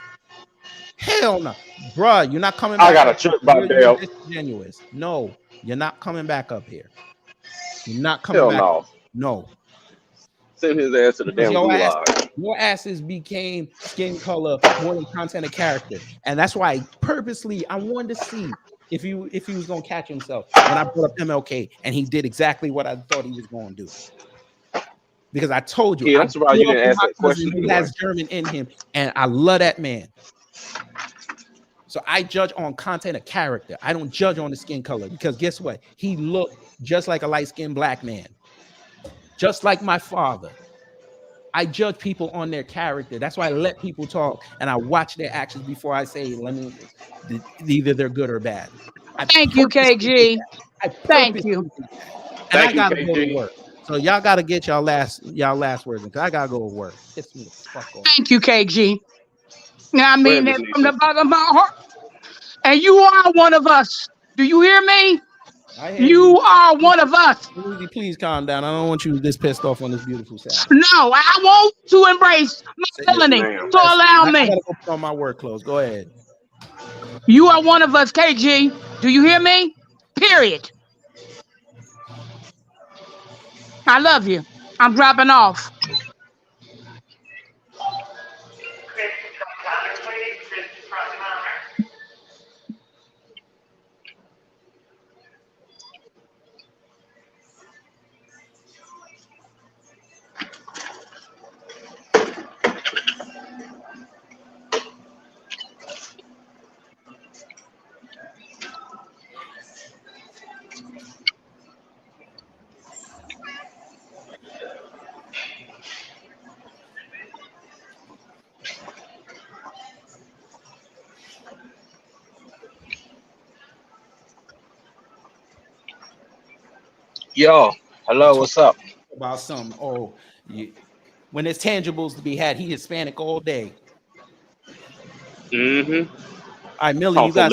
Hell no, bruh, you're not coming I back got a up here. trip by You're Dale. disingenuous. No, you're not coming back up here. You're not coming Hell back. no. No, Send his ass to the because damn gulag. your asses became skin color more than content and character, and that's why purposely I wanted to see if he was gonna catch himself when I brought up MLK, and he did exactly what I thought he was gonna do. Because I told you, Kid, I I'm surprised you grew up didn't with ask my that cousin question who anyway. has German in him, and I love that man. So I judge on content of character. I don't judge on the skin color because guess what? He looked just like a light-skinned black man, just like my father. I judge people on their character. That's why I let people talk and I watch their actions before I say, either they're good or bad. Thank you, KG. Thank you. And Thank I you, gotta go to KG. work. So y'all gotta get y'all last words in because I gotta go to work. Piss me the fuck off. Thank you, KG. Now I mean that Miss from the Niecy. bottom of my heart. And you are one of us. Do you hear me? I hear You are one of us. Luigi, please calm down. I don't want you this pissed off on this beautiful Saturday. No, I want to embrace my felony. So allow I me. gotta go put on my work clothes. Go ahead. You are one of us, KG. Do you hear me? Period. I love you. I'm dropping off. Yo, hello, what's up? About something. When there's tangibles to be had, he Hispanic all day. Mm-hmm. All right, Millie, you guys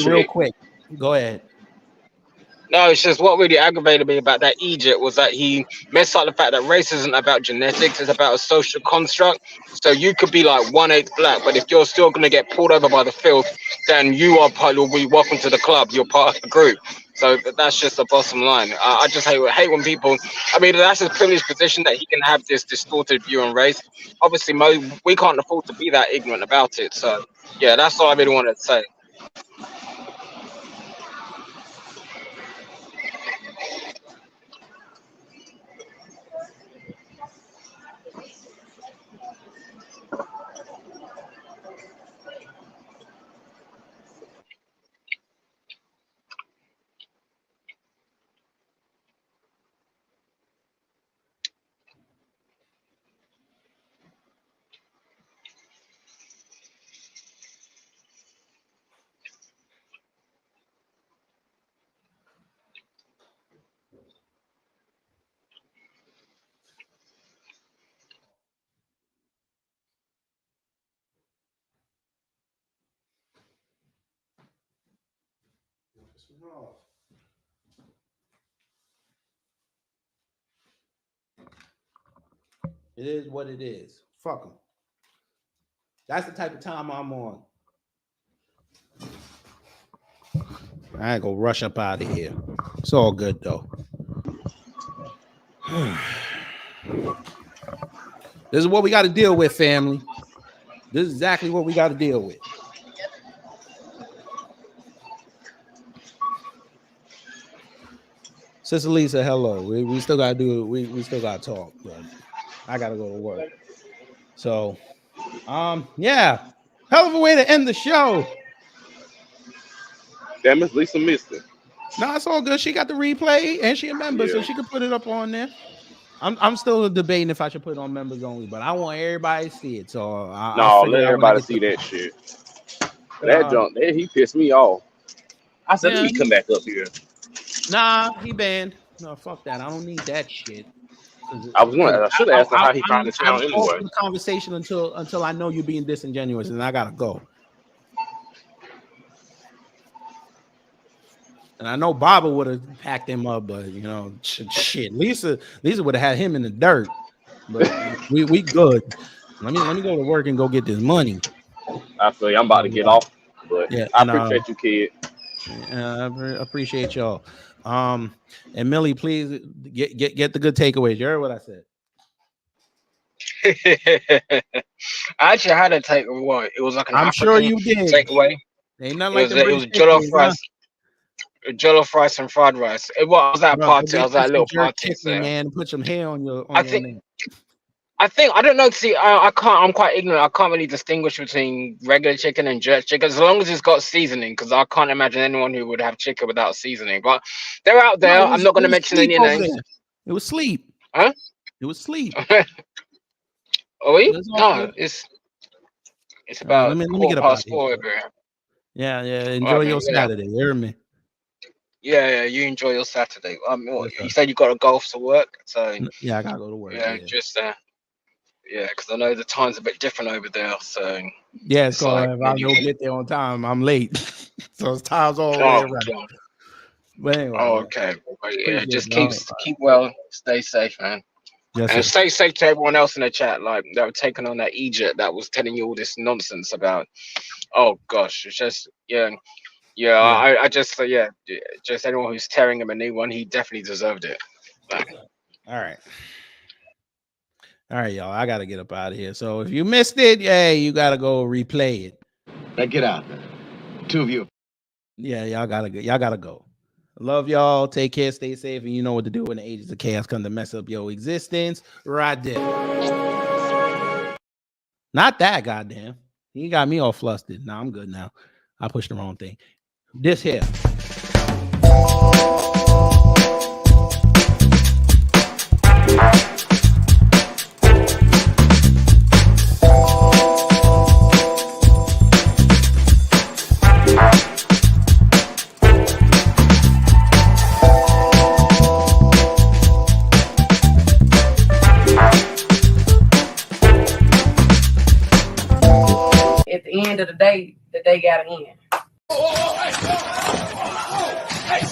real quick. Go ahead. No, it's just what really aggravated me about that Egypt was that he messed up the fact that race isn't about genetics, it's about a social construct. So you could be like 1/8 black, but if you're still gonna get pulled over by the filth, then you are part. You'll be welcome to the club. You're part of the group. So that's just the bottom line. I just hate when people. I mean, that's his privileged position that he can have this distorted view on race. Obviously, we can't afford to be that ignorant about it. So yeah, that's all I really wanted to say. It is what it is. Fuck them. That's the type of time I'm on. I ain't gonna rush up out of here. It's all good though. This is what we got to deal with, family. This is exactly what we got to deal with. Sister Lisa, hello. We still gotta do it. We still gotta talk, but I gotta go to work. So yeah. Hell of a way to end the show. Damn, Miss Lisa missed it. No, it's all good. She got the replay and she a member, so she could put it up on there. I'm still debating if I should put it on members only, but I want everybody to see it. So let everybody see that shit. That junk, he pissed me off. I said, let me come back up here. Nah, he banned. No, fuck that. I don't need that shit. I should have asked him how he found the channel anyway. The conversation until I know you're being disingenuous, and I gotta go. And I know Baba would have packed him up, but shit, Lisa would have had him in the dirt. But we good. Let me go to work and go get this money. I feel you. I'm about to get off, but yeah, I appreciate you, kid. I appreciate y'all. And Millie, please get the good takeaways. You heard what I said. I actually had a takeaway. It was like an African sure you did. Takeaway. Ain't nothing like it was jollof rice. Jollof rice and fried rice. It was that party. I was at a little party. Chicken, man, put some hair on your. I don't know. See, I can't. I'm quite ignorant. I can't really distinguish between regular chicken and jerk chicken as long as it's got seasoning. Because I can't imagine anyone who would have chicken without seasoning. But they're out there. I'm not going to mention any names. It was sleep. Huh? It was sleep. Oh, no, it's about let me get up past 4 over here. Yeah. Enjoy your Saturday. You hear me? Yeah, you enjoy your Saturday. You said you got to go off to work, so yeah, I gotta go to work. Yeah, just because I know the time's a bit different over there. So yeah, so if I don't get there on time, I'm late. So it's time's all the way around. But anyway, Oh, okay. But yeah, appreciate just y'all. keep well, stay safe, man. Yes, And sir. stay safe to everyone else in the chat, like that were taking on that Egypt that was telling you all this nonsense about. Oh gosh, it's just I just just anyone who's tearing him a new one, he definitely deserved it. All right, y'all. I gotta get up out of here. So if you missed it, hey, you gotta go replay it. Now get out. Two of you. Yeah, y'all gotta go. Y'all gotta go. Love y'all. Take care. Stay safe. And you know what to do when the agents of chaos come to mess up your existence. Right there. Not that, goddamn. He got me all flustered. Nah, I'm good now. I pushed the wrong thing. This here. At the end of the day gotta end. Hey!